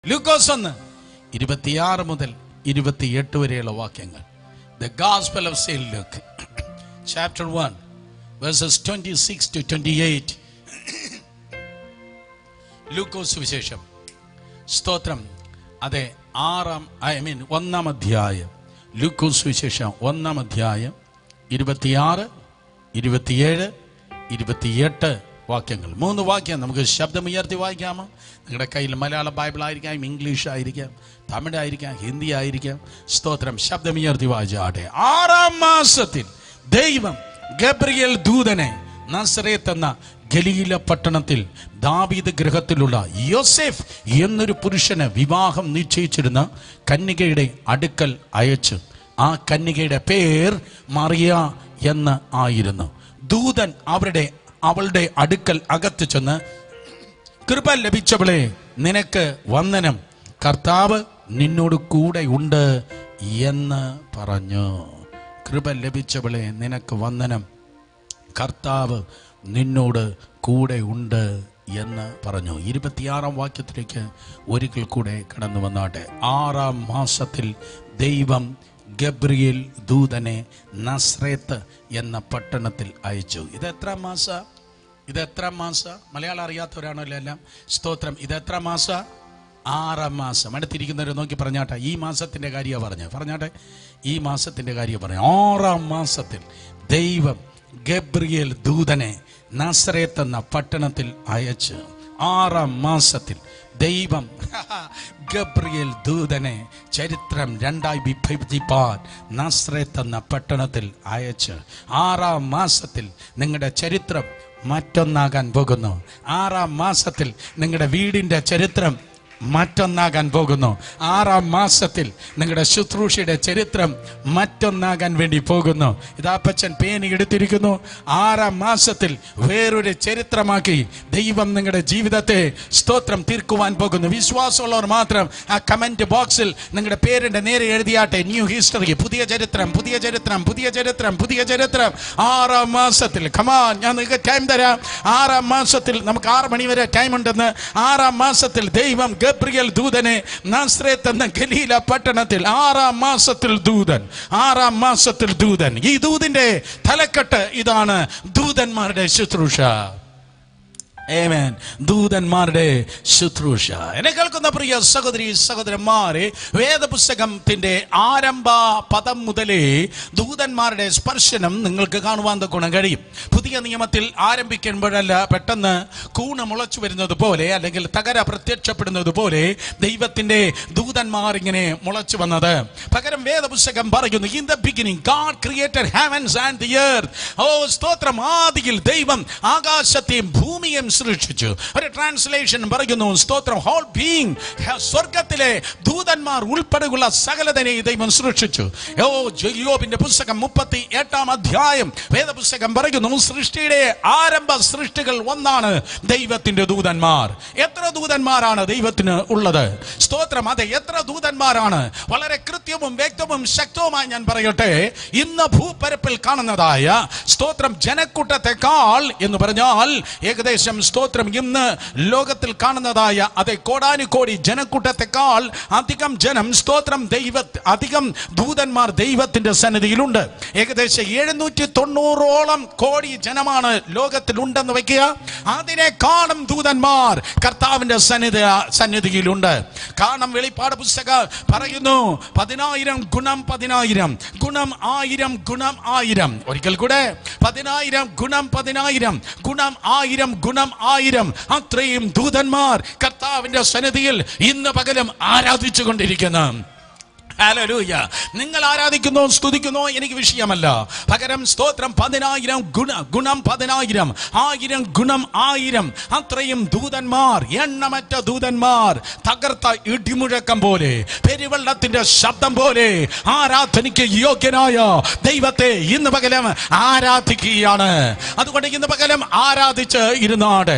ലൂക്കോസ് 1:26 മുതൽ 28 വരെയുള്ള വാക്യങ്ങൾ. The Gospel of St. Luke, chapter 1, verses 26 to 28. ലൂക്കോസ് വിശേഷം, സ്തോത്രം, അതെ, 1-ാം അധ്യായം. ലൂക്കോസ് വിശേഷം 1-ാം അധ്യായം 26, 27, 28 വാക്യങ്ങൾ. 3 വാക്യം നമുക്ക് ശബ്ദമുയർത്തി വായിക്കാമോ? നിങ്ങളുടെ കയ്യിൽ മലയാള ബൈബിൾ ആയിരിക്കാം, ഇംഗ്ലീഷ് ആയിരിക്കാം, തമിഴ് ആയിരിക്കാം, ഹിന്ദി ആയിരിക്കാം. സ്തോത്രം, ശബ്ദമുയർത്തി വായിച്ചാട്ടെ. 6-ാം മാസത്തിൽ ദൈവം ഗബ്രിയേൽ ദൂതനെ നസറേത്ത് എന്ന ഗലീല പട്ടണത്തിൽ ദാവീദ് ഗൃഹത്തിലുള്ള യോസേഫ് എന്നൊരു പുരുഷന് വിവാഹം നിശ്ചയിച്ചിരുന്ന കന്യകയുടെ അടുക്കൽ അയച്ചു. ആ കന്യകയുടെ പേർ മറിയ എന്ന് ആയിരുന്നു. ദൂതൻ അവളുടെ അടുക്കൽ അകത്ത് ചെന്ന്, കൃപ ലഭിച്ചവളെ, നിനക്ക് വന്ദനം, കർത്താവ് നിന്നോട് കൂടെ ഉണ്ട് എന്ന് പറഞ്ഞു. കൃപ ലഭിച്ചവളെ, നിനക്ക് വന്ദനം, കർത്താവ് നിന്നോട് കൂടെ ഉണ്ട് എന്ന് പറഞ്ഞു. 26-ാം വാക്യത്തിലേക്ക് ഒരിക്കൽ കൂടെ കടന്നു വന്നാട്ടെ. 6-ാം മാസത്തിൽ ദൈവം ഗബ്രിയേൽ ദൂതനെ നസ്രേത്ത് എന്ന പട്ടണത്തിൽ അയച്ചു. ഇതെത്ര മാസ? മലയാളം അറിയാത്തവരാണല്ലോ എല്ലാം. സ്തോത്രം, ഇതെത്ര മാസ? 6-ാം മാസം. അടുത്തിരിക്കുന്നവർ നോക്കി പറഞ്ഞാട്ടെ, ഈ മാസത്തിന്റെ കാര്യം പറഞ്ഞാട്ടെ, ഈ മാസത്തിന്റെ കാര്യം പറഞ്ഞു. 6-ാം മാസത്തിൽ ദൈവം ഗബ്രിയേൽ ദൂതനെ നസറേത്ത് എന്ന പട്ടണത്തിൽ അയച്ചു. 6-ാം മാസത്തിൽ ദൈവം ഗബ്രിയേൽ ദൂതനെ ചരിത്രം 2ആയി വിഭജിപ്പാൻ നസറേത്ത് എന്ന പട്ടണത്തിൽ അയച്ചു. 6-ാം മാസത്തിൽ നിങ്ങളുടെ ചരിത്രം മറ്റൊന്നാകാൻ പോകുന്നു. 6-ാം മാസത്തിൽ നിങ്ങളുടെ വീടിന്റെ ചരിത്രം മറ്റൊന്നാകാൻ പോകുന്നു. 6-ാം മാസത്തിൽ നിങ്ങളുടെ ശുശ്രൂഷയുടെ ചരിത്രം മറ്റൊന്നാകാൻ വേണ്ടി പോകുന്നു. ഇതാപ്പച്ചൻ പേനി എടുത്തിരിക്കുന്നു. 6-ാം മാസത്തിൽ വേറൊരു ചരിത്രമാക്കി ദൈവം നിങ്ങളുടെ ജീവിതത്തെ സ്തോത്രം തീർക്കുവാൻ പോകുന്നു. വിശ്വാസമുള്ളവർ മാത്രം ആ കമന്റ് ബോക്സിൽ നിങ്ങളുടെ പേരിന്റെ നേരെ എഴുതിയാട്ടെ, ന്യൂ ഹിസ്റ്ററി, പുതിയ ചരിത്രം, പുതിയ ചരിത്രം, പുതിയ ചരിത്രം, പുതിയ ചരിത്രം. 6-ാം മാസത്തിൽ കമാൻ, ഞാൻ നിങ്ങൾക്ക് ടൈം തരാം. 6-ാം മാസത്തിൽ നമുക്ക് 6 മണി വരെ ടൈം ഉണ്ടെന്ന്. 6-ാം മാസത്തിൽ ദൈവം ഗബ്രിയേൽ ദൂതനെ നസ്രേത്ത് എന്ന ഗലീല പട്ടണത്തിൽ 6-ാം മാസത്തിൽ ദൂതൻ. ഈ ദൂതിന്റെ തലക്കെട്ട് ഇതാണ്: ദൂതന്മാരുടെ ശുശ്രൂഷ. ആമേൻ. ദൂതന്മാരുടെ ശുശ്രൂഷ. എന്നെ കേൾക്കുന്ന പ്രിയ സഹോദരി സഹോദരന്മാരെ, വേദപുസ്തകത്തിന്റെ ആരംഭ പദം മുതലേ ദൂതന്മാരുടെ സ്പർശനം നിങ്ങൾക്ക് കാണുവാൻ ഗുണം കഴിയും. പുതിയ നിയമത്തിൽ ആരംഭിക്കുമ്പോഴല്ല പെട്ടെന്ന് കൂണ് മുളച്ചു വരുന്നത് പോലെ, അല്ലെങ്കിൽ തകര പ്രത്യക്ഷപ്പെടുന്നത് പോലെ ദൈവത്തിന്റെ ദൂതന്മാർ ഇങ്ങനെ മുളച്ചു വന്നത്. പകരം വേദപുസ്തകം പറയുന്നു, in the beginning God created heavens and the earth. ഓ സ്തോത്രം, ആദിയിൽ ദൈവം ആകാശത്തെയും ഭൂമിയെയും സൃഷ്ടിച്ചു. ഒരു ട്രാൻസ്ലേഷൻ പറയുന്നു, സ്തോത്രം, ഹോൾ ബീയിങ്, സ്വർഗത്തിലെ ദൂതന്മാർ ഉൾപ്പെടെയുള്ള സകലതിനെ ദൈവം സൃഷ്ടിച്ചു. യോബിന്റെ പുസ്തകം 38-ാം അധ്യായം വേദപുസ്തകം പറയുന്നു, സൃഷ്ടിയുടെ ആരംഭ സൃഷ്ടികൾ ഒന്നാണ് ദൈവത്തിന്റെ ദൂതന്മാർ. എത്ര ദൂതന്മാരാണ് ദൈവത്തിന് ഉള്ളത്? സ്തോത്രം, അതെ, എത്ര ദൂതന്മാരാണ്? വളരെ കൃത്യവും വ്യക്തവും ശക്തവുമായി ഞാൻ പറയട്ടെ, ഇന്ന് ഭൂപരപ്പിൽ കാണുന്നതായ സ്തോത്രം ജനക്കൂട്ടത്തെക്കാൾ എന്ന് പറഞ്ഞാൽ ഏകദേശം സ്തോത്രം ഇന്ന് ലോകത്തിൽ കാണുന്നതായ അതേ കോടാനുകോടി ജനക്കൂട്ടത്തെക്കാൾ അധികം ജനം, സ്തോത്രം, അധികം ദൂതന്മാർ ദൈവത്തിന്റെ സന്നിധിയിലുണ്ട്. ഏകദേശം 790ഓളം കോടി ജനമാണ് ലോകത്തിൽ ഉണ്ടെന്ന് വയ്ക്കുക. അതിനേക്കാളും ദൂതന്മാർ കർത്താവിന്റെ സന്നിധിയിലുണ്ട്. കാരണം വെളിപ്പാട് പുസ്തകം പറയുന്നു, 10,000 ഗുണം 10,000 ഗുണം 1000 ഗുണം 1000. ഒരിക്കൽ കൂടെ 10,000 ഗുണം 10,000 ഗുണം 1000 ഗുണം 1000. അത്രയും ദൂതന്മാർ കർത്താവിന്റെ സന്നിധിയിൽ ഇന്ന് പകലും ആരാധിച്ചു കൊണ്ടിരിക്കുന്നു. ഹല്ലേലൂയ. നിങ്ങൾ ആരാധിക്കുന്നോ സ്തുതിക്കുന്നോ എനിക്ക് വിഷയമല്ല. പകരം സ്തോത്രം 10,000 ഗുണം 10,000 1000 ഗുണം 1000. അത്രയും ദൂതന്മാർ, എണ്ണമറ്റ ദൂതന്മാർ, തകർത്ത ഇടിമുഴക്കം പോലെ, പെരുവെള്ളത്തിന്റെ ശബ്ദം പോലെ ആരാധനയ്ക്ക് യോഗ്യനായ ദൈവത്തെ ഇന്ന് പകരം ആരാധിക്കുകയാണ്. അതുകൊണ്ട് ഇന്ന് പകരം ആരാധിച്ച് ഇരുന്നാട്.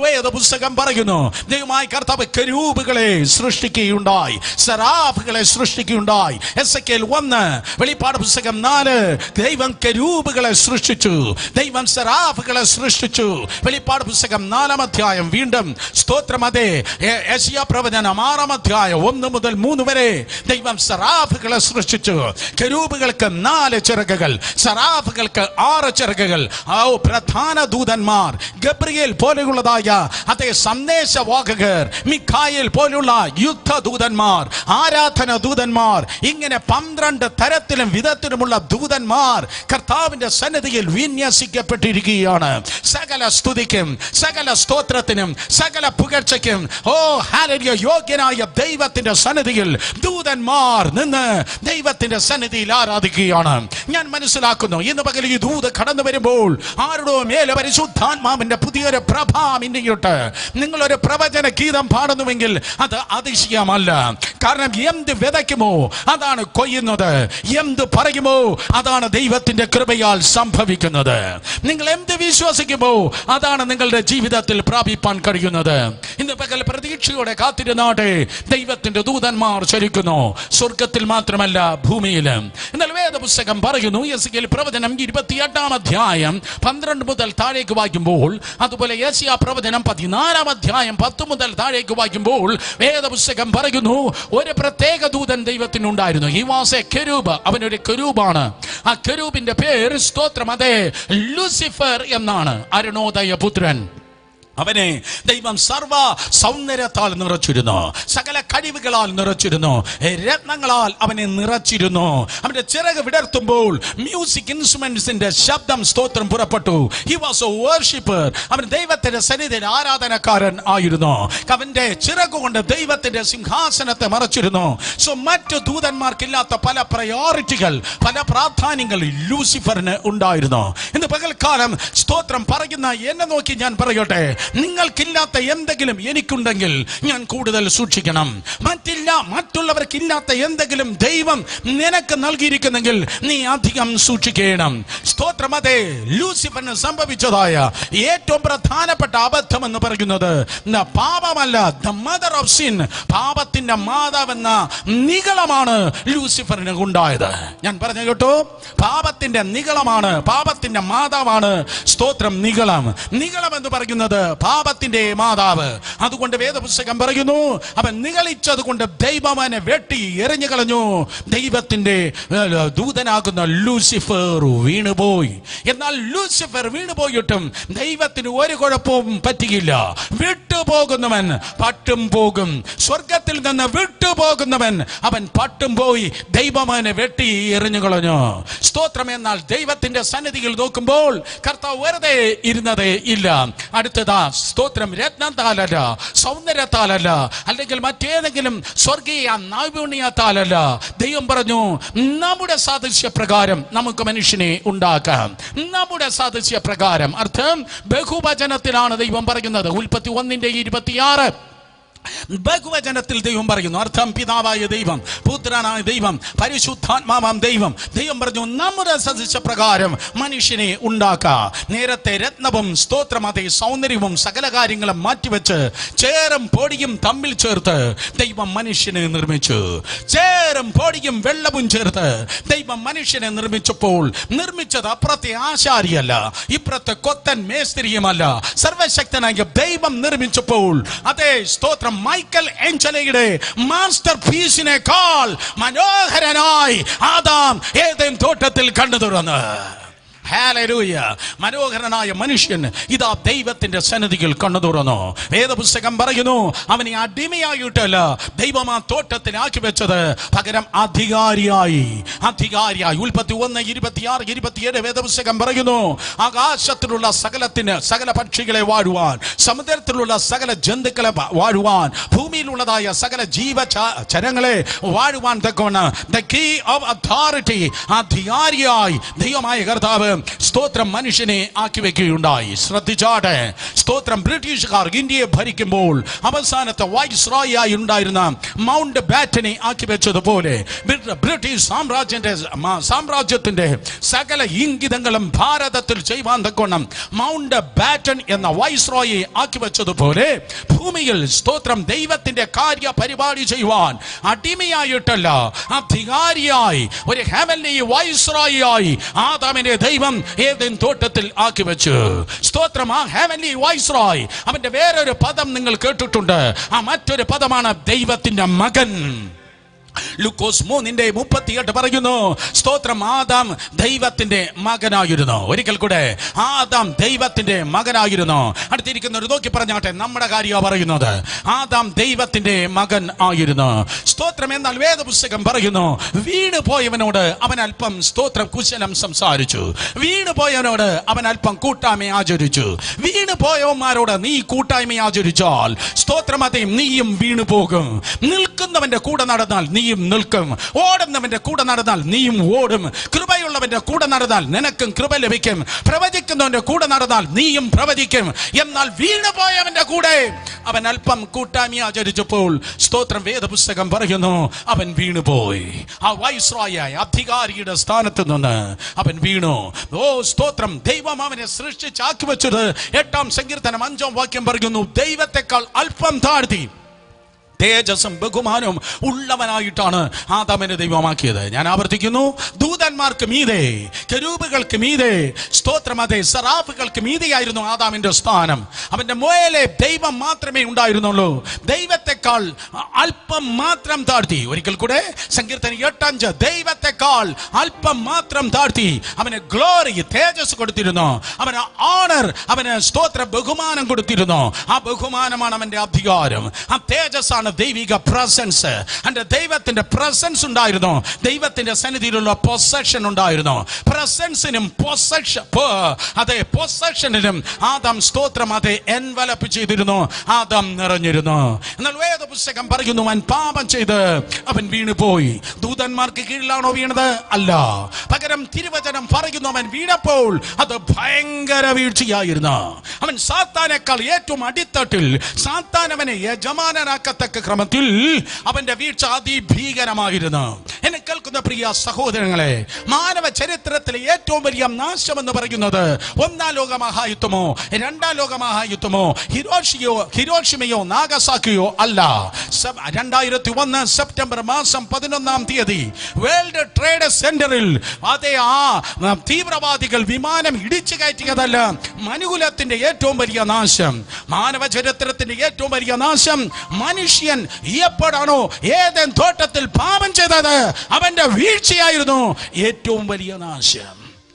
വേദപുസ്തകം പറയുന്നു, ദൈവമായ കർത്താവ് കെരൂബുകളെ സൃഷ്ടിക്കുകയുണ്ടായി, സെറാഫുകളെ സൃഷ്ടിക്കുകയുണ്ടായി, കാണുകയുണ്ടായി. എസെക്കിയേൽ 1, വെളിപ്പാട് പുസ്തകം 4, ദൈവം കെരൂബുകളെ സൃഷ്ടിച്ചു, ദൈവം സെറാഫുകളെ സൃഷ്ടിച്ചു. വെളിപ്പാട് പുസ്തകം 4-ാം അധ്യായം വീണ്ടും സ്തോത്രം, അതെ യെശയ്യാ പ്രവചനം 6-ാം അധ്യായം 1 മുതൽ 3 വരെ ദൈവം സെറാഫുകളെ സൃഷ്ടിച്ചു. കെരൂബുകൾക്ക് 4 ചിറകുകൾ, സെറാഫുകൾക്ക് 6 ചിറകുകൾ. പ്രധാന ദൂതന്മാർ ഗബ്രിയേൽ പോലെയുള്ളതായ അതേ സന്ദേശവാഹകർ, മിഖായേൽ പോലുള്ള യുദ്ധദൂതന്മാർ, ആരാധന ദൂതന്മാർ, ഇങ്ങനെ 12 തരത്തിലും വിധത്തിലുമുള്ള ദൂതന്മാർ കർത്താവിന്റെ സന്നിധിയിൽ വിന്യസിക്കപ്പെട്ടിരിക്കുകയാണ്. സകല സ്തുതിക്കും സകല സ്തോത്രത്തിനും സകല പുകഴ്ചയ്ക്കും ഹല്ലേലൂയ യോഗ്യനായ ദൈവത്തിന്റെ സന്നിധിയിൽ ദൂതന്മാർ നിന്ന് ദൈവത്തിന്റെ സന്നിധിയിൽ ആരാധിക്കുകയാണ്. ഞാൻ മനസ്സിലാക്കുന്നു ഇന്ന് പകൽ ഈ ദൂത് കടന്നു വരുമ്പോൾ ആരുടെ മേലെ പരിശുദ്ധാത്മാവിന്റെ പുതിയൊരു പ്രഭ മിന്നിയിട്ട് നിങ്ങളൊരു പ്രവചന ഗീതം പാടുന്നുവെങ്കിൽ അത് അതിശയമല്ല. കാരണം എന്ത് വിതയ്ക്കുമോ അതാണ് കൊയ്യുന്നത്, എന്ത് പറയുമോ അതാണ് ദൈവത്തിന്റെ കൃപയാൽ സംഭവിക്കുന്നത്. നിങ്ങൾ എന്ത് വിശ്വസിക്കുമോ അതാണ് നിങ്ങളുടെ ജീവിതത്തിൽ പ്രാപിപ്പാൻ കഴിയുന്നത്. ഇന്ന് പകൽ പ്രതീക്ഷയോടെ കാത്തിരുന്നാട്ടെ, ദൈവത്തിന്റെ ദൂതന്മാർ ചലിക്കുന്നു, സ്വർഗത്തിൽ മാത്രമല്ല ഭൂമിയിലും. എന്നാൽ വേദപുസ്തകം പറയുന്നു, യെശയ്യാ പ്രവചനം 28-ാം അധ്യായം 12 മുതൽ താഴേക്ക് വായിക്കുമ്പോൾ, അതുപോലെ യെശയ്യാ പ്രവചനം 14-ാം അധ്യായം 10 മുതൽ താഴേക്ക് വായിക്കുമ്പോൾ വേദപുസ്തകം പറയുന്നു, ഒരു പ്രത്യേക ദൂതൻ ദൈവത്തിനുണ്ടായിരുന്നു. ഹി വാസ് എ കെരൂബ്. അവനൊരു കെരൂബാണ്. ആ കെരൂബിന്റെ പേര് സ്തോത്രം, അതെ ലൂസിഫർ എന്നാണ്. അരുണോദയ പുത്രൻ. അവനെ ദൈവം സർവ സൗന്ദര്യത്താൽ നിറച്ചിരുന്നു, സകല കഴിവുകളാൽ നിറച്ചിരുന്നു, രത്നങ്ങളാൽ അവനെ നിറച്ചിരുന്നു. അവന്റെ ചിറക് വിടർത്തുമ്പോൾ മ്യൂസിക് ഇൻസ്ട്രുമെന്റ്സിന്റെ ശബ്ദം സ്തോത്രം പുറപ്പെട്ടു. He was A worshipper. അവൻ ദൈവത്തിന്റെ സന്നിധിയിൽ ആരാധനക്കാരൻ ആയിരുന്നു. അവന്റെ ചിറക് കൊണ്ട് ദൈവത്തിന്റെ സിംഹാസനത്തെ മറച്ചിരുന്നു. സോ മറ്റു ദൂതന്മാർക്കില്ലാത്ത പല പ്രയോറിറ്റികൾ, പല പ്രാധാന്യങ്ങൾ ലൂസിഫറിന് ഉണ്ടായിരുന്നു. ഇന്ന് പകൽക്കാലം സ്തോത്രം പറയുന്ന എന്നെ നോക്കി ഞാൻ പറയട്ടെ, നിങ്ങൾക്കില്ലാത്ത എന്തെങ്കിലും എനിക്കുണ്ടെങ്കിൽ ഞാൻ കൂടുതൽ സൂക്ഷിക്കണം. മറ്റുള്ളവർക്കില്ലാത്ത എന്തെങ്കിലും ദൈവം നിനക്ക് നൽകിയിരിക്കുന്നെങ്കിൽ നീ അധികം സൂക്ഷിക്കണം. സ്തോത്രം, അതെ ലൂസിഫറിന് സംഭവിച്ചതായ ഏറ്റവും പ്രധാനപ്പെട്ട അബദ്ധം എന്ന് പറയുന്നത് പാപമല്ല, ദ മദർ ഓഫ് സിൻ, പാപത്തിന്റെ മാതാവെന്ന നിഗളമാണ് ലൂസിഫറിന് ഉണ്ടായത്. ഞാൻ പറഞ്ഞു കേട്ടോ, പാപത്തിന്റെ നിഗളമാണ്, പാപത്തിന്റെ മാതാവാണ് സ്തോത്രം നിഗളം. നിഗളം എന്ന് പറയുന്നത് പാപത്തിന്റെ മാതാവ്. അതുകൊണ്ട് വേദപുസ്തകം പറയുന്നു, അവൻ നിഗളിച്ചത് കൊണ്ട് ദൈവം അവനെ വെട്ടി എറിഞ്ഞു കളഞ്ഞു. ദൈവത്തിന്റെ ദൂതനാകുന്ന ലൂസിഫർ വീണുപോയി. എന്നാൽ ലൂസിഫർ വീണുപോയിട്ടും ദൈവത്തിന് ഒരു കുഴപ്പവും പറ്റിയില്ല. വിട്ടുപോകുന്നവൻ പട്ടും പോകും. സ്വർഗത്തിൽ നിന്ന് വിട്ടുപോകുന്നവൻ അവൻ പട്ടും പോയി. ദൈവം അവനെ വെട്ടി എറിഞ്ഞു കളഞ്ഞു. സ്തോത്രം. എന്നാൽ ദൈവത്തിന്റെ സന്നിധിയിൽ നോക്കുമ്പോൾ കർത്താവ് വെറുതെ ഇരുന്നതേ ഇല്ല. അടുത്തതാ സ്തോത്രം, രത്നത്താലല്ല, സൗന്ദര്യത്താലല്ല, അല്ലെങ്കിൽ മറ്റേതെങ്കിലും സ്വർഗീയ നൈപുണ്യത്താലല്ല. ദൈവം പറഞ്ഞു, നമ്മുടെ സാദൃശ്യപ്രകാരം നമുക്ക് മനുഷ്യനെ ഉണ്ടാക്കാം. നമ്മുടെ സാദൃശ്യപ്രകാരം, അർത്ഥം ബഹുവചനത്തിലാണ് ദൈവം പറയുന്നത്. ഉൽപ്പത്തി 1:26 ബഹുവചനത്തിൽ ദൈവം പറയുന്നു. അർത്ഥം പിതാവായ ദൈവം, പുത്രനായ ദൈവം, പരിശുദ്ധാത്മാവാം ദൈവം. ദൈവം പറഞ്ഞു, നമ്മുടെ സദൃശപ്രകാരം മനുഷ്യനെ ഉണ്ടാക്കാം. നേരത്തെ രത്നവും സ്തോത്രം, അതേ സൗന്ദര്യവും സകല കാര്യങ്ങളും മാറ്റിവെച്ച് ചേറും പൊടിയും തമ്മിൽ ചേർത്ത് ദൈവം മനുഷ്യനെ നിർമ്മിച്ചു. ചേറും പൊടിയും വെള്ളവും ചേർത്ത് ദൈവം മനുഷ്യനെ നിർമ്മിച്ചപ്പോൾ നിർമ്മിച്ചത് അപ്പുറത്തെ ആശാരിയല്ല, ഇപ്പുറത്തെ കൊത്തൻ മേസ്ത്രിയുമല്ല. സർവശക്തനായ ദൈവം നിർമ്മിച്ചപ്പോൾ അതേ സ്തോത്രം മൈക്കൽ ഏഞ്ചലോയുടെ മാസ്റ്റർ പീസിനേക്കാൾ മനോഹരനായി ആദാം ഏദൻ തോട്ടത്തിൽ കണ്ണു തുറന്നു. ഹല്ലേലൂയ. മനോഹരനായ മനുഷ്യൻ ഇതാ ദൈവത്തിന്റെ സന്നിധിയിൽ കണ്ണു തുറന്നു. വേദപുസ്തകം പറയുന്നു, അവനെ അടിമയായിട്ടല്ല ദൈവം ആ തോട്ടത്തിലാക്കി വെച്ചത്, പകരം അധികാരിയായി. ഉൽപ്പത്തി 1:26-27 വേദപുസ്തകം പറയുന്നു, ആകാശത്തിലുള്ള സകല പക്ഷികളെ വാഴുവാൻ, സമുദ്രത്തിലുള്ള സകല ജന്തുക്കളെ വാഴുവാൻ, ഭൂമിയിലുള്ളതായ സകല ജീവചരങ്ങളെ വാഴുവാൻ തക്കവണ്ണം ദ കീ ഓഫ് അതോറിറ്റി, അധികാരിയായി ദൈവമായ കർത്താവ് സ്തോത്രം മനുഷ്യനെ ആക്കി വെക്കുകയുണ്ടായി. ശ്രദ്ധിച്ചാട്ടെ, സ്തോത്രം ബ്രിട്ടീഷുകാർ ഇന്ത്യയെ ഭരിക്കുമ്പോൾ അവസാനത്തെ വൈസ്രോയി ആയി ഉണ്ടായിരുന്ന മൗണ്ട് ബാറ്റനെ ആക്കി വെച്ചതുപോലെ ബ്രിട്ടീഷ് സാമ്രാജ്യത്തിന്റെ സകല ഇംഗിതങ്ങളും ഭാരതത്തിൽ ചെയ്യുവാൻ തക്കോണം മൗണ്ട് ബാറ്റൻ എന്ന വൈസ്രോയെ ആക്കി വെച്ചതുപോലെ ഭൂമിയിൽ സ്തോത്രം ദൈവത്തിന്റെ കാര്യ പരിപാടി ചെയ്യുവാൻ അടിമയായിട്ടല്ല, അധികാരിയായി, ഒരു ഹെവൻലി വൈസ്രോയിയായി ആദാമിനെ ദൈവം ഏദൻ തോട്ടത്തിൽ ആക്കി വെച്ചു. സ്തോത്രം, ആ ഹെവൻലി വൈസ്രോയ് അവന്റെ വേറൊരു പദം നിങ്ങൾ കേട്ടിട്ടുണ്ട്. ആ മറ്റൊരു പദമാണ് ദൈവത്തിന്റെ മകൻ. ലൂക്കോസ് 3:38 പറയുന്നു, സ്തോത്രം, ആദാം ദൈവത്തിന്റെ മകനായിരുന്നു. ഒരിക്കൽ കൂടെ, ആദാം ദൈവത്തിന്റെ മകനായിരുന്നു. അടുത്തിരിക്കുന്നവർ നോക്കി പറഞ്ഞാട്ടെ, നമ്മുടെ കാര്യമാണ് പറയുന്നത്. ആദാം ദൈവത്തിന്റെ മകൻ ആയിരുന്നു. സ്തോത്രം. എന്നാൽ വേദപുസ്തകം പറയുന്നു, വീണ് പോയവനോട് അവൻ അല്പം സ്തോത്രം കുശലം സംസാരിച്ചു. വീണ് പോയവനോട് അവൻ അല്പം കൂട്ടായ്മ ആചരിച്ചു. വീണ് പോയവന്മാരോട് നീ കൂട്ടായ്മ ആചരിച്ചാൽ സ്തോത്രം അതേ നീയും വീണു പോകും. നിൽക്കുന്നവന്റെ കൂടെ നടന്നാൽ നീയും നിൽക്കും. ഓടുന്നവന്റെ കൂടെ നടന്നാൽ നീയും ഓടും. കൃപയുള്ളവന്റെ കൂടെ നടന്നാൽ നിനക്കും കൃപ ലഭിക്കും. പ്രവചിക്കുന്നവന്റെ കൂടെ നടന്നാൽ നീയും പ്രവചിക്കും. എന്നാൽ വീണുപോയവന്റെ കൂടെ അവൻ അല്പം കൂട്ടായ്മ ആചരിച്ചപ്പോൾ സ്തോത്രം വേദപുസ്തകം പറയുന്നു, അവൻ വീണുപോയി. ആ വൈസ്രോയായ അധികാരിയുടെ സ്ഥാനത്ത് നിന്ന് അവൻ വീണു. ഓ സ്തോത്രം, ദൈവം അവനെ സൃഷ്ടിച്ചാക്കി വെച്ചത് 8-ാം സങ്കീർത്തനം 5-ാം വാക്യം പറയുന്നു, ദൈവത്തെക്കാൾ അല്പം താഴ്ത്തി തേജസ്സും ബഹുമാനവും ഉള്ളവനായിട്ടാണ് ആദാമിനെ ദൈവമാക്കിയത്. ഞാൻ ആവർത്തിക്കുന്നു, ദൂതന്മാർക്ക് മീതെ, കെരൂബുകൾക്ക് മീതെ, സ്തോത്രം അതേ സറാഫുകൾക്ക് മീതെയായിരുന്നു ആദാമിന്റെ സ്ഥാനം. അവന്റെ മേലെ ദൈവം മാത്രമേ ഉണ്ടായിരുന്നുള്ളൂ. ദൈവത്തെക്കാൾ അല്പം മാത്രം താഴ്ത്തി. ഒരിക്കൽ കൂടെ സങ്കീർത്തനം 8:5, ദൈവത്തെക്കാൾ അല്പം മാത്രം താഴ്ത്തി. അവന് ഗ്ലോറി, തേജസ് കൊടുത്തിരുന്നു. അവന് ഓണർ, അവന് സ്തോത്ര ബഹുമാനം കൊടുത്തിരുന്നു. ആ ബഹുമാനമാണ് അവന്റെ അധികാരം. ആ തേജസ്സാണ് ദൈവിക പ്രസൻസ്. അവന്റെ ദൈവത്തിന്റെ പ്രസൻസ് ഉണ്ടായിരുന്നു. ദൈവത്തിന്റെ സന്നിധിയിലുള്ള പൊസഷൻ ഉണ്ടായിരുന്നു. പ്രസൻസിനും പൊസഷനിലും ആദാം സ്തോത്രം അതെ എൻവലപ്പ് ചെയ്തിരുന്നു. ആദാം നിറഞ്ഞിരുന്നു. എന്നാൽ വേദപുസ്തകം പറയുന്നു, അവൻ പാപം ചെയ്ത് അവൻ വീണുപോയി. ദൂതന്മാർക്ക് കീഴിലാണോ വീണത്? അല്ല. പകരം തിരുവചനം പറയുന്നു, അവൻ വീണപ്പോൾ അത് ഭയങ്കര വീഴ്ചയായിരുന്നു. അവൻ സാത്താനേക്കാൾ ഏറ്റവും അടിത്തട്ടിൽ, സാത്താൻ അവനെ യജമാനനാക്കത്തക്ക ക്രമത്തിൽ അവന്റെ വീഴ്ച അതിഭീകരമായിരുന്നു. എന്നെ കേൾക്കുന്ന പ്രിയ സഹോദരങ്ങളെ, മാനവ ചരിത്രത്തിലെ ഏറ്റവും വലിയ നാശം എന്ന് പറയുന്നത് 1-ാം ലോകമഹായുദ്ധമോ 2-ാം ലോകമഹായുദ്ധമോ ഹിരോഷിമയോ നാഗസാക്കിയോ അല്ല. 2001 സെപ്റ്റംബർ മാസം 11-ാം തീയതി വേൾഡ് ട്രേഡ് സെന്ററിൽ അതേ ആ തീവ്രവാദികൾ വിമാനം ഇടിച്ചു കയറ്റിയതല്ല മനുകുലത്തിന്റെ ഏറ്റവും വലിയ നാശം. മാനവ ചരിത്രത്തിന്റെ ഏറ്റവും വലിയ നാശം മനുഷ്യൻ എപ്പോഴാണോ ഏദൻ തോട്ടത്തിൽ പാപം ചെയ്തത് അവന്റെ വീഴ്ചയായിരുന്നു ഏറ്റവും വലിയ നാശം.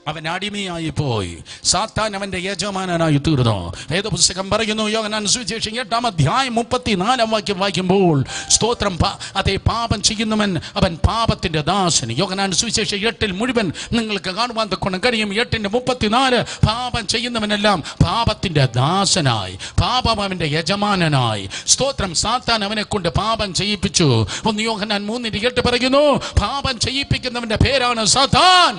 അവൻ അടിമയായി പോയി. സാത്താൻ അവന്റെ യജമാനനായി തീർന്നു. വേദപുസ്തകം പറയുന്നു, യോഹന്നാൻ സുവിശേഷം 8-ാം അധ്യായം 34-ാം വാക്യം വായിക്കുമ്പോൾ സ്തോത്രം അതേ പാപം ചെയ്യുന്നവൻ അവൻ പാപത്തിന്റെ ദാസൻ. യോഹന്നാൻ സുവിശേഷം 8 മുഴുവൻ നിങ്ങൾക്ക് കാണുവാൻ തക്കൊണ്ട് കഴിയും. 8:34 പാപം ചെയ്യുന്നവനെല്ലാം പാപത്തിന്റെ ദാസനായി, പാപം അവന്റെ യജമാനനായി. സ്തോത്രം, സാത്താൻ അവനെ കൊണ്ട് പാപം ചെയ്യിപ്പിച്ചു. 1 യോഹന്നാൻ 3:8 പറയുന്നു, പാപം ചെയ്യിപ്പിക്കുന്നവന്റെ പേരാണ് സാത്താൻ.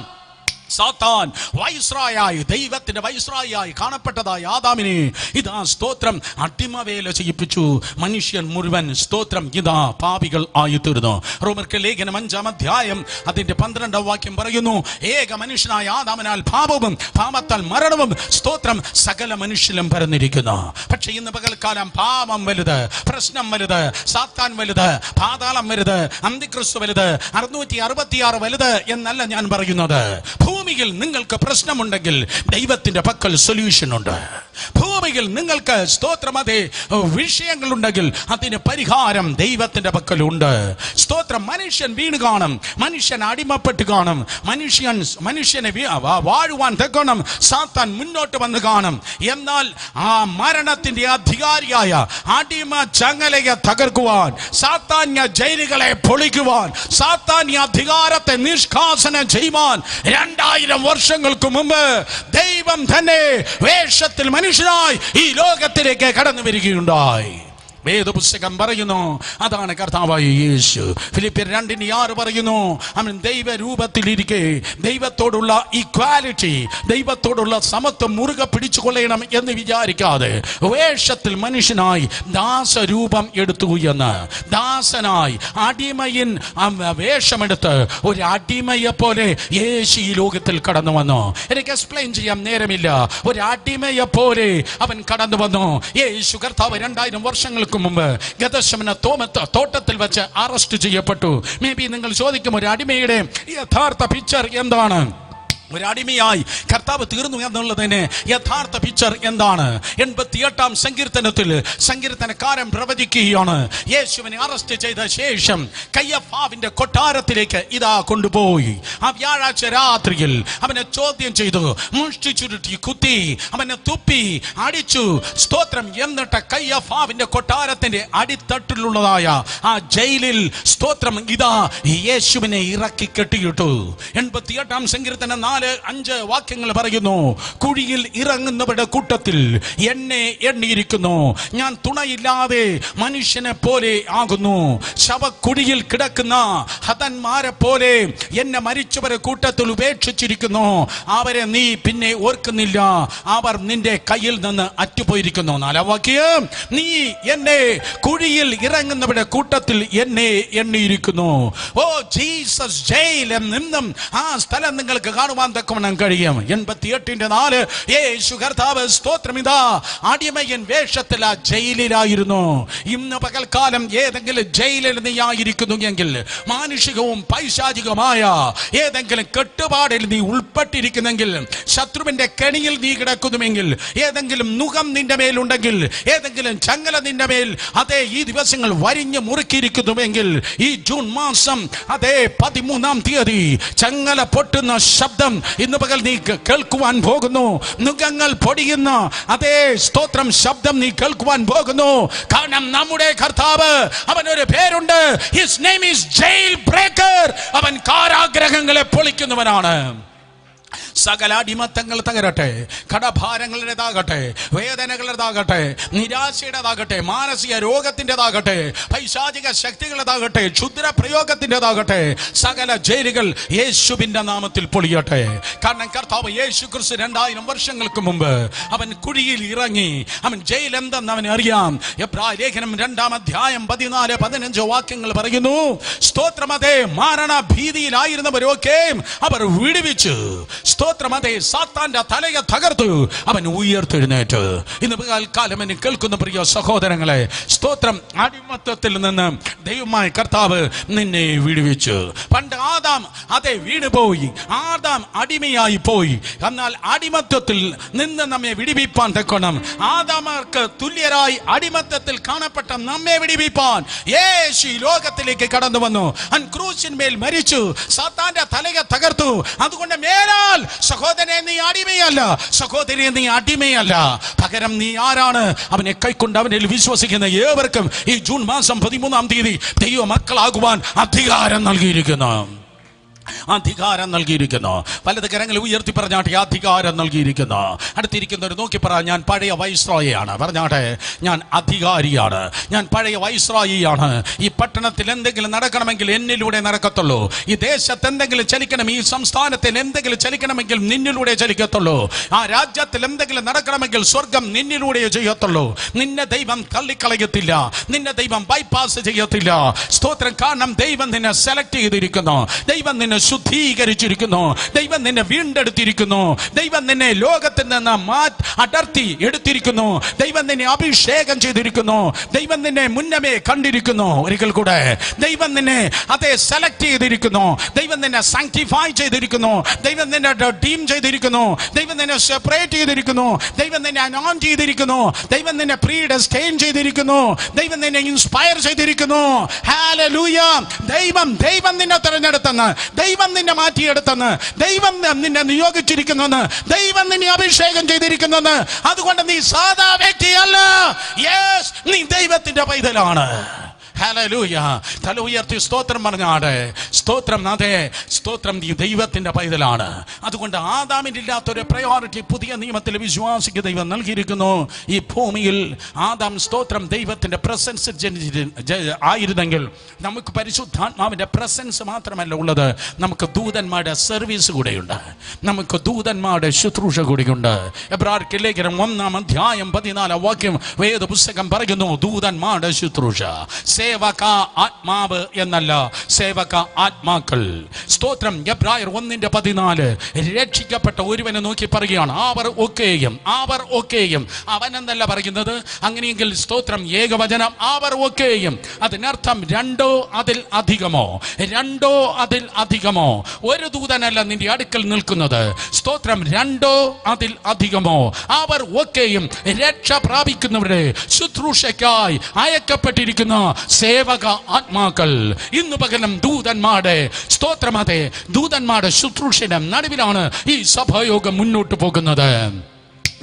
സാത്താൻ വൈസ്രോയായി, ദൈവത്തിന്റെ വൈസ്രോയായി കാണപ്പെട്ടതായ ആദാമിനെ ഇതാ സ്തോത്രം അടിമവേല ചെയ്യിപ്പിച്ചു. മനുഷ്യൻ മുഴുവൻ സ്തോത്രം ഇതാ പാപികൾ ആയി തീർന്നു. റോമർക്ക് ലേഖനം 5-ാം അധ്യായം അതിന്റെ 12-ാം വാക്യം പറയുന്നു, ഏക മനുഷ്യനായ ആദാമിനാൽ പാപവും പാപത്താൽ മരണവും സ്തോത്രം സകല മനുഷ്യരും പരന്നിരിക്കുന്നു. പക്ഷെ ഇന്ന് പകൽക്കാലം പാപം വലുത്, പ്രശ്നം വലുത്, സാത്താൻ വലുത്, പാതാളം വലുത്, അന്തിക്രിസ്തു വലുത്, 666 വലുത് എന്നല്ല ഞാൻ പറയുന്നത്. ഭൂമിയിൽ നിങ്ങൾക്ക് പ്രശ്നമുണ്ടെങ്കിൽ ദൈവത്തിന്റെ പക്കൽ സൊല്യൂഷൻ ഉണ്ട്. ഭൂമിയിൽ നിങ്ങൾക്ക് സ്തോത്രം അതേ വിഷയങ്ങളുണ്ടെങ്കിൽ അതിന് പരിഹാരം ദൈവത്തിന്റെ പക്കലുണ്ട്. സ്തോത്രം, മനുഷ്യൻ വീണ് കാണും, മനുഷ്യൻ അടിമപ്പെട്ട് കാണും, മനുഷ്യനെ വാഴുവാൻ തക്കണം സാത്താൻ മുന്നോട്ട് വന്ന് കാണും. എന്നാൽ ആ മരണത്തിന്റെ അധികാരിയായ അടിമ ചങ്ങലയെ തകർക്കുവാൻ, സാത്താന്യ ജയിലുകളെ പൊളിക്കുവാൻ, സാത്താന്യ അധികാരത്തെ നിഷ്കാസനം ചെയ്യുവാൻ 2000 വർഷങ്ങൾക്ക് മുമ്പ് ദൈവം തന്നെ വേഷത്തിൽ മനുഷ്യനായി ഈ ലോകത്തിലേക്ക് കടന്നു വരികയുണ്ടായി. വേദപുസ്തകം പറയുന്നു. അതാണ് കർത്താവായ യേശു. ഫിലിപ്പിയർ 2:6 പറയുന്നു, അവൻ ദൈവരൂപത്തിലിരിക്കെ ദൈവത്തോടുള്ള ഈക്വാലിറ്റി, ദൈവത്തോടുള്ള സമത്വം മുറുകെ പിടിച്ചുകൊള്ളണം എന്ന് വിചാരിക്കാതെ വേഷത്തിൽ മനുഷ്യനായി ദാസരൂപം എടുത്തു എന്ന്. ദാസനായി അടിമയിൻ വേഷമെടുത്ത് ഒരു അടിമയെ പോലെ യേശു ഈ ലോകത്തിൽ കടന്നു വന്നു. എനിക്ക് എക്സ്പ്ലെയിൻ ചെയ്യാൻ നേരമില്ല. ഒരു അടിമയെ പോലെ അവൻ കടന്നു വന്നു. യേശു കർത്താവ് 2000 വർഷങ്ങൾക്ക് മുമ്പ് ഗെത്സമനെ തോട്ടത്തിൽ വെച്ച് അറസ്റ്റ് ചെയ്യപ്പെട്ടു. മേ ബി നിങ്ങൾ ചോദിക്കും, ഒരു അടിമയുടെ യഥാർത്ഥ പിക്ചർ എന്താണ്? ഒരു അടിമയായി കർത്താവ് തീർന്നു എന്നുള്ളതിന് യഥാർത്ഥ പിക്ചർ എന്താണ്? 88-ാം സങ്കീർത്തനത്തിൽ സങ്കീർത്തനക്കാരൻ പ്രവചിക്കുകയാണ്, യേശുവിനെ അറസ്റ്റ് ചെയ്ത ശേഷം കയ്യഫാവിന്റെ കൊട്ടാരത്തിലേക്ക് ഇതാ കൊണ്ടുപോയി. ആ വ്യാഴാഴ്ച രാത്രിയിൽ അവനെ ചോദ്യം ചെയ്തു, മുഷ്ടി ചുരുട്ടി കുത്തി, അവനെ തുപ്പി അടിച്ചു. സ്തോത്രം. എന്നിട്ട് കയ്യഫാവിന്റെ കൊട്ടാരത്തിന്റെ അടിത്തട്ടിലുള്ളതായ ആ ജയിലിൽ സ്തോത്രം ഇതാ യേശുവിനെ ഇറക്കി കെട്ടിയിട്ടു. 88-ാം സങ്കീർത്തനം 4-5 വാക്യങ്ങൾ പറയുന്നു, കുഴിയിൽ ഇറങ്ങുന്നവരുടെ കൂട്ടത്തിൽ എന്നെ എണ്ണിയിരിക്കുന്നു. ഞാൻ തുണയില്ലാതെ മനുഷ്യനെ പോലെ ആകുന്നു. ശവക്കുഴിയിൽ കിടക്കുന്ന ഹതന്മാരെ പോലെ എന്നെ മരിച്ചവരെ കൂട്ടത്തിൽ ഉപേക്ഷിച്ചിരിക്കുന്നു. അവരെ നീ പിന്നെ ഓർക്കുന്നില്ല. അവർ നിന്റെ കയ്യിൽ നിന്ന് അറ്റുപോയിരിക്കുന്നു. 4-ാം വാക്യം, നീ എന്നെ കുഴിയിൽ ഇറങ്ങുന്നവരുടെ കൂട്ടത്തിൽ എന്നെ എണ്ണിയിരിക്കുന്നു. ഓ ജീസസ് ജയിൽ നിന്നും ആ സ്ഥലം നിങ്ങൾക്ക് കാണുവാൻ തക്കവണ്ണം കഴിയും. 88-4 യേശു കർത്താവ് സ്തോത്രം ഇതാ അടിമയൻ വേഷത്തിൽ ആ ജയിലിലായിരുന്നു. ഇന്ന് പകൽക്കാലം ഏതെങ്കിലും ജയിലിൽ നീ ആയിരിക്കുന്നു എങ്കിൽ, മാനുഷികവും പൈശാചികമായ ഏതെങ്കിലും കെട്ടുപാടിൽ നീ ഉൾപ്പെട്ടിരിക്കുന്നെങ്കിൽ, ശത്രുവിന്റെ കെണിയിൽ നീ കിടക്കുന്നുവെങ്കിൽ, ഏതെങ്കിലും നുകം നിന്റെ മേലുണ്ടെങ്കിൽ, ഏതെങ്കിലും ചങ്ങല നിന്റെ മേൽ അതേ ഈ ദിവസങ്ങൾ വരിഞ്ഞ് മുറുക്കിയിരിക്കുന്നുവെങ്കിൽ, ഈ ജൂൺ മാസം അതേ 13-ാം തീയതി ചങ്ങല പൊട്ടുന്ന ശബ്ദം ഇന്ന് പകൽ നീ കേൾക്കുവാൻ പോകുന്നു. നുകങ്ങൾ പൊടിയുന്ന അതേ സ്തോത്രം ശബ്ദം നീ കേൾക്കുവാൻ പോകുന്നു. കാരണം നമ്മുടെ കർത്താവ്, അവനൊരു പേരുണ്ട്. His name is Jail Breaker. അവൻ കാരാഗ്രഹങ്ങളെ പൊളിക്കുന്നവനാണ്. സകല അടിമത്തങ്ങൾ തകരട്ടെ, കടഭാരങ്ങളുടേതാകട്ടെ, വേദനകളുടേതാകട്ടെ, നിരാശയുടേതാകട്ടെ, മാനസിക രോഗത്തിൻ്റെതാകട്ടെ, പൈശാചിക ശക്തികളുടേതാകട്ടെ, ക്ഷുദ്ര പ്രയോഗത്തിൻ്റെതാകട്ടെ, സകല ജയിലുകൾ യേശുവിൻ്റെ നാമത്തിൽ പൊളിയട്ടെ. കാരണം കർത്താവ് യേശു ക്രിസ്തു 2000 വർഷങ്ങൾക്ക് മുമ്പ് അവൻ കുഴിയിൽ ഇറങ്ങി. അവൻ ജയിൽ എന്തെന്ന് അവൻ അറിയാം. എബ്രായ ലേഖനം 2-ാം അധ്യായം 14-15 വാക്യങ്ങൾ പറയുന്നു, സ്തോത്രമതേ മരണ ഭീതിയിലായിരുന്നവരൊക്കെ അവർ വിടുവിച്ചു. സ്തോത്രമതേ സാത്താന്റെ തലയെ തകർത്തു അവൻ ഉയർത്തെഴുന്നേറ്റ്. ഇന്ന് കാലം എന്നെ കേൾക്കുന്ന പ്രിയ സഹോദരങ്ങളെ, സ്തോത്രം, അടിമത്തത്തിൽ നിന്ന് ദൈവമായ കർത്താവ് നിന്നെ വിടുവിച്ചു. പണ്ട് ആദാം അതേ വീണുപോയി, ആദാം അടിമയായി പോയി. എന്നാൽ അടിമത്തത്തിൽ നിന്ന് നമ്മെ വിടുവിപ്പാൻ തക്കണം. ആദാമർക്ക് തുല്യരായി അടിമത്തത്തിൽ കാണപ്പെട്ട നമ്മെ വിടുവിപ്പാൻ യേശു ലോകത്തിലേക്ക് കടന്നു വന്നു. അവൻ ക്രൂശിന്മേൽ മരിച്ചു, സാത്താന്റെ തലയെ തകർത്തു. അതുകൊണ്ട് മേലാൽ സഹോദരനെ നീ അടിമയല്ല, സഹോദരിയെ നീ അടിമയല്ല. പകരം നീ ആരാണ്? അവനെ കൈക്കൊണ്ട് അവനിൽ വിശ്വസിക്കുന്ന ഏവർക്കും ഈ ജൂൺ മാസം 13-ാം തീയതി ദൈവ മക്കളാകുവാൻ അധികാരം നൽകിയിരിക്കുന്നു. അധികാരം നൽകിയിരിക്കുന്നു. വലത് കരങ്ങൾ ഉയർത്തി പറഞ്ഞാട്ടെ, അധികാരം നൽകിയിരിക്കുന്നു. അടുത്തിരിക്കുന്നവർ നോക്കി പറ, ഞാൻ പഴയ വൈസ്രോയിയാണ്. പറഞ്ഞാട്ടെ, ഞാൻ അധികാരിയാണ്, ഞാൻ പഴയ വൈസ്രോയിയാണ്. ഈ പട്ടണത്തിൽ എന്തെങ്കിലും നടക്കണമെങ്കിൽ എന്നിലൂടെ നടക്കത്തുള്ളൂ. ഈ ദേശത്ത് എന്തെങ്കിലും ചലിക്കണം, ഈ സംസ്ഥാനത്തിൽ എന്തെങ്കിലും ചലിക്കണമെങ്കിൽ നിന്നിലൂടെ ചലിക്കത്തുള്ളൂ. ആ രാജ്യത്തിൽ എന്തെങ്കിലും നടക്കണമെങ്കിൽ സ്വർഗം നിന്നിലൂടെ ചെയ്യത്തുള്ളൂ. നിന്നെ ദൈവം തള്ളിക്കളയത്തില്ല, നിന്നെ ദൈവം ബൈപ്പാസ് ചെയ്യത്തില്ല. സ്തോത്രം. കാരണം ദൈവം നിന്നെ സെലക്ട് ചെയ്തിരിക്കുന്നു, ദൈവം നിന്നെ ശുദ്ധീകരിച്ചിരിക്കുന്നു, ദൈവം നിന്നെ വീണ്ടെടുത്തിരിക്കുന്നു, ദൈവം നിന്നെ ലോകത്തിൽ നിന്ന് അടർത്തി എടുത്തിരിക്കുന്നു, ദൈവം നിന്നെ അഭിഷേകം ചെയ്തിരിക്കുന്നു, ദൈവം നിന്നെ മുന്നമേ കണ്ടിരിക്കുന്നു. ഒരിക്കൽ കൂടെ, ദൈവം നിന്നെ അതേ സെലക്ട് ചെയ്തിരിക്കുന്നു, ദൈവം നിന്നെ സാങ്ക്ടിഫൈ ചെയ്തിരിക്കുന്നു, ദൈവം നിന്നെ ഡീം ചെയ്തിരിക്കുന്നു, ദൈവം നിന്നെ സെപ്പറേറ്റ് ചെയ്തിരിക്കുന്നു, ദൈവം നിന്നെ അനോയിന്റ് ചെയ്തിരിക്കുന്നു, ദൈവം നിന്നെ പ്രീഡെസ്റ്റൈൻ ചെയ്തിരിക്കുന്നു, ദൈവം നിന്നെ ഇൻസ്പയർ ചെയ്തിരിക്കുന്നു. ഹല്ലേലൂയ. ദൈവം നിന്നെ തിരഞ്ഞെടുത്തെന്ന്, ദൈവം നിന്നെ മാറ്റിയെടുത്തെന്ന്, ദൈവം നിന്നെ നിയോഗിച്ചിരിക്കുന്നെന്ന്, ദൈവം നിന്നെ അഭിഷേകം ചെയ്തിരിക്കുന്നെന്ന്. അതുകൊണ്ട് നീ സാധാ വ്യക്തിയല്ല. യെസ്, നീ ദൈവത്തിന്റെ പൈതലാണ്. ഹല്ലേലൂയ. തല ഉയർത്തി സ്തോത്രം പറഞ്ഞാട്. സ്തോത്രം, അതെ സ്തോത്രം, നീ ദൈവത്തിന്റെ പൈതലാണ്. അതുകൊണ്ട് ആദാമിനില്ലാത്തൊരു പ്രയോറിറ്റി പുതിയ നിയമത്തിൽ വിശ്വാസിക്ക് ദൈവം നൽകിയിരിക്കുന്നു. ഈ ഭൂമിയിൽ ആദാം സ്തോത്രം ദൈവത്തിന്റെ പ്രസൻസ് ആയിരുന്നെങ്കിൽ നമുക്ക് പരിശുദ്ധാത്മാവിന്റെ പ്രസൻസ് മാത്രമല്ല ഉള്ളത്, നമുക്ക് ദൂതന്മാരുടെ സർവീസ് കൂടെയുണ്ട്, നമുക്ക് ദൂതന്മാരുടെ ശുശ്രൂഷ കൂടിയുണ്ട്. എബ്രായർക്ക് ലേഖനം 1-14 വേദപുസ്തകം പറയുന്നു, ദൂതന്മാരുടെ ശുശ്രൂഷ. സേവക ആത്മാവ് എന്നല്ല, സേവക ആത്മാക്കൾ. സ്തോത്രം. എബ്രായർ 1:14 രക്ഷിക്കപ്പെട്ട ഒരുവനെ നോക്കി പറയുകയാണ്, അവർ ഒക്കെയും അവനെന്നല്ല പറയുന്നത്. അങ്ങനെയെങ്കിൽ സ്തോത്രം ഏകവചനം, അവർ ഒക്കെയും. അതിനർത്ഥം രണ്ടോ അതിൽ അധികമോ. ഒരു ദൂതനല്ല നിന്റെ അടുക്കൽ നിൽക്കുന്നത്. സ്തോത്രം. രണ്ടോ അതിൽ അധികമോ. അവർ ഒക്കെയും രക്ഷ പ്രാപിക്കുന്നവരുടെ ശുശ്രൂഷയ്ക്കായി അയക്കപ്പെട്ടിരിക്കുന്ന സേവക ആത്മാക്കൾ. ഇന്ന് പകരം ദൂതന്മാരുടെ സ്തോത്രം, അതെ ദൂതന്മാരുടെ ശുശ്രൂഷയുടെ നടുവിലാണ് ഈ സഭായോഗം മുന്നോട്ട് പോകുന്നത്.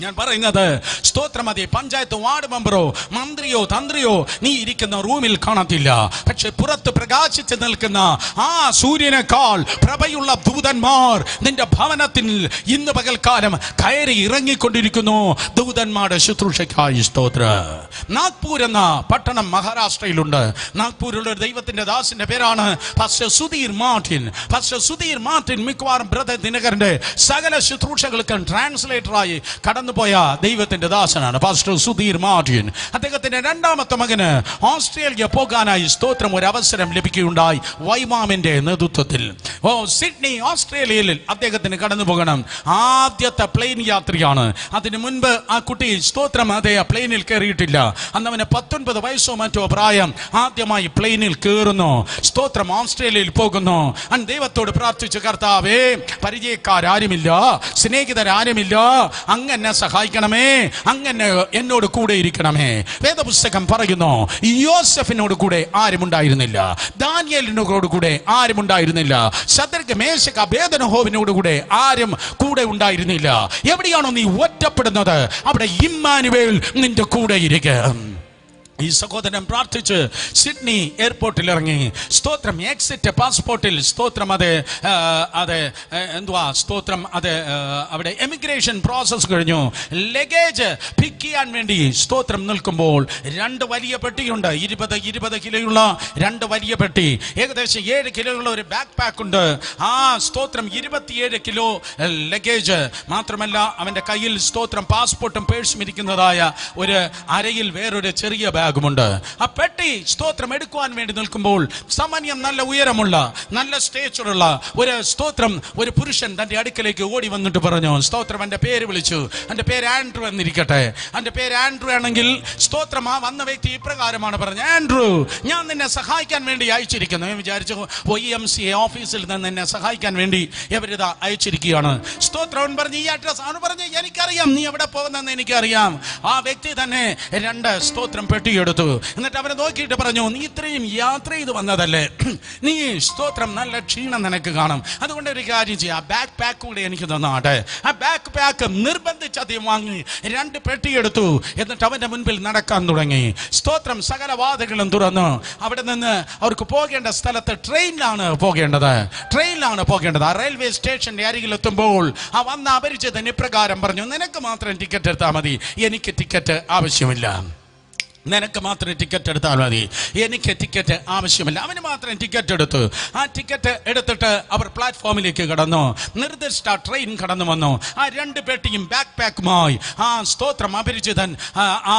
ഞാൻ പറയുന്നത് സ്തോത്രം, അതെ പഞ്ചായത്ത് വാർഡ് മെമ്പറോ മന്ത്രിയോ തന്ത്രിയോ നീ ഇരിക്കുന്ന റൂമിൽ കാണത്തില്ല. പക്ഷെ പുറത്ത് പ്രകാശിച്ച് നിൽക്കുന്ന ആ സൂര്യനേക്കാൾ പ്രഭയുള്ള ദൂതന്മാർ നിന്റെ ഭവനത്തിൽ ഇന്ന് പകൽക്കാലം കയറി ഇറങ്ങിക്കൊണ്ടിരിക്കുന്നു. ദൂതന്മാരുടെ ശുശ്രൂഷയ്ക്കായി സ്തോത്രം. നാഗ്പൂർ എന്ന പട്ടണം മഹാരാഷ്ട്രയിലുണ്ട്. നാഗ്പൂരിലുള്ള ദൈവത്തിന്റെ ദാസിന്റെ പേരാണ് pastor Sudheer Martin. Pastor Sudheer Martin മിക്കവാറും ബ്രദർ ദിനകരന്റെ സകല ശുശ്രൂഷകൾക്കും ട്രാൻസ്ലേറ്ററായി കടന്നുപോയ ദൈവത്തിന്റെ ദാസനാണ് പാസ്റ്റർ സുധീർ മാർട്ടിൻ. അദ്ദേഹത്തിന്റെ രണ്ടാമത്തെ മകന് ഓസ്ട്രേലിയ പോകാനായി സ്തോത്രം ഒരു അവസരം ലഭിക്കുകയുണ്ടായി വൈമാമിന്റെ നേതൃത്വത്തിൽ. സിഡ്നി ഓസ്ട്രേലിയയിൽ അദ്ദേഹത്തിന് കടന്നു പോകണം. ആദ്യത്തെ പ്ലെയിൻ യാത്രയാണ്. അതിനു മുൻപ് ആ കുട്ടി സ്തോത്രം അതേ പ്ലെയിനിൽ കയറിയിട്ടില്ല. അന്ന് അവന് 19 വയസ്സോ മറ്റോ പ്രായം. ആദ്യമായി പ്ലെയിനിൽ കയറുന്നു. സ്തോത്രം. ഓസ്ട്രേലിയയിൽ പോകുന്നു. ദൈവത്തോട് പ്രാർത്ഥിച്ചു, കർത്താവേ പരിചയക്കാരുമില്ല, സ്നേഹിതരാരുമില്ല, അങ്ങനെ സഹായിക്കണമേ, അങ്ങനെ എന്നോട് കൂടെ ഇരിക്കണമേ. വേദപുസ്തകം പറയുന്നു യോസഫിനോട് കൂടെ ആരുമുണ്ടായിരുന്നില്ല, ദാനിയേലിനോട് കൂടെ ആരുമുണ്ടായിരുന്നില്ല, ശദ്രക്ക് മേശക്ക് അബേദ്നെഗോവിനോട് കൂടെ ആരും കൂടെ ഉണ്ടായിരുന്നില്ല. എവിടെയാണോ നീ ഒറ്റപ്പെടുന്നത് അവിടെ ഇമ്മാനുവേൽ നിന്റെ കൂടെ ഇരിക്കും. ഈ സഹോദരൻ പ്രാർത്ഥിച്ച് സിഡ്നി എയർപോർട്ടിൽ ഇറങ്ങി. സ്തോത്രം. എക്സിറ്റ് പാസ്പോർട്ടിൽ സ്തോത്രം അതെ എന്തുവാ സ്തോത്രം അതെ അവിടെ എമിഗ്രേഷൻ പ്രോസസ് കഴിഞ്ഞു. ലഗേജ് പിക്ക് ചെയ്യാൻ വേണ്ടി സ്തോത്രം നിൽക്കുമ്പോൾ 2 വലിയ പെട്ടിയുണ്ട്. 20 കിലോയുള്ള 2 വലിയ പെട്ടി, ഏകദേശം 7 കിലോയുള്ള ഒരു ബാക്ക് പാക്ക് ഉണ്ട്. ആ സ്തോത്രം 27 കിലോ ലഗേജ്. മാത്രമല്ല അവന്റെ കയ്യിൽ സ്തോത്രം പാസ്പോർട്ടും പേഴ്സും ഇരിക്കുന്നതായ ഒരു അരയിൽ വേറൊരു ചെറിയ ബാഗ് ുണ്ട്. ആ പെട്ടി സ്തോത്രം എടുക്കുവാൻ വേണ്ടി നിൽക്കുമ്പോൾ സാമാന്യം നല്ല ഉയരമുള്ള നല്ല സ്റ്റേച്ചറുള്ള ഒരു സ്തോത്രം ഒരു പുരുഷൻ തന്റെ അടുക്കലേക്ക് ഓടി വന്നിട്ട് പറഞ്ഞു, സ്തോത്രം എന്റെ പേര് വിളിച്ചു, എന്റെ പേര് ആൻഡ്രൂ എന്നിരിക്കട്ടെ. എന്റെ പേര് ആൻഡ്രൂ ആണെങ്കിൽ സ്തോത്രം ആ വന്ന വ്യക്തി ഇപ്രകാരമാണ് പറഞ്ഞത്, ആൻഡ്രൂ ഞാൻ നിന്നെ സഹായിക്കാൻ വേണ്ടി അയച്ചിരിക്കുന്നു. വിചാരിച്ചു YMCA ഓഫീസിൽ നിന്ന് എന്നെ സഹായിക്കാൻ വേണ്ടി ഇവരിതാ അയച്ചിരിക്കുകയാണ്. സ്തോത്രം പറഞ്ഞു, ഈ അഡ്രസ് ആണ് പറഞ്ഞു, എനിക്കറിയാം നീ എവിടെ പോകുന്നെന്ന് എനിക്കറിയാം. ആ വ്യക്തി തന്നെ 2 സ്തോത്രം പെട്ടി എടുത്തു. എന്നിട്ട് അവനെ നോക്കിയിട്ട് പറഞ്ഞു, നീ ഇത്രയും യാത്ര ചെയ്ത് വന്നതല്ലേ, നീ സ്തോത്രം നല്ല ക്ഷീണം നിനക്ക് കാണും, അതുകൊണ്ട് ഒരു കാര്യം ചെയ്യാം, ബാക്ക് പാക്ക് കൂടെ എനിക്ക് തന്നാട്ടെ. ആ ബാക്ക് പാക്ക് നിർബന്ധിച്ച് അധികം വാങ്ങി 2 പെട്ടി എടുത്തു. എന്നിട്ട് അവന്റെ മുൻപിൽ നടക്കാൻ തുടങ്ങി. സ്തോത്രം. സകല വാതിലുകളും തുറന്നു. അവിടെ നിന്ന് അവർക്ക് പോകേണ്ട സ്ഥലത്ത് ട്രെയിനിലാണ് പോകേണ്ടത്. ആ റെയിൽവേ സ്റ്റേഷന്റെ അരികിൽ എത്തുമ്പോൾ ആ വന്ന അപരിചിതൻ ഇപ്രകാരം പറഞ്ഞു, നിനക്ക് മാത്രം ടിക്കറ്റ് എടുത്താൽ മതി, എനിക്ക് ടിക്കറ്റ് ആവശ്യമില്ല. നിനക്ക് മാത്രം ടിക്കറ്റ് എടുത്താൽ മതി, എനിക്ക് ടിക്കറ്റ് ആവശ്യമില്ല. അവന് മാത്രം ടിക്കറ്റ് എടുത്തു. ആ ടിക്കറ്റ് എടുത്തിട്ട് അവർ പ്ലാറ്റ്ഫോമിലേക്ക് കടന്നു. നിർദ്ദിഷ്ട ട്രെയിൻ കടന്നു വന്നു. ആ 2 പെട്ടിയും ബാക്ക് പാക്കുമായി ആ സ്തോത്രം അപരിചിതൻ ആ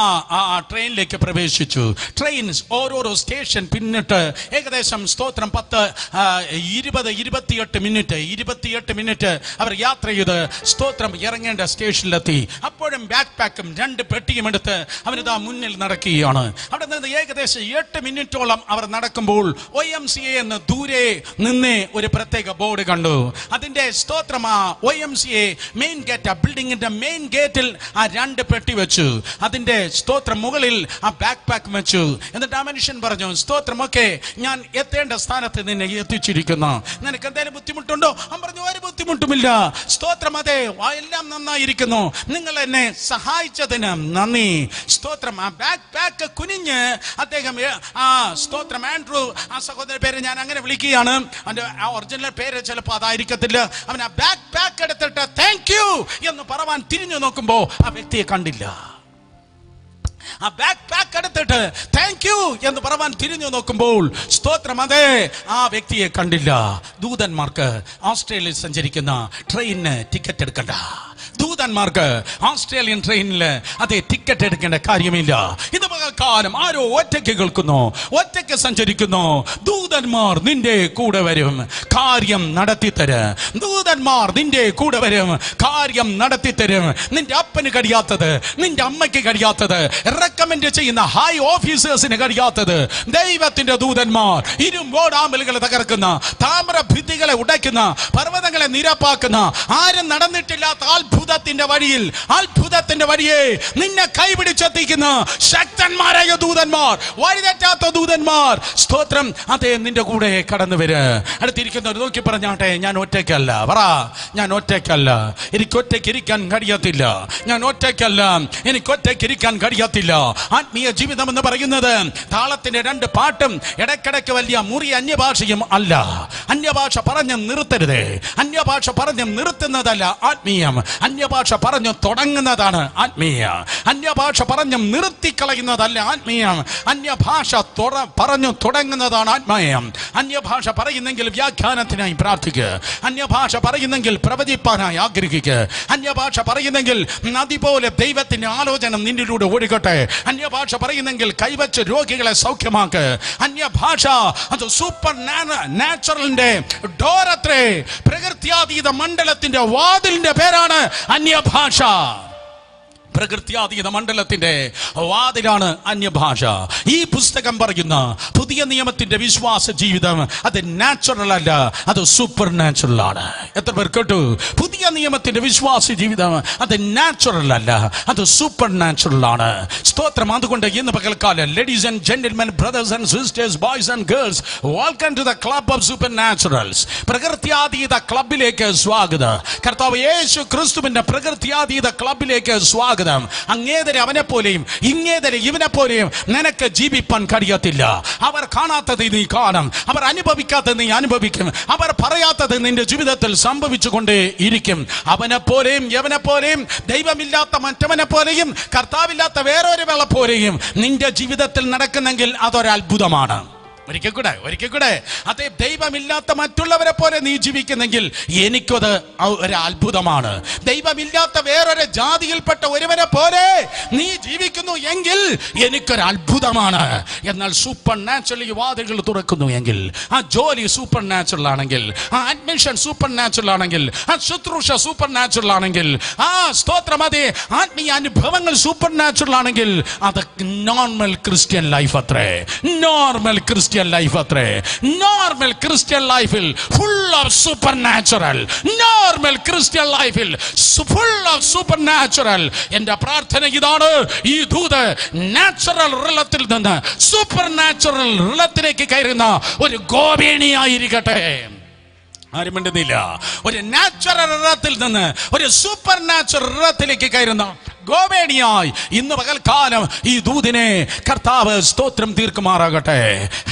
ട്രെയിനിലേക്ക് പ്രവേശിച്ചു. ട്രെയിൻ ഓരോരോ സ്റ്റേഷൻ പിന്നിട്ട് ഏകദേശം സ്തോത്രം 28 മിനിറ്റ് അവർ യാത്ര ചെയ്ത് സ്തോത്രം ഇറങ്ങേണ്ട സ്റ്റേഷനിലെത്തി. അപ്പോഴും ബാക്ക് പാക്കും 2 പെട്ടിയും എടുത്ത് അവനിതാ മുന്നിൽ നടക്കി. അവിടെ നിന്ന് ഏകദേശം 8 മിനിറ്റോളം അവർ നടക്കുമ്പോൾ YMCA എന്ന് ദൂരെ നിന്ന് ഒരു പ്രത്യേക ബോർഡ് കണ്ടു. അതിന്റെ സ്തോത്രം ആ YMCA മെയിൻ ഗേറ്റ്, ആ ബിൽഡിങ്ങിന്റെ മെയിൻ ഗേറ്റിൽ ആ 2 പെട്ടി വെച്ചു. അതിന്റെ സ്തോത്രം മുകളിൽ ആ ബാക്ക് പാക്ക് വെച്ചു. എന്നിട്ട് ആ മനുഷ്യൻ പറഞ്ഞു, സ്തോത്രം ഓക്കെ, ഞാൻ എത്തേണ്ട സ്ഥാനത്ത് നിന്നെ എത്തിച്ചിരിക്കുന്നു, നിനക്ക് എന്തെങ്കിലും ബുദ്ധിമുട്ടുണ്ടോ? അവൻ പറഞ്ഞു, ഒരു ബുദ്ധിമുട്ടുമില്ല, സ്തോത്രം അതെ എല്ലാം നന്നായിരിക്കുന്നു, നിങ്ങൾ എന്നെ സഹായിച്ചതിന് നന്ദി. സ്തോത്രം. ആ ബാക്ക് ബാക്ക് കുനിഞ്ഞ് അദ്ദേഹം സ്തോത്രം ആൻഡ്രൂ, ആ സഹോദരന്റെ പേര് ഞാൻ അങ്ങനെ വിളിക്കുകയാണ്, അവന്റെ ഒറിജിനൽ പേര് ചിലപ്പോൾ അതായിരിക്കത്തില്ല. അവൻ ആ ബാക്ക് എടുത്തിട്ട് താങ്ക് യു എന്ന് പറവാൻ തിരിഞ്ഞു നോക്കുമ്പോ ആ വ്യക്തിയെ കണ്ടില്ല. ആ ബാക്ക് എടുത്തിട്ട് താങ്ക് യു എന്ന് പറവാൻ തിരിഞ്ഞു നോക്കുമ്പോൾ സ്തോത്രം അതെ ആ വ്യക്തിയെ കണ്ടില്ല. ദൂതന്മാർക്ക് ഓസ്ട്രേലിയയിൽ സഞ്ചരിക്കുന്ന ട്രെയിനിന് ടിക്കറ്റ് എടുക്കണ്ട. ദൂതന്മാർക്ക് ഓസ്ട്രേലിയൻ ട്രെയിനിൽ അതേ ടിക്കറ്റ് എടുക്കേണ്ട കാര്യമില്ല. ഇത് പകൽക്കാലം ആരോ ഒറ്റയ്ക്ക് കേൾക്കുന്നു, ഒറ്റയ്ക്ക് സഞ്ചരിക്കുന്നു. ദൂതന്മാർ നിന്റെ കൂടെ വരും, കാര്യം നടത്തിത്തരും. ദൂതന്മാർ നിന്റെ കൂടെ വരും, കാര്യം നടത്തിത്തരും. നിന്റെ അപ്പന് കഴിയാത്തത്, നിന്റെ അമ്മയ്ക്ക് കഴിയാത്തത്, റെക്കമെൻഡ് ചെയ്യുന്ന ഹൈ ഓഫീസേഴ്സിന് കഴിയാത്തത് ദൈവത്തിന്റെ ദൂതന്മാർ ഇരുമ്പോടാമ്പലുകളെ തകർക്കുന്ന, താമ്ര ഭിത്തികളെ ഉടയ്ക്കുന്ന, പർവ്വതങ്ങളെ നിരപ്പാക്കുന്ന, ആരും നടന്നിട്ടില്ലാത്ത അത്ഭുതത്തിന്റെ വഴിയെ നിന്നെ കൈപിടിച്ചെത്തിക്കുന്ന ശക്തന്മാരായ ദൂതന്മാർ, വഴിതെറ്റാത്ത ദൂതന്മാർ സ്തോത്രം അതെ നിന്റെ കൂടെ കടന്നു വര്. അടുത്തിരിക്കുന്നവർ നോക്കി പറഞ്ഞാട്ടെ, ഞാൻ ഒറ്റയ്ക്കല്ല. പറ, ഞാൻ ഒറ്റയ്ക്കല്ല, എനിക്ക് ഒറ്റയ്ക്കിരിക്കാൻ കഴിയത്തില്ല. ഞാൻ ഒറ്റയ്ക്കല്ല, എനിക്ക് ഒറ്റയ്ക്കിരിക്കാൻ കഴിയത്തില്ല. ആത്മീയ ജീവിതം എന്ന് പറയുന്നത് താളത്തിന്റെ 2 പാട്ടും ഇടയ്ക്കിടയ്ക്ക് വലിയ മുറി അന്യഭാഷയും അല്ല. അന്യഭാഷ പറഞ്ഞ് നിർത്തരുത്. അന്യഭാഷ പറഞ്ഞ് നിർത്തുന്നതല്ല ആത്മീയം. അന്യഭാഷ പറഞ്ഞു തുടങ്ങുന്നതാണ് ആത്മീയ. അന്യഭാഷ പറഞ്ഞു നിർത്തിക്കളയുന്നതല്ല ആത്മീയം. അന്യഭാഷ പറഞ്ഞു തുടങ്ങുന്നതാണ് ആത്മീയം. അന്യഭാഷ പറയുന്നെങ്കിൽ വ്യാഖ്യാനത്തിനായി പ്രാർത്ഥിക്കുക. അന്യഭാഷ പറയുന്നെങ്കിൽ പ്രവചിപ്പാനായി ആഗ്രഹിക്കുക. അന്യഭാഷ പറയുന്നെങ്കിൽ നദി പോലെ ദൈവത്തിന്റെ ആലോചന നിന്നിലൂടെ ഒഴുകട്ടെ. അന്യഭാഷ പറയുന്നെങ്കിൽ കൈവച്ച് രോഗികളെ സൗഖ്യമാക്ക്. അന്യഭാഷ അത് സൂപ്പർ നാച്ചുറലിന്റെ ഡോറത്രേ, പ്രകൃത്യാതീത മണ്ഡലത്തിന്റെ വാതിലിന്റെ പേരാണ് അന്യഭാഷ. പ്രകൃത്യാതീത മണ്ഡലത്തിന്റെ വാതിലാണ് അന്യഭാഷ. ഈ പുസ്തകം പറയുന്ന പുതിയ നിയമത്തിന്റെ വിശ്വാസ ജീവിതം അത് നാച്ചുറൽ അല്ല, അത് സൂപ്പർ നാച്ചുറൽ ആണ്. എത്ര പേർ കേട്ടു? പുതിയ നിയമത്തിന്റെ വിശ്വാസ ജീവിതം അത് നാച്ചുറൽ അല്ല, അത് സൂപ്പർ നാച്ചുറൽ ആണ്. സ്തോത്രം. അതുകൊണ്ട് ഇന്ന് പകൽക്കാലം ladies and gentlemen, brothers and sisters, boys and girls, welcome to the club of supernaturals. പ്രകൃത്യാതീത ക്ലബിലേക്ക് സ്വാഗതം. കർത്താവ് യേശു ക്രിസ്തുവിന്റെ പ്രകൃത്യാതീത ക്ലബിലേക്ക് സ്വാഗതം. അങ്ങേതരെ അവനെ പോലെയും ഇങ്ങേതരെ ഇവനെ പോലെയും നിനക്ക് ജീവിപ്പാൻ കഴിയത്തില്ല. അവർ കാണാത്തത് നീ കാണും, അവർ അനുഭവിക്കാത്തത് നീ അനുഭവിക്കും, അവർ പറയാത്തത് നിന്റെ ജീവിതത്തിൽ സംഭവിച്ചുകൊണ്ടേ ഇരിക്കും. അവനെ പോലെയും യവനെ പോലെയും ദൈവമില്ലാത്ത മറ്റവനെ പോലെയും കർത്താവില്ലാത്ത വേറൊരുവളെ പോലെയും നിന്റെ ജീവിതത്തിൽ നടക്കുന്നെങ്കിൽ അതൊരത്ഭുതമാണ്. ഒരിക്കൽ കൂടെ അതേ ദൈവമില്ലാത്ത മറ്റുള്ളവരെ പോലെ നീ ജീവിക്കുന്നെങ്കിൽ എനിക്കത് ഒരു അത്ഭുതമാണ്. ദൈവമില്ലാത്ത വേറൊരു ജാതിയിൽപ്പെട്ട ഒരുവനെ പോലെ നീ ജീവിക്കുന്നു എങ്കിൽ എനിക്കൊരു അത്ഭുതമാണ്. എന്നാൽ സൂപ്പർ നാച്ചുറൽ വാതിലുകൾ തുറക്കുന്നു എങ്കിൽ, ആ ജോലി സൂപ്പർ നാച്ചുറൽ ആണെങ്കിൽ, ആ അഡ്മിഷൻ സൂപ്പർ നാച്ചുറൽ ആണെങ്കിൽ, ആ ശുശ്രൂഷ സൂപ്പർ നാച്ചുറൽ ആണെങ്കിൽ, ആ സ്തോത്രം അതെ ആത്മീയ അനുഭവങ്ങൾ സൂപ്പർ നാച്ചുറൽ ആണെങ്കിൽ അത് നോർമൽ ക്രിസ്ത്യൻ ലൈഫ് അത്രേ. നോർമൽ ക്രിസ്ത്യൻ ലൈഫ് അത്രേ. നോർമൽ ക്രിസ്ത്യൻ ലൈഫിൽ full of super natural. Normal Christian ലൈഫിൽ ഫുൾ ഓഫ് സൂപ്പർ നാച്ചുറൽ. എന്റെ പ്രാർത്ഥന ഇതാണ്, ഈ ദൂത് നാച്ചുറൽ റിലത്തിൽ നിന്ന് സൂപ്പർ നാച്ചുറൽ റിലത്തിലേക്ക് കയറുന്ന ഒരു ഗോവേണിയായിരിക്കട്ടെ. ആരും മിണ്ടുന്നില്ല. ഒരു നാച്ചുറൽ റിലത്തിൽ നിന്ന് ഒരു സൂപ്പർ നാച്ചുറൽ റിലത്തിലേക്ക് കയറുന്ന ഗോവേണിയായി ഇന്ന് പകൽക്കാലം ഈ ദൂതിനെ കർത്താവ് സ്തോത്രം തീർക്കുമാറാകട്ടെ.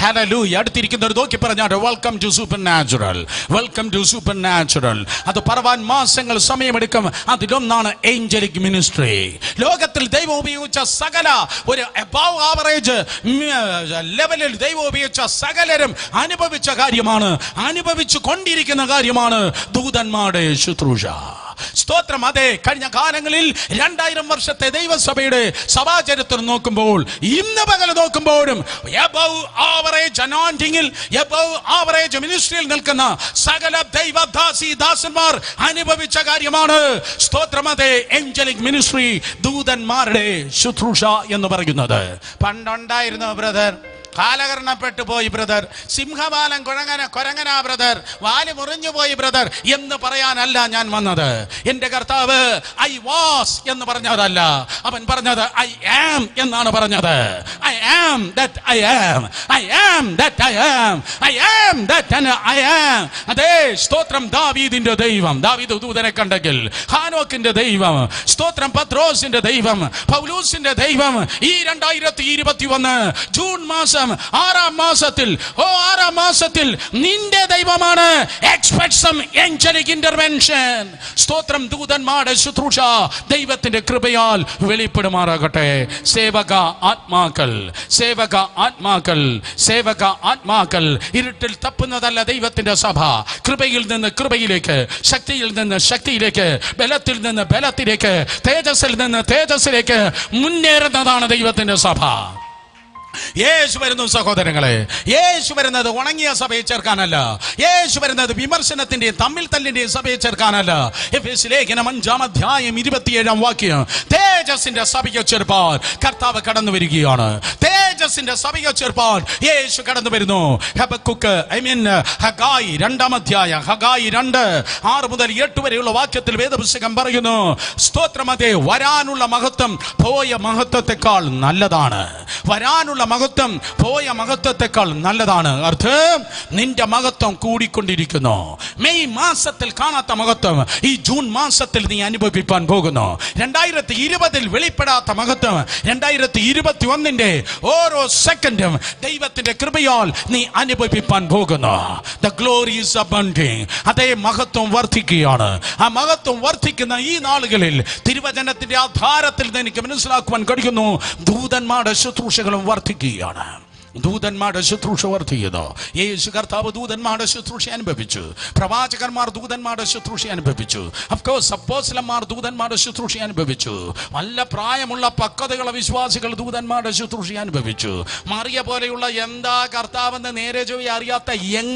ഹല്ലേലൂയ. അടുത്തിരിക്കുന്നവർ നോക്കി പറഞ്ഞാൽ welcome to supernatural, welcome to supernatural. അത് പറവാൻ മാസങ്ങൾ സമയമെടുക്കും. അതിലൊന്നാണ് ഏഞ്ചലിക് മിനിസ്ട്രി. ലോകത്തിൽ ദൈവം ഉപയോഗിച്ച സകല ഒരു അബവ് ആവറേജ് ലെവലിൽ ദൈവം ഉപയോഗിച്ച സകലരും അനുഭവിച്ച കാര്യമാണ്, അനുഭവിച്ചു കൊണ്ടിരിക്കുന്ന കാര്യമാണ് ദൂതന്മാരുടെ ശുശ്രൂഷ. സ്തോത്രം. അതെ, കഴിഞ്ഞ കാലങ്ങളിൽ 2000 വർഷത്തെ ദൈവസഭയുടെ സഭാചരിത്രം നോക്കുമ്പോൾ, ഇന്ന് പകൽ നോക്കുമ്പോഴും എബവ് ആവറേജ് അനോയിന്റിംഗിൽ, എബവ് ആവറേജ് മിനിസ്ട്രിയിൽ നിൽക്കുന്ന സകല ദൈവദാസന്മാർ അനുഭവിച്ച കാര്യമാണ് സ്തോത്രം. അതെ, ഏഞ്ചലിക് മിനിസ്ട്രി, ദൂതന്മാരുടെ ശുശ്രൂഷ എന്ന് പറയുന്നത്. പണ്ടുണ്ടായിരുന്ന ബ്രദർ, കാലകരണപ്പെട്ടു പോയി ബ്രദർ, സിംഹവാലൻ കൊരങ്ങനാ ബ്രദർ, വാല് മുറിഞ്ഞു പോയി ബ്രദർ എന്ന് പറയാനല്ല ഞാൻ വന്നത്. എന്റെ കർത്താവ് ഐ വാസ് എന്ന് പറഞ്ഞതല്ല, അവൻ പറഞ്ഞത് ഐ ആം എന്നാണ് പറഞ്ഞത്. I am that I am, I am that I am, I am that I am. അതേ സ്തോത്രം. ദാവീദിന്റെ ദൈവം, ദാവീദ് ദൂതനെ കണ്ടെങ്കിൽ, ഹാനോക്കിന്റെ ദൈവം, സ്തോത്രം, പത്രോസിന്റെ ദൈവം, പൗലൂസിന്റെ ദൈവം, ഈ 2021 ജൂൺ മാസം 6ാം മാസത്തിൽ നിന്റെ ദൈവമാണ്. Expect some angelic intervention. സ്തോത്രം. ദൂതന്മാരുടെ ശുശ്രൂഷ ദൈവത്തിന്റെ കൃപയാൽ വെളിപ്പെടുമാറാകട്ടെ. സേവക ആത്മാക്കൾ ഇരുട്ടിൽ തപ്പുന്നതല്ല ദൈവത്തിന്റെ സഭ. കൃപയിൽ നിന്ന് കൃപയിലേക്ക്, ശക്തിയിൽ നിന്ന് ശക്തിയിലേക്ക്, ബലത്തിൽ നിന്ന് ബലത്തിലേക്ക്, തേജസ്സിൽ നിന്ന് തേജസ്സിലേക്ക് മുന്നേറുന്നതാണ് ദൈവത്തിന്റെ സഭ. യേശു വരുന്നു സഹോദരങ്ങളെ. യേശു വരുന്നത് ഉണങ്ങിയ സഭയെ ചേർക്കാനല്ല. യേശു വരുന്നത് വിമർശനത്തിന്റെയും തമ്മിൽ തല്ലിന്റെയും സഭയെ ചേർക്കാനല്ല. എഫെസ്യ ലേഖനം 5-ാം അധ്യായം 27-ാം വാക്യം. തേജസ്സിന്റെ സഭയെ ചേർപ്പാൻ കർത്താവ് കടന്നു വരികയാണ്. തേജസ്സിന്റെ സഭയെ ചേർപ്പാൻ യേശു കടന്നു വരുന്നു. ഹഗായി 2-ാം അധ്യായം, ഹഗായി 2:6-8 വരെയുള്ള വാക്യത്തിൽ വേദപുസ്തകം പറയുന്നു, സ്തോത്രം, അതേ വരാനുള്ള മഹത്വം പോയ മഹത്വത്തെക്കാൾ നല്ലതാണ്. വരാനുള്ള മഹത്വം പോയ മഹത്വത്തെക്കാൾ നല്ലതാണ്. അർത്ഥം, നിന്റെ മഹത്വം കൂടിക്കൊണ്ടിരിക്കുന്നു. മെയ് മാസത്തിൽ കാണാത്ത മഹത്വം ഈ ജൂൺ മാസത്തിൽ നീ അനുഭവിപ്പാൻ പോകുന്നു. 2020 വെളിപ്പെടാത്ത മഹത്വം 2021 ഓരോ സെക്കൻഡും ദൈവത്തിന്റെ കൃപയാൽ നീ അനുഭവിപ്പാൻ പോകുന്നു. The glory is abounding. അതേ മഹത്വം വർദ്ധിക്കുകയാണ്. ആ മഹത്വം വർദ്ധിക്കുന്ന ഈ നാളുകളിൽ തിരുവചനത്തിന്റെ ആധാരത്തിൽ എനിക്ക് മനസ്സിലാക്കുവാൻ കഴിയുന്നു, ദൂതന്മാരുടെ ശുശ്രൂഷകളും വർദ്ധിക്കുകയാണ്. ദൂതന്മാരുടെ ശുശ്രൂഷ വർദ്ധിക്കുന്നു. യേശു കർത്താവ് ദൂതന്മാരുടെ ശുശ്രൂഷ അനുഭവിച്ചു. പ്രവാചകന്മാർ ദൂതന്മാരുടെ ശുശ്രൂഷ അനുഭവിച്ചു. അഫ്കോഴ്സ് അപ്പോസ്തലന്മാർ ദൂതന്മാരുടെ ശുശ്രൂഷ അനുഭവിച്ചു. നല്ല പ്രായമുള്ള പക്വതയുള്ള വിശ്വാസികൾ ദൂതന്മാരുടെ ശുശ്രൂഷ അനുഭവിച്ചു. മറിയ പോലെയുള്ള എന്താ കർത്താവെന്ന് നേരെ ചൊവ്വേ അറിയാത്ത യങ്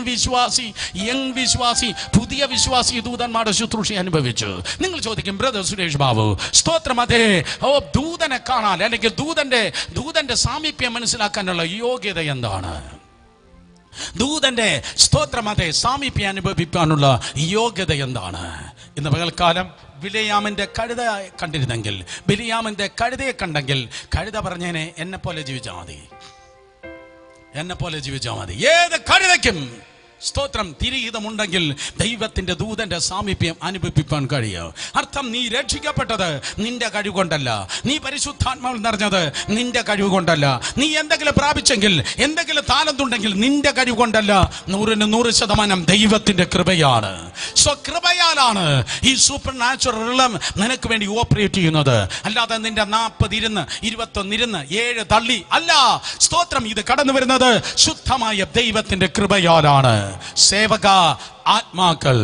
വിശ്വാസി പുതിയ വിശ്വാസി ദൂതന്മാരുടെ ശുശ്രൂഷ അനുഭവിച്ചു. നിങ്ങൾ ചോദിക്കും, ബ്രദർ സുരേഷ് ബാബു, സ്തോത്രം, അതേ ദൂതനെ കാണാൻ അല്ലെങ്കിൽ ദൂതന്റെ സാമീപ്യം മനസ്സിലാക്കാനുള്ള യോഗ്യത എന്താണ്? ദൂതന്റെ സ്തോത്രം, അതേ സാമീപ്യം അനുഭവിക്കാനുള്ള യോഗ്യത എന്താണ്? ഇന്ന് പകൽക്കാലം ബിലെയാമിന്റെ കഴുത കണ്ടിരുന്നെങ്കിൽ, ബിലെയാമിന്റെ കഴുതയെ കണ്ടെങ്കിൽ കഴുത പറഞ്ഞേനെ, എന്നെ പോലെ ജീവിച്ചാൽ മതി. ഏത് കഴുതയ്ക്കും സ്തോത്രം തിരിഹിതമുണ്ടെങ്കിൽ ദൈവത്തിന്റെ ദൂതന്റെ സാമീപ്യം അനുഭവിപ്പാൻ കഴിയും. അർത്ഥം, നീ രക്ഷിക്കപ്പെട്ടത് നിന്റെ കഴിവ് കൊണ്ടല്ല, നീ പരിശുദ്ധാത്മാവിൽ നിറഞ്ഞത് നിന്റെ കഴിവ് കൊണ്ടല്ല, നീ എന്തെങ്കിലും പ്രാപിച്ചെങ്കിൽ, എന്തെങ്കിലും താലന്തുണ്ടെങ്കിൽ നിന്റെ കഴിവ് കൊണ്ടല്ല, 100% ദൈവത്തിന്റെ കൃപയാണ്. കൃപയാലാണ് ഈ സൂപ്പർ നാച്ചുറൽ നിനക്ക് വേണ്ടി ഓപ്പറേറ്റ് ചെയ്യുന്നത്. അല്ലാതെ നിന്റെ 40 ഇരുന്ന് 21 ഇരുന്ന് 7 തള്ളി അല്ല. സ്തോത്രം, ഇത് കടന്നു വരുന്നത് ശുദ്ധമായ ദൈവത്തിന്റെ കൃപയാലാണ്. സേവക ആത്മാക്കൾ.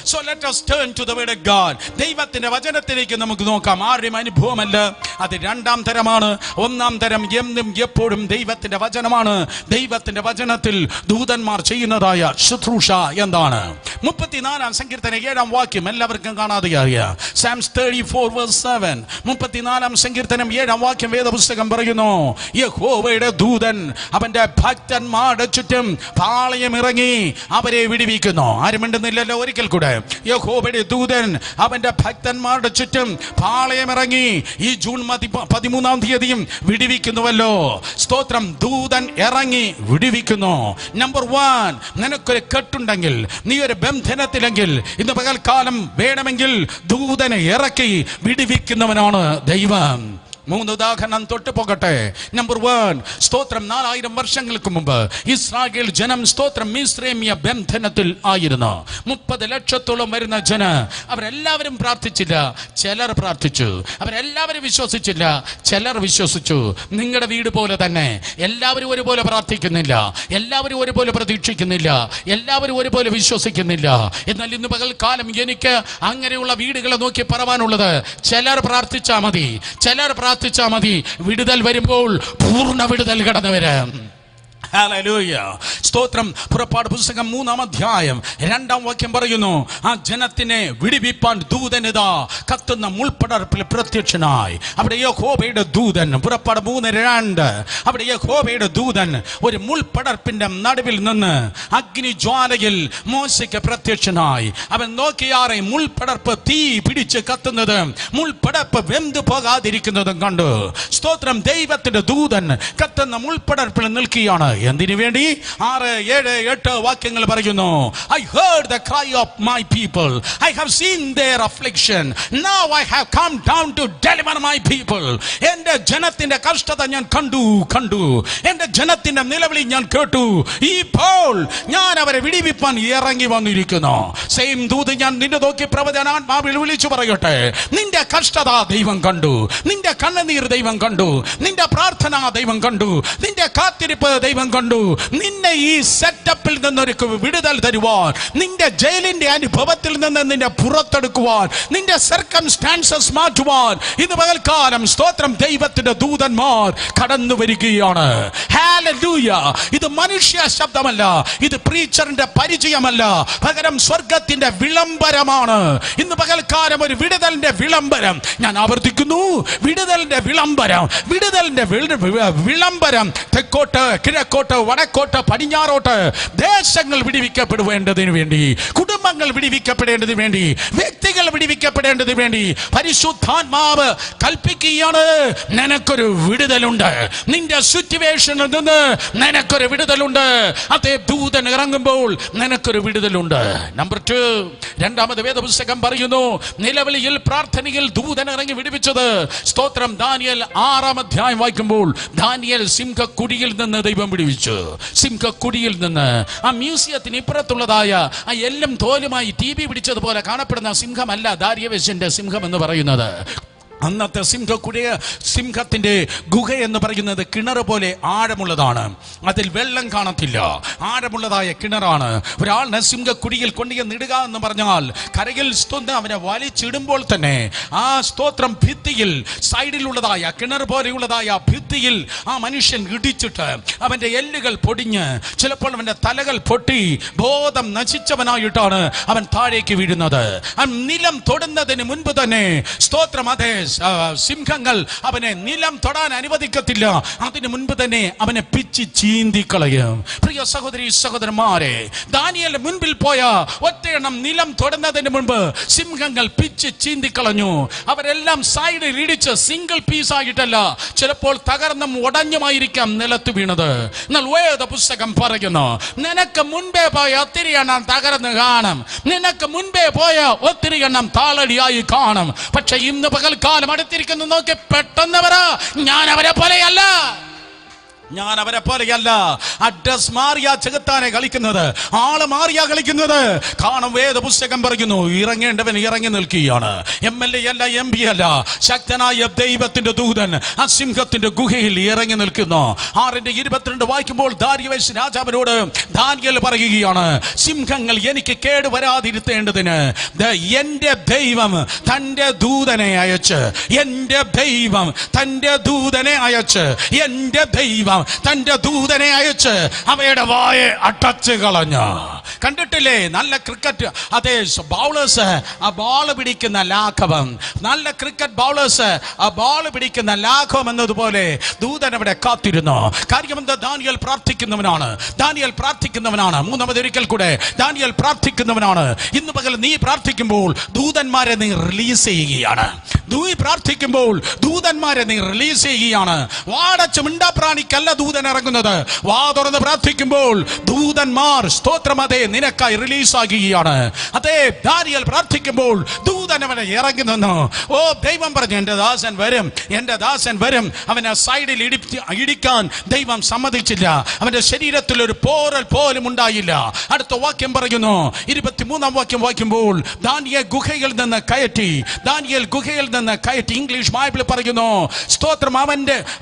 So let us turn to the word of God. ദൈവത്തിന്റെ വചനത്തിലേക്ക് നമുക്ക് നോക്കാം. ആരുടെയും അനുഭവമല്ല, അത് 2ാം തരമാണ്. 1ാം തരം എന്നും എപ്പോഴും ദൈവത്തിന്റെ വചനമാണ്. ദൈവത്തിന്റെ വചനത്തിൽ ദൂതന്മാർ ചെയ്യുന്നതായ ശുശ്രൂഷ എന്താണ്? 34-ാം സങ്കീർത്തനം 7-ാം വാക്യം എല്ലാവർക്കും കാണാതെ അറിയാം. Psalms 34:7. 34-ാം സങ്കീർത്തനം 7-ാം വാക്യം വേദപുസ്തകം പറയുന്നു, യഹോവയുടെ ദൂതൻ അവന്റെ ഭക്തന്മാരുടെ ചുറ്റും പാളയം ഇറങ്ങി അവരെ വിടുവിക്കുന്നു. ആരും മിണ്ടുന്നില്ലല്ലോ. ഒരിക്കൽ കൂടെ, യഹോവയുടെ ദൂതൻ അവന്റെ ഭക്തന്മാരുടെ ചുറ്റും പാളയമിറങ്ങി ഈ ജൂൺ 13-ാം തീയതിയും വിടുവിക്കുന്നുവല്ലോ. സ്തോത്രം, ദൂതൻ ഇറങ്ങി വിടുവിക്കുന്നു. നമ്പർ 1, നിനക്കൊരു കെട്ടുണ്ടെങ്കിൽ, നീ ഒരു ബന്ധനത്തിലെങ്കിൽ, ഇന്ന് പകൽക്കാലം വേണമെങ്കിൽ ദൂതനെ ഇറക്കി വിടുവിക്കുന്നവനാണ് ദൈവം. 3 ഉദാഹരണം തൊട്ട് പോകട്ടെ. നമ്പർ 1, സ്തോത്രം, 4000 വർഷങ്ങൾക്ക് മുമ്പ് ഇസ്രായേൽ ജനം സ്തോത്രം മിസ്രൈമ്യ ബന്ധനത്തിൽ ആയിരുന്നു. 30 ലക്ഷത്തോളം വരുന്ന അവരെല്ലാവരും പ്രാർത്ഥിച്ചില്ല, ചിലർ പ്രാർത്ഥിച്ചു. അവരെല്ലാവരും വിശ്വസിച്ചില്ല, ചിലർ വിശ്വസിച്ചു. നിങ്ങളുടെ വീട് പോലെ തന്നെ എല്ലാവരും ഒരുപോലെ പ്രാർത്ഥിക്കുന്നില്ല, എല്ലാവരും ഒരുപോലെ പ്രതീക്ഷിക്കുന്നില്ല, എല്ലാവരും ഒരുപോലെ വിശ്വസിക്കുന്നില്ല. എന്നാൽ ഇന്ന് പകൽക്കാലം എനിക്ക് അങ്ങനെയുള്ള വീടുകളെ നോക്കി പറവാനുള്ളത്, ചിലർ പ്രാർത്ഥിച്ചാൽ മതി, വിടുതൽ വരുമ്പോൾ പൂർണ്ണ വിടുതൽ കടന്നു വരാം. ഹല്ലേലൂയ. സ്തോത്രം. പുറപ്പാട് പുസ്തകം 3-ാം അധ്യായം 2-ാം വാക്യം പറയുന്നു, ആ ജനത്തിനെ വിടിവിപ്പാൻ ദൂതനിതാ കത്തുന്ന മുൾപ്പടർപ്പിൽ പ്രത്യക്ഷനായി. അവിടെ യഹോവയുടെ ദൂതൻ, പുറപ്പാട് 3:2, അവിടെ യഹോവയുടെ ദൂതൻ ഒരു മുൾപ്പടർപ്പിന്റെ നടുവിൽ നിന്ന് അഗ്നിജ്വാലയിൽ മോശയ്ക്ക് പ്രത്യക്ഷനായി. അവൻ നോക്കിയാറെ മുൾപ്പടർപ്പ് തീ പിടിച്ച് കത്തുന്നത്, മുൾപ്പടർപ്പ് വെന്തു പോകാതിരിക്കുന്നതും കണ്ടു. സ്തോത്രം. ദൈവത്തിന്റെ ദൂതൻ കത്തുന്ന മുൾപ്പടർപ്പിൽ നിൽക്കുകയാണ്. എന്തിനു വേണ്ടി? 6, 7, 8 വാക്യങ്ങൾ പറയുന്നു. I heard the cry of my people. I have seen their affliction. Now I have come down to deliver my people. എന്റെ ജനത്തിന്റെ കഷ്ടത ഞാൻ കണ്ടു. എന്റെ ജനത്തിന്റെ നിലവിളി ഞാൻ കേട്ടു. ഇപ്പോൾ ഞാൻ അവരെ വിടിവിപ്പാൻ ഇറങ്ങി വന്നിരിക്കുന്നു. സെയിം ദൂത് ഞാൻ നിന്നെ നോക്കി പ്രവചനാത്മാവിൽ വിളിച്ചു പറയട്ടെ, നിന്റെ കഷ്ടത ദൈവം കണ്ടു, നിന്റെ കണ്ണുനീർ ദൈവം കണ്ടു, നിന്റെ പ്രാർത്ഥന ദൈവം കണ്ടു, നിന്റെ കാത്തിരിപ്പ് ദൈവം കണ്ടു. നിന്നെ ഈ സെറ്റപ്പിൽ നിന്നൊരു വിടുതൽ തരുവാൻ, നിന്റെ ജയിലിന്റെ അനുഭവത്തിൽ നിന്ന് നിന്നെ പുറത്തെടുക്കുവാൻ, നിന്റെ സർക്കംസ്റ്റാൻസസ് മാറ്റുവാൻ ഇന്ന് പകൽക്കാലം സ്തോത്രം ദൈവത്തിന്റെ ദൂതന്മാർ കടന്നു വരികയാണ്. ഹല്ലേലൂയ. ഇത് മനുഷ്യ ശബ്ദമല്ല, ഇത് പ്രീച്ചറിന്റെ പരിചയമല്ല, പകരം സ്വർഗത്തിന്റെ വിളംബരമാണ്. ഇന്ന് പകൽക്കാലം ഒരു വിടുതലിന്റെ വിളംബരം. ഞാൻ ആവർത്തിക്കുന്നു, വിടുതലിന്റെ വിളംബരം. വിടുതലിന്റെ വിളംബരം. തെക്കോട്ട്, കിഴക്കോട്ട്, വടക്കോട്ട്, പടിഞ്ഞാറോട്ട് ദേശങ്ങൾ വിടിവിക്കപ്പെടുവേണ്ടതിനു വേണ്ടി, കുടുംബങ്ങൾ വിടിവിക്കപ്പെടേണ്ടതിന് വേണ്ടി, വ്യക്തികൾ വിടിവിക്കപ്പെടേണ്ടതിന് വേണ്ടി പരിശുദ്ധാത്മാവ് കൽപ്പിക്കുകയാണ്, നിനക്കൊരു വിടുതലുണ്ട്. നിന്റെ സിറ്റുവേഷനിൽ നിന്ന് നിനക്കൊരു വിടുതലുണ്ട്. അതേ ദൂതൻ ഇറങ്ങുമ്പോൾ നിനക്കൊരു വിടുതലുണ്ട്. നമ്പർ 2, 2-ാമത് വേദപുസ്തകം പറയുന്നു, നിലവിളിയിൽ പ്രാർത്ഥനയിൽ ദൂതൻ ഇറങ്ങി വിടുവിച്ചത്. സ്തോത്രം. ദാനിയേൽ 6-ാം അധ്യായം വായിക്കുമ്പോൾ, ദാനിയേൽ സിംഹക്കുടിയിൽ നിന്ന് ദൈവം വിടുവിച്ചു. സിംഹക്കുടിയിൽ നിന്ന്. ആ മ്യൂസിയത്തിന് ഇപ്പുറത്തുള്ളതായ ആ എല്ലാം തോലുമായി TV പിടിച്ചതുപോലെ കാണപ്പെടുന്ന സിംഹമല്ല ദാരിയവേശന്റെ സിംഹം എന്ന് പറയുന്നത്. അന്നത്തെ സിംഹത്തിന്റെ ഗുഹ എന്ന് പറയുന്നത് കിണർ പോലെ ആഴമുള്ളതാണ്. അതിൽ വെള്ളം കാണത്തില്ല, ആഴമുള്ളതായ കിണറാണ്. ഒരാളിനെ സിംഹക്കുടിയിൽ കൊണ്ടുനിടുക എന്ന് പറഞ്ഞാൽ കരയിൽ അവനെ വലിച്ചിടുമ്പോൾ തന്നെ ആ സ്തോത്രം ഭിത്തിയിൽ, സൈഡിലുള്ളതായ കിണർ പോലെയുള്ളതായ ഭിത്തിയിൽ ആ മനുഷ്യൻ ഇടിച്ചിട്ട് അവന്റെ എല്ലുകൾ പൊടിഞ്ഞ് ചിലപ്പോൾ അവന്റെ തലകൾ പൊട്ടി ബോധം നശിച്ചവനായിട്ടാണ് അവൻ താഴേക്ക് വീഴുന്നത്. നിലം തൊടുന്നതിന് മുൻപ് തന്നെ സ്തോത്രം അതേ സിംഹങ്ങൾ അവനെ നിലം തൊടാൻ അനുവദിക്കത്തില്ല. അതിനു മുൻപ് തന്നെ അവനെ പിച്ചി ചീന്തിക്കളയും. പ്രിയ സഹോദരി സഹോദരന്മാരെ, ദാനിയേലിന്റെ മുൻപിൽ പോയ ഒറ്റയെണ്ണം നിലം തൊടുന്നതിന് മുൻപ് സിംഹങ്ങൾ പിച്ച് ചീന്തിക്കളഞ്ഞു. അവരെല്ലാം സൈഡിൽ ഇടിച്ച് സിംഗിൾ പീസ് ആയിട്ടല്ല, ചിലപ്പോൾ തകർന്നും ഉടഞ്ഞുമായിരിക്കാം നിലത്ത് വീണത്. എന്നാൽ വേദ പുസ്തകം പറയുന്നു, നിനക്ക് മുൻപേ പോയ ഒത്തിരി എണ്ണം തകർന്ന് കാണും, നിനക്ക് മുൻപേ പോയ ഒത്തിരി എണ്ണം താളടിയായി കാണും. പക്ഷെ ഇന്ന് പകൽക്കാലം അടുത്തിരിക്കുന്നു നോക്കി പെട്ടെന്ന് പറ, ഞാൻ അവരെ പോലെയല്ല, ഞാൻ അവരെ പോലെയല്ല. അഡ്രസ് മാറിയാ ചെകുത്താനെ കളിക്കുന്നത്, ആള് മാറിയാ കളിക്കുന്നത്. കാണും വേദ പുസ്തകം പറയുന്നു, ഇറങ്ങേണ്ടവൻ ഇറങ്ങി നിൽക്കുകയാണ്. MLA അല്ല, MP അല്ല, ശക്തനായ ദൈവത്തിന്റെ ദൂതൻ ആ സിംഹത്തിന്റെ ഗുഹയിൽ ഇറങ്ങി നിൽക്കുന്നു. 6:22 വായിക്കുമ്പോൾ ദാരിയവേശ് രാജാവിനോട് ദാനിയേൽ പറയുകയാണ്, സിംഹങ്ങൾ എനിക്ക് കേട് വരാതിരുത്തേണ്ടതിന് എന്റെ ദൈവം തന്റെ ദൂതനെ അയച്ച്, എന്റെ ദൈവം തന്റെ ദൂതനെ അയച്ച്, എന്റെ ദൈവം തന്റെ ദൂതനെ അയച്ച് അവയുടെ വായെ അടച്ചു കളഞ്ഞു. കണ്ടിട്ടില്ലേ നല്ല ക്രിക്കറ്റ്, അതേ ബൗളേഴ്സ് ആ ബോൾ പിടിക്കുന്ന ലാഘവം, നല്ല ക്രിക്കറ്റ് ബൗളേഴ്സ് ആ ബോൾ പിടിക്കുന്ന ലാഘവം എന്നതുപോലെ ദൂതൻ അവിടെ കാത്തിരുന്നു. കാര്യം എന്താ? Daniel പ്രാർത്ഥിക്കുന്നവനാണ്, Daniel പ്രാർത്ഥിക്കുന്നവനാണ്. മൂന്നാമതൊരിക്കൽ കൂടെ ദാനിയേൽ പ്രാർത്ഥിക്കുന്നവനാണ്. ഇന്ന് പകൽ നീ പ്രാർത്ഥിക്കുമ്പോൾ ദൂതന്മാരെ നീ റിലീസ് ചെയ്യുകയാണ്. നീ പ്രാർത്ഥിക്കുമ്പോൾ ദൂതന്മാരെ നീ റിലീസ് ചെയ്യുകയാണ്. വാടച്ച് മിണ്ടാപ്രാണിക്കല്ല ദൂതൻ ഇറങ്ങുന്നത്. വാ തുറന്ന് പ്രാർത്ഥിക്കുമ്പോൾ ദൂതന്മാർ സ്തോത്രം അതേ നിനക്കായി റിലീസ് ആകുകയാണ്. അതേ ദാനിയേൽ പ്രാർത്ഥിക്കുമ്പോൾ ദൂതൻ അവനെ ഇറങ്ങി നിന്നു. ഓ ദൈവം പറഞ്ഞു, എന്റെ ദാസൻ വരും, എന്റെ ദാസൻ വരും. അവനെ സൈഡിൽ ഇടിക്കാൻ ദൈവം സമ്മതിച്ചില്ല. അവന്റെ ശരീരത്തിൽ ഒരു പോറൽ പോലും ഉണ്ടായില്ല. അടുത്ത വാക്യം പറയുന്നു, 23-ാം വാക്യം വായിക്കുമ്പോൾ ദാനിയേൽ ഗുഹയിൽ നിന്ന് കയറ്റി, ദാനിയേൽ ഗുഹയിൽ നിന്ന് കയറ്റി. ഇംഗ്ലീഷ് ബൈബിൾ പറയുന്നു, സ്തോത്രം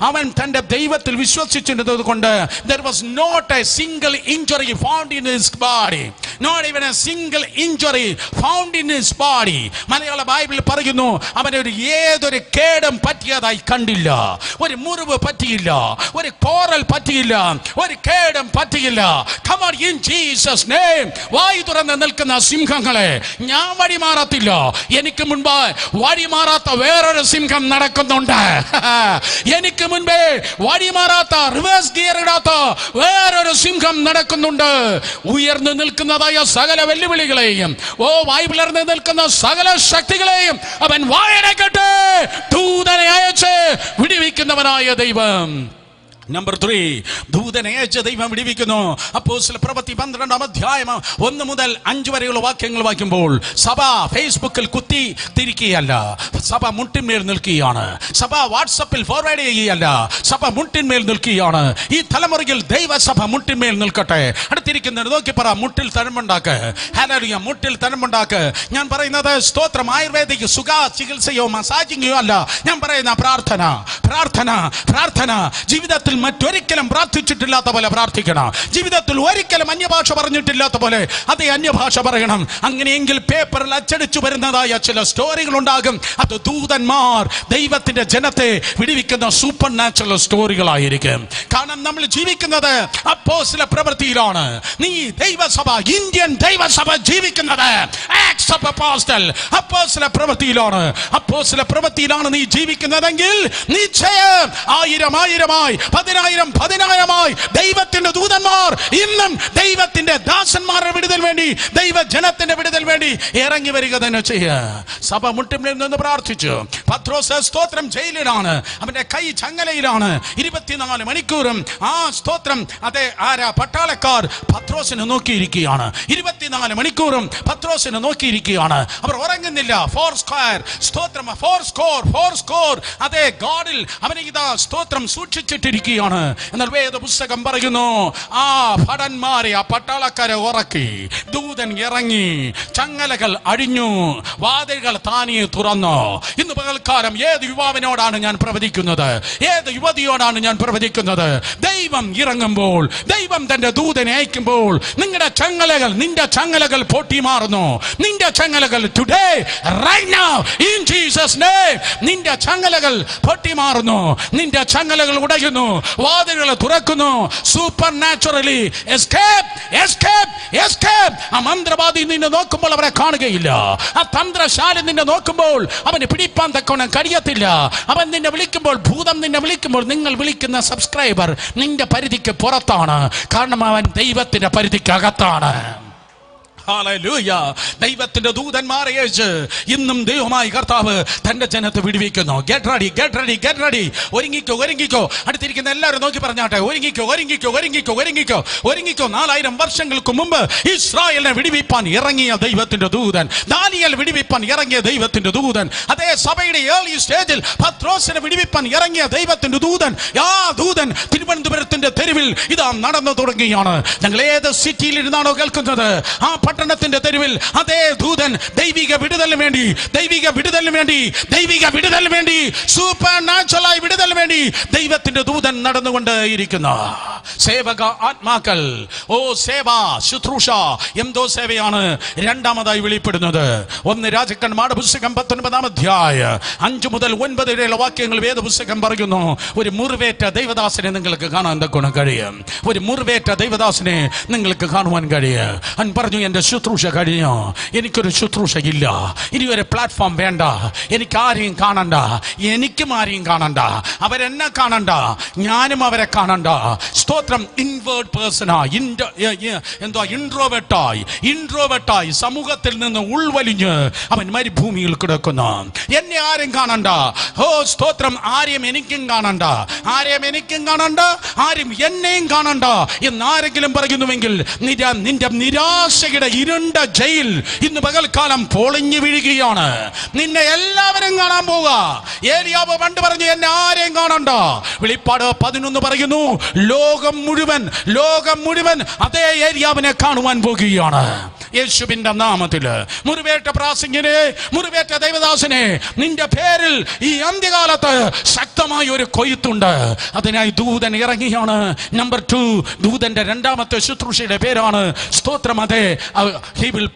അവൻ തന്റെ ദൈവത്തിൽ വിശ്വസിച്ചു സൂക്ഷിച്ചിരുന്നത് കൊണ്ട് there was not a single injury found in his body, not even a single injury found in his body. Malayala Bible പറയുന്നു അവന് ഏതൊരു കേടും പറ്റിയതായി കണ്ടില്ല, ഒരു മുറിവ് പറ്റിയില്ല, ഒരു കോറൽ പറ്റിയില്ല, ഒരു കേടും പറ്റിയില്ല. Come on, in Jesus name. വായു തുറന്ന് നിൽക്കുന്ന സിംഹങ്ങളെ ഞാൻ വഴിമാറത്തില്ല. എനിക്ക് മുൻപ് വഴിമാറാത്ത വേറൊരു സിംഹം നടക്കുന്നുണ്ട്. എനിക്ക് മുൻപേ വഴിമാറാത്ത റിവേഴ്സ് ഗിയർ ഇടാത്ത വേറൊരു സിംഹം നടക്കുന്നുണ്ട്. ഉയർന്നു നിൽക്കുന്നതായ സകല വെല്ലുവിളികളെയും, വായ്പിളർന്ന് നിൽക്കുന്ന സകല ശക്തികളെയും അവൻ വായടക്കട്ടെ. ദൂതനെ അയച്ച് വിടുവിക്കുന്നവനായ ദൈവം. നമ്പർ 3, ദൂതനെ അയച്ച് ദൈവം വിടുവിക്കുന്നു. അപ്പോസ്തല പ്രവൃത്തി 12-ാം അധ്യായം 1 മുതൽ 5 വരെയുള്ള വാക്യങ്ങൾ വായിക്കുമ്പോൾ സഭ ഫേസ്ബുക്കിൽ കുത്തി തിരിക്കുകയല്ല, സഭ മുട്ടിന്മേൽ നിൽക്കുകയാണ്. സഭ വാട്സപ്പിൽ ഫോർവേഡ് ചെയ്യുകയല്ല, സഭ മുട്ടിന്മേൽ നിൽക്കുകയാണ്. ഈ തലമുറയിൽ ദൈവസഭ മുട്ടിന്മേൽ നിൽക്കട്ടെ. അടുത്തിരിക്കുന്നത് നോക്കി പറ, മുട്ടിൽ തഴമ്പുണ്ടാക്ക്. ഹല്ലേലൂയ, മുട്ടിൽ തഴമ്പുണ്ടാക്ക്. ഞാൻ പറയുന്നത് സ്തോത്രം, ആയുർവേദിക് സുഖ ചികിത്സയോ മസാജിങ്ങോ അല്ല. ഞാൻ പറയുന്ന പ്രാർത്ഥന, പ്രാർത്ഥന, പ്രാർത്ഥന. ജീവിതത്തിൽ മറ്റൊരിക്കലും പ്രാർത്ഥിച്ചിട്ടില്ലാത്ത പോലെ പ്രാർത്ഥിക്കണം. ജീവിതത്തിൽ ഒരിക്കലും അന്യഭാഷ പറഞ്ഞിട്ടില്ലാത്ത പോലെ അതേ അന്യഭാഷ പറയണം. അങ്ങനെയെങ്കിൽ പേപ്പറിൽ അച്ചടിച്ചു വരുന്നതായ ചില സ്റ്റോറികൾ ഉണ്ടാകും. അത് ദൂതന്മാർ ദൈവത്തിന്റെ ജനത്തെ വിടുവിക്കുന്ന സൂപ്പർ നാച്ചുറൽ സ്റ്റോറികളായിരിക്കും. കാരണം നമ്മൾ ജീവിക്കുന്നത് അപ്പോസ്തല പ്രവൃത്തിയിലാണ്. നീ ദൈവസഭ, ഇന്ത്യൻ ദൈവസഭ ജീവിക്കുന്നത് ആക്ട്സ് ഓഫ് അപ്പോസ്റ്റൽ, അപ്പോസ്തല പ്രവൃത്തിയിലാണ്. അപ്പോസ്തല പ്രവൃത്തിയിലാണ് നീ ജീവിക്കുന്നതെങ്കിൽ നിശ്ചയം ആയിരമായി, 10,000 ദൈവത്തിന്റെ ദൂതന്മാർ ഇന്നും ദൈവത്തിന്റെ ദാസന്മാരുടെ വിടുതൽ വേണ്ടി, ദൈവജനത്തിന്റെ വിടുതൽ വേണ്ടി ഇറങ്ങി വരിക തന്നെ ചെയ്യുക. സഭ മുട്ടിന്മേൽ നിന്ന് പ്രാർത്ഥിച്ചു. പത്രോസ് സ്തോത്രം ജയിലിലാണ്, അവന്റെ കൈ ചങ്ങലയിലാണ്. 24 മണിക്കൂറും ആ സ്തോത്രം അതേ ആരാ പട്ടാളക്കാർ പത്രോസിനെ നോക്കിയിരിക്കുകയാണ്. 24 മണിക്കൂറും പത്രോസിനെ നോക്കിയിരിക്കുകയാണ്. അവർ ഉറങ്ങുന്നില്ല. 4 സ്ക്വയർ സ്തോത്രം, 4 സ്കോർ അതേ ഗാഡിൽ അവനെ ഇതാ സ്തോത്രം സൂക്ഷിച്ചിട്ടിരിക്കുകയാണ്. എന്നാൽ വേദ പുസ്തകം പറയുന്നു ആ ഭടന്മാരെ, ആ പട്ടാളക്കാരെ ഉറക്കി. ദൂതൻ ഇറങ്ങി, ചങ്ങലകൾ അഴിഞ്ഞു, വാതിലുകൾ താനിയെ തുറന്നു. ഇന്ന് പകൽക്കാലം ഏത് യുവാവിനോടാണ് ഞാൻ പ്രവചിക്കുന്നത്? ഏത് യുവതിയോടാണ് ഞാൻ പ്രവചിക്കുന്നത്? ദൈവം ഇറങ്ങുമ്പോൾ, ദൈവം തന്റെ ദൂതനെ അയക്കുമ്പോൾ നിന്റെ ചങ്ങലകൾ പൊട്ടി മാറുന്നു. നിന്റെ ചങ്ങലകൾ today, right now, in Jesus name, നിന്റെ ചങ്ങലകൾ പൊട്ടി മാറുന്നു. നിന്റെ ചങ്ങലകൾ ഉടയുന്നു, വാതിലുകൾ തുറക്കുന്നു. Super naturally escape. ആ മന്ത്രവാദി നിന്നെ നോക്കുമ്പോൾ അവരെ കാണുകയില്ല. ആ തന്ത്രശാലി നിന്നെ നോക്കുമ്പോൾ അവന് പിടിപ്പാൻ തക്കവണ്ണം കഴിയത്തില്ല. അവൻ നിന്നെ വിളിക്കുമ്പോൾ, ഭൂതം നിന്നെ വിളിക്കുമ്പോൾ, നിങ്ങൾ വിളിക്കുന്ന സബ്സ്ക്രൈബർ നിന്റെ പരിധിക്ക് പുറത്താണ്. കാരണം അവൻ ദൈവത്തിന്റെ പരിധിക്കകത്താണ്. ഹല്ലേലൂയ. ദൈവത്തിന്റെ ദൂതന്മാരെ അയച്ച് ഇന്നും ദൈവമായി കർത്താവ് തന്റെ ജനത്തെ വിടുവിക്കുന്നു. Get ready. ഒരുങ്ങിക്കോ. അടുത്തിരിക്കുന്ന എല്ലാവരും നോക്കി പറഞ്ഞാട്ടെ, ഒരുങ്ങിക്കോ. 4000 വർഷങ്ങൾക്ക് മുമ്പ് ഇസ്രായേലിനെ വിടുവിപ്പാൻ ഇറങ്ങിയ ദൈവത്തിന്റെ ദൂതൻ, ദാനിയേൽ വിടുവിപ്പാൻ ഇറങ്ങിയ ദൈവത്തിന്റെ ദൂതൻ, അതേ സഭയുടെ ഏർലി സ്റ്റേജിൽ പത്രോസിനെ വിടുവിപ്പാൻ ഇറങ്ങിയ ദൈവത്തിന്റെ ദൂതൻ, ആ ദൂതൻ തിരുവനന്തപുരത്തിന്റെ തെരുവിൽ ഇതാ നടന്നു തുടങ്ങുകയാണ്. ഞങ്ങൾ ഏത് സിറ്റിയിൽ ഇരുന്നാണോ കേൾക്കുന്നത്, ആ പട്ടണത്തിന്റെ തെരുവിൽ അതേ ദൂതൻ ദൈവിക വിടുതലിന് വേണ്ടി സൂപ്പർ നാച്ചുറലായി വിടുതലിന് വേണ്ടി ദൈവത്തിന്റെ ദൂതൻ നടന്നുകൊണ്ടേയിരിക്കുന്നു. സേവക ആത്മാക്കൾ, സേവ ശുശ്രൂഷ എന്തോ സേവയാണ് രണ്ടാമതായി വെളിപ്പെടുന്നത്. 1 രാജാക്കന്മാരുടെ പുസ്തകം 19-ാം അധ്യായം 5 മുതൽ 9 വരെയുള്ള വാക്യങ്ങൾ വേദപുസ്തകം പറയുന്നു. ഒരു മുറിവേറ്റ ദൈവദാസനെ നിങ്ങൾക്ക് കാണാൻ കഴിയും. ഒരു മുറിവേറ്റ ദൈവദാസനെ നിങ്ങൾക്ക് കാണുവാൻ കഴിയും. അവൻ പറഞ്ഞു, എന്റെ ശുശ്രൂഷ കഴിഞ്ഞു, എനിക്കൊരു ശുശ്രൂഷ ഇല്ല, ഇനി ഒരു പ്ലാറ്റ്ഫോം വേണ്ട, എനിക്ക് ആരെയും കാണണ്ട, എനിക്കും ആരെയും കാണണ്ട, അവരെന്നെ കാണണ്ട, ഞാനും അവരെ കാണണ്ട. സ്തോത്രം. ഇൻവേർട്ട് പേഴ്സണായി, ഇൻട്രോവേർട്ടായി സമൂഹത്തിൽ നിന്ന് ഉൾവലിഞ്ഞ് അവൻ മരുഭൂമിയിൽ കിടക്കുന്നു. എന്നെ ആരും കാണണ്ട. സ്തോത്രം. ആരെയും എനിക്കും കാണണ്ട, ആരും എന്നെയും കാണണ്ട എന്നാരെങ്കിലും പറയുന്നുവെങ്കിൽ നിന്റെ നിരാശയുടെ ഇരുണ്ട ജയിൽ ഇന്ന് പകൽക്കാലം പൊളിഞ്ഞു വീഴുകയാണ്. നിന്നെ എല്ലാവരും കാണാൻ പോവുക. ഏലിയാവ് പണ്ട് പറഞ്ഞു, എന്നെ ആരെയും കാണണ്ട. വെളിപ്പാട് 11 പറയുന്നു, ലോകം മുഴുവൻ അതേ ഏലിയാവിനെ കാണുവാൻ പോകുകയാണ്. യേശുവിന്റെ നാമത്തിൽ. മുറിവേറ്റ പ്രാസംഗികനെ, മുറിവേറ്റ ദൈവദാസനെ, നിന്റെ പേരിൽ ഈ അന്ത്യകാലത്ത് ശക്തമായ ഒരു കൊയ്ത്തുണ്ട്. അതിനായി ദൂതൻ ഇറങ്ങിയാണ്. നമ്പർ 2, ദൂതന്റെ രണ്ടാമത്തെ ശുശ്രൂഷയുടെ പേരാണ് സ്തോത്രം. അതെ, he will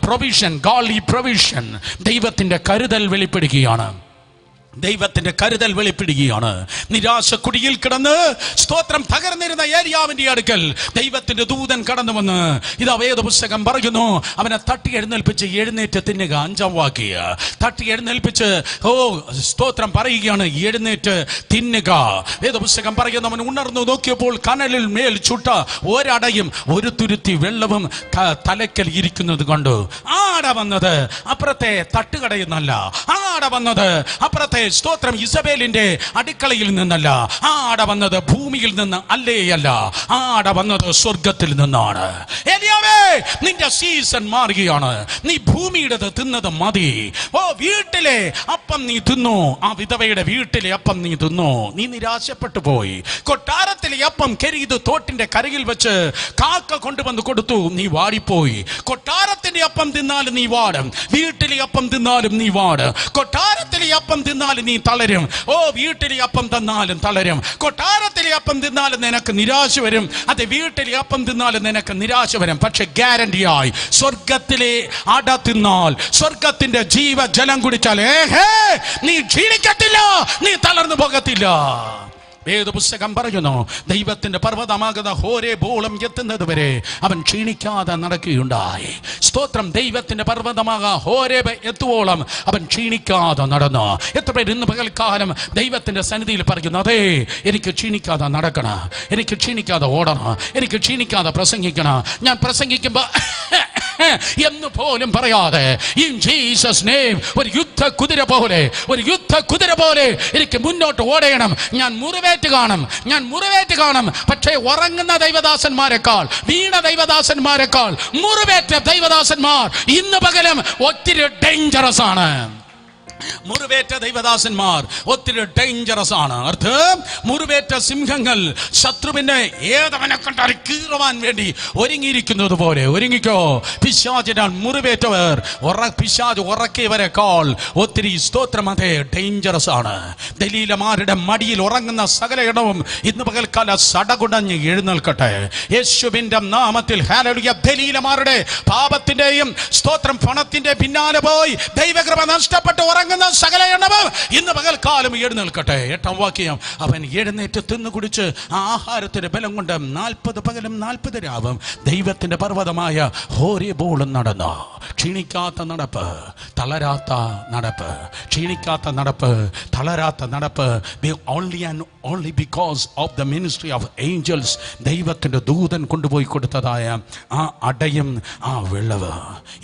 provision, godly provision. ദൈവത്തിന്റെ കരുതൽ വെളിപ്പെടുകയാണ്. ദൈവത്തിന്റെ കരുതൽ വെളിപ്പെടുകയാണ്. നിരാശ കുടിയിൽ കിടന്ന് സ്തോത്രം തകർന്നിരുന്ന ഏലിയാവിന്റെ അടുക്കൽ ദൈവത്തിന്റെ ദൂതൻ കടന്നു വന്ന് ഇതാ വേദപുസ്തകം പറയുന്നു, അവനെ തട്ടി എഴുന്നേൽപ്പിച്ച് എഴുന്നേറ്റ് തിന്നുക. 5-ാം വാക്യ തട്ടി എഴുന്നേൽപ്പിച്ച് സ്തോത്രം പറയുകയാണ്, എഴുന്നേറ്റ് തിന്നുക. വേദപുസ്തകം പറയുന്നു, അവൻ ഉണർന്നു നോക്കിയപ്പോൾ കനലിൽ മേൽ ചുട്ട ഒരടയും ഒരു തുരുത്തി വെള്ളവും തലക്കൽ ഇരിക്കുന്നത് കണ്ടു. ആട വന്നത് അപ്പുറത്തെ തട്ടുകടയെന്നല്ല, ആട വന്നത് അപ്പുറത്തെ സ്തോത്രം ഇസബേലിന്റെ അടുക്കളയിൽ നിന്നല്ല, ആട വന്നത് ഭൂമിയിൽ നിന്ന് അല്ലേയല്ല, ആട വന്നത് സ്വർഗത്തിൽ നിന്നാണ്. ഏലിയാവേ, നിന്റെ സീസൺ മാറുകയാണ്. നീ ഭൂമിയുടെ തിന്നത് മതി. വീട്ടിലെ അപ്പം നീ തിന്നു, ആ വിധവയുടെ വീട്ടിലെ അപ്പം നീ തിന്നു, നീ നിരാശപ്പെട്ടു പോയി. കൊട്ടാരത്തിലെ അപ്പം കെരിത് തോട്ടിന്റെ കരയിൽ വെച്ച് കാക്ക കൊണ്ടുവന്ന് കൊടുത്തു, നീ വാടിപ്പോയി. കൊട്ടാരത്തിന്റെ അപ്പം തിന്നാലും നീ വാടും, വീട്ടിലെ അപ്പം തിന്നാലും നീ വാട്. കൊട്ടാരത്തിലെ അപ്പം തിന്നാലും നീ തളരും. വീട്ടിലെ അപ്പം തിന്നാലും തളരും. കൊട്ടാരത്തിലെ അപ്പം തിന്നാലും നിനക്ക് നിരാശ വരും. അത് വീട്ടിലെ അപ്പം തിന്നാലും നിനക്ക് നിരാശ വരും. പക്ഷെ ഗ്യാരണ്ടിയായി സ്വർഗത്തിലെ അട തിന്നാൽ, സ്വർഗത്തിന്റെ ജീവജലം കുടിച്ചാൽ നീ ക്ഷീണിക്കത്തില്ല, നീ തളർന്നു പോകത്തില്ല. വേദപുസ്തകം പറയുന്നു, ദൈവത്തിന്റെ പർവ്വതമാകുന്ന ഹോരേബോളം എത്തുന്നത് വരെ അവൻ ക്ഷീണിക്കാതെ നടക്കുകയുണ്ടായി. സ്തോത്രം. ദൈവത്തിന്റെ പർവ്വതമാകാ ഹോരേബ് എത്തുവോളം അവൻ ക്ഷീണിക്കാതെ നടന്നു. എത്ര പേര് ഇന്ന് പകൽക്കാലം ദൈവത്തിന്റെ സന്നിധിയിൽ പറയുന്നു, അതെ, എനിക്ക് ക്ഷീണിക്കാതെ നടക്കണം, എനിക്ക് ക്ഷീണിക്കാതെ ഓടണം, എനിക്ക് ക്ഷീണിക്കാതെ പ്രസംഗിക്കണം. ഞാൻ പ്രസംഗിക്കുമ്പോ എന്ന് പോലും പറയാതെ ഇൻ ജീസസ് നെയിം ഒരു യുദ്ധ കുതിര പോലെ, ഒരു യുദ്ധ കുതിര പോലെ എനിക്ക് മുന്നോട്ട് ഓടണം. ഞാൻ മുറിവേറ്റ് കാണും. പക്ഷേ ഉറങ്ങുന്ന ദൈവദാസന്മാരെക്കാൾ, വീണ ദൈവദാസന്മാരെക്കാൾ മുറിവേറ്റ ദൈവദാസന്മാർ ഇന്ന് പകലും ഒത്തിരി ഡേഞ്ചറസ് ആണ്. മുറിവേറ്റ ദൈവദാസന്മാർ ഒത്തിരി ഡേഞ്ചറസ് ആണ്. അർത്ഥം, മുറിവേറ്റ സിംഹങ്ങൾ ശത്രുവിനെ ഏതവനെ കണ്ടാലും കീറുവാൻ വേണ്ടി ഒരുങ്ങിയിരിക്കുന്നത് പോലെ ഒരുങ്ങിക്കോ. പിശാചിനാൽ മുറിവേറ്റവർ, പിശാച് ഉറക്കിയവരെക്കാൾ ഒത്തിരി സ്തോത്രം അതെ ഡേഞ്ചറസ് ആണ്. ദലീലമാരുടെ മടിയിൽ ഉറങ്ങുന്ന സകല ഇടവും ഇന്ന് പകൽക്കാല സടകുടഞ്ഞ് എഴുന്നേൽക്കട്ടെ യേശുവിന്റെ നാമത്തിൽ. ഹല്ലേലൂയ. ദലീലമാരുടെ പാപത്തിന്റെയും സ്തോത്രം പണത്തിന്റെ പിന്നാലെ പോയി ദൈവകൃപ നഷ്ടപ്പെട്ട് ഉറങ്ങുന്ന സകല എണ്ണവും ഇന്ന് പകൽക്കാലം എഴുന്നേൽക്കട്ടെ. 8-ാം വാക്യം, അവൻ എഴുന്നേറ്റ് തിന്നു കുടിച്ച് ആഹാരത്തിന്റെ ബലം കൊണ്ട് 40 പകലും 40 രാവും ദൈവത്തിന്റെ പർവ്വതമായ ഹോരേബോളം നടന്നു. ക്ഷീണിക്കാത്ത നടപ്പ്, തളരാത്ത നടപ്പ്, ക്ഷീണിക്കാത്ത നടപ്പ്, തളരാത്ത നടപ്പ്. Only because of the ministry of angels, ദൈവത്തിന്റെ ദൂതൻ കൊണ്ടുപോയി കൊടുത്തതായ ആ അടയും ആ വെള്ളവ്.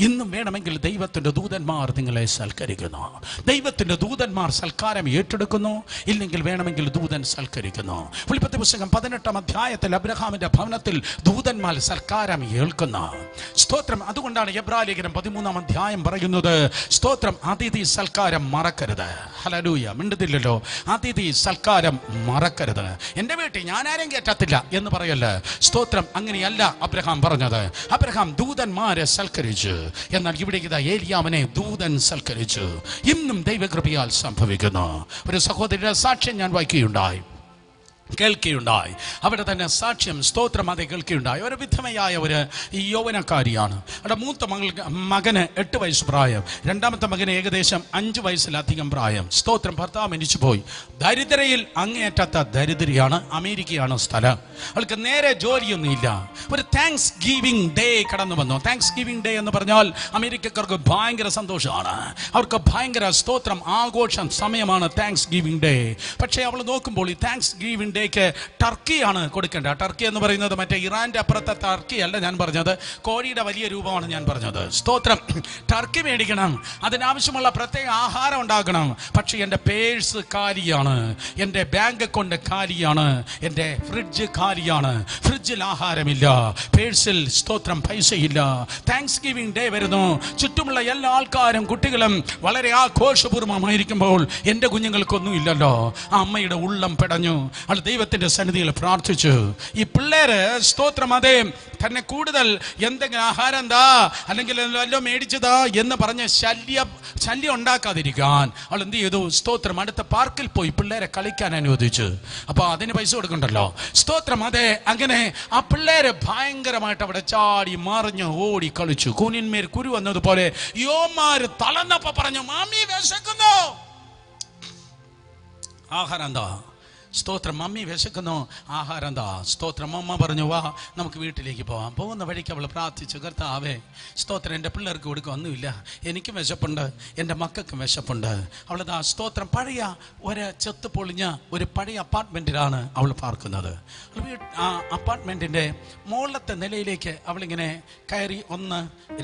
ഇന്നും വേണമെങ്കിൽ ദൈവത്തിന്റെ ദൂതന്മാർ നിങ്ങളെ സൽക്കരിക്കുന്നു. ദൈവത്തിന്റെ ദൂതന്മാർ സൽക്കാരം ഏറ്റെടുക്കുന്നു. ഇല്ലെങ്കിൽ വേണമെങ്കിൽ ദൂതൻ സൽക്കരിക്കുന്നു. ഉൽപ്പത്തി പുസ്തകം 18-ാം അധ്യായത്തിൽ അബ്രഹാമിന്റെ ഭവനത്തിൽ ദൂതന്മാർ സൽക്കാരം ഏൽക്കുന്നു. സ്തോത്രം. അതുകൊണ്ടാണ് എബ്രായ ലേഖനം 13-ാം അധ്യായം പറയുന്നത്, സ്തോത്രം, അതിഥി സൽക്കാരം മറക്കരുത്. ഹല്ലേലൂയ. മിണ്ടുന്നില്ലല്ലോ. അതിഥി സൽക്കാരം മറക്കരുത്. എൻ്റെ വീട്ടിൽ ഞാൻ ആരും കയറ്റത്തില്ല എന്ന് പറയല്ല. സ്തോത്രം. അങ്ങനെയല്ല അബ്രഹാം പറഞ്ഞത്. അബ്രഹാം ദൂതന്മാരെ സൽക്കരിച്ചു. എന്നാൽ ഇവിടെ ഇതാ ഏലിയാവിനെ ദൂതൻ സൽക്കരിച്ചു. ഇന്നും ദൈവകൃപയാൽ സംഭവിക്കുന്നു. ഒരു സഹോദരിയുടെ സാക്ഷ്യം ഞാൻ വായിക്കുകയുണ്ടായി, കേൾക്കുകയുണ്ടായി. അവിടെ തന്നെ സാക്ഷ്യം, സ്തോത്രം, അത് കേൾക്കുകയുണ്ടായി. ഒരു വിധമയായ ഒരു യൗവനക്കാരിയാണ്. അവിടെ മൂത്ത മകന് 8 വയസ്സ് പ്രായം, രണ്ടാമത്തെ മകന് ഏകദേശം 5 വയസ്സിലധികം പ്രായം. സ്തോത്രം. ഭർത്താവ് മരിച്ചുപോയി. ദരിദ്രയിൽ അങ്ങേയറ്റത്ത ദരിദ്രയാണ്. അമേരിക്കയാണ് സ്ഥലം. അവൾക്ക് നേരെ ജോലിയൊന്നുമില്ല. ഒരു താങ്ക്സ് ഗിവിംഗ് ഡേ കടന്നു വന്നു. താങ്ക്സ് ഗിവിംഗ് ഡേ എന്ന് പറഞ്ഞാൽ അമേരിക്കക്കാർക്ക് ഭയങ്കര സന്തോഷമാണ്. അവർക്ക് ഭയങ്കര സ്തോത്രം ആഘോഷം സമയമാണ് താങ്ക്സ് ഗിവിംഗ് ഡേ. പക്ഷേ അവൾ നോക്കുമ്പോൾ ഈ താങ്ക്സ് ഗിവിംഗ് ഡേക്ക് ടർക്കിയാണ് കൊടുക്കേണ്ടത്. ടർക്കി എന്ന് പറയുന്നത് മറ്റേ ഇറാന്റെ അപ്പുറത്തെ ടർക്കി അല്ല ഞാൻ പറഞ്ഞത്, കോഴിയുടെ വലിയ രൂപമാണ് ഞാൻ പറഞ്ഞത്. സ്തോത്രം. ടർക്കി മേടിക്കണം, അതിനാവശ്യമുള്ള പ്രത്യേക ആഹാരം ഉണ്ടാക്കണം. പക്ഷെ എൻ്റെ പേഴ്സ് കാലിയാണ്, എൻ്റെ ബാങ്ക് അക്കൗണ്ട് കാലിയാണ്, എൻ്റെ ഫ്രിഡ്ജ് കാലിയാണ്. ഫ്രിഡ്ജിൽ ആഹാരമില്ല, പേഴ്സിൽ സ്തോത്രം പൈസയില്ല. താങ്ക്സ് ഗിവിംഗ് ഡേ വരുന്നു. ചുറ്റുമുള്ള എല്ലാ ആൾക്കാരും കുട്ടികളും വളരെ ആഘോഷപൂർവ്വമായിരിക്കുമ്പോൾ എൻ്റെ കുഞ്ഞുങ്ങൾക്കൊന്നും ഇല്ലല്ലോ. ആ അമ്മയുടെ ഉള്ളം പെടഞ്ഞു. അവൾ ദൈവത്തിന്റെ സന്നിധിയിൽ പ്രാർത്ഥിച്ചു. ഈ പിള്ളേര് സ്തോത്രം അതേ തന്നെ കൂടുതൽ എന്തെങ്കിലും ആഹാരം എന്താ അല്ലെങ്കിൽ വല്ലതും മേടിച്ചതാ എന്ന് പറഞ്ഞ് ശല്യം ഉണ്ടാക്കാതിരിക്കാൻ അവൾ എന്ത് ചെയ്തു? സ്തോത്രം അടുത്ത പാർക്കിൽ പോയി പിള്ളേരെ കളിക്കാൻ അനുവദിച്ചു. അപ്പൊ അതിന് പൈസ കൊടുക്കണ്ടല്ലോ. സ്തോത്രം അതെ. അങ്ങനെ ആ പിള്ളേര് ഭയങ്കരമായിട്ട് അവിടെ ചാടി മറിഞ്ഞ് ഓടി കളിച്ചു. കൂനിന്മേൽ കുരു വന്നതുപോലെ യോമാര് തളർന്നപ്പോ പറഞ്ഞു, മാമി വിശക്കുന്നു. ആഹാരം എന്താ? സ്തോത്രം. മമ്മി വിശക്കുന്നു, ആഹാരം എന്താ? സ്തോത്രം. അമ്മ പറഞ്ഞു, വാ നമുക്ക് വീട്ടിലേക്ക് പോവാം. പോകുന്ന വഴിക്ക് അവൾ പ്രാർത്ഥിച്ചു, കർത്താവേ സ്തോത്രം, എൻ്റെ പിള്ളേർക്ക് കൊടുക്കുക ഒന്നുമില്ല, എനിക്കും വിശപ്പുണ്ട്, എൻ്റെ മക്കൾക്കും വിശപ്പുണ്ട്. അവളതാ സ്തോത്രം പഴയ ഒരു ചെത്ത് പൊളിഞ്ഞ ഒരു പഴയ അപ്പാർട്ട്മെൻറ്റിലാണ് അവൾ പാർക്കുന്നത്. ആ അപ്പാർട്ട്മെൻറ്റിൻ്റെ മുകളിലത്തെ നിലയിലേക്ക് അവളിങ്ങനെ കയറി 1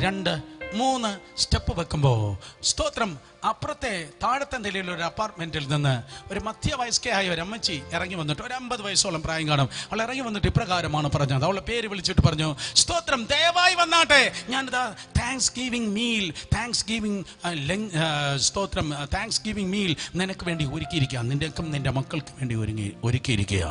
2 3 സ്റ്റെപ്പ് വെക്കുമ്പോൾ സ്തോത്രം അപ്പുറത്തെ താഴത്തെ നിലയിലുള്ള ഒരു അപ്പാർട്ട്മെന്റിൽ നിന്ന് ഒരു മധ്യവയസ്കയായ ഒരു അമ്മച്ചി ഇറങ്ങി വന്നിട്ട്, ഒരു 50 വയസ്സോളം പ്രായം കാണും, അവൾ ഇറങ്ങി വന്നിട്ട് ഇപ്രകാരമാണ് പറഞ്ഞത്. അവളെ പേര് വിളിച്ചിട്ട് പറഞ്ഞു, സ്തോത്രം ദയവായി വന്നാട്ടെ, ഞാനിതാ താങ്ക്സ് ഗിവിംഗ് മീൽ നിനക്ക് വേണ്ടി ഒരുക്കിയിരിക്കുക, നിന്റെക്കും നിന്റെ മക്കൾക്ക് വേണ്ടി ഒരുക്കിയിരിക്കുക.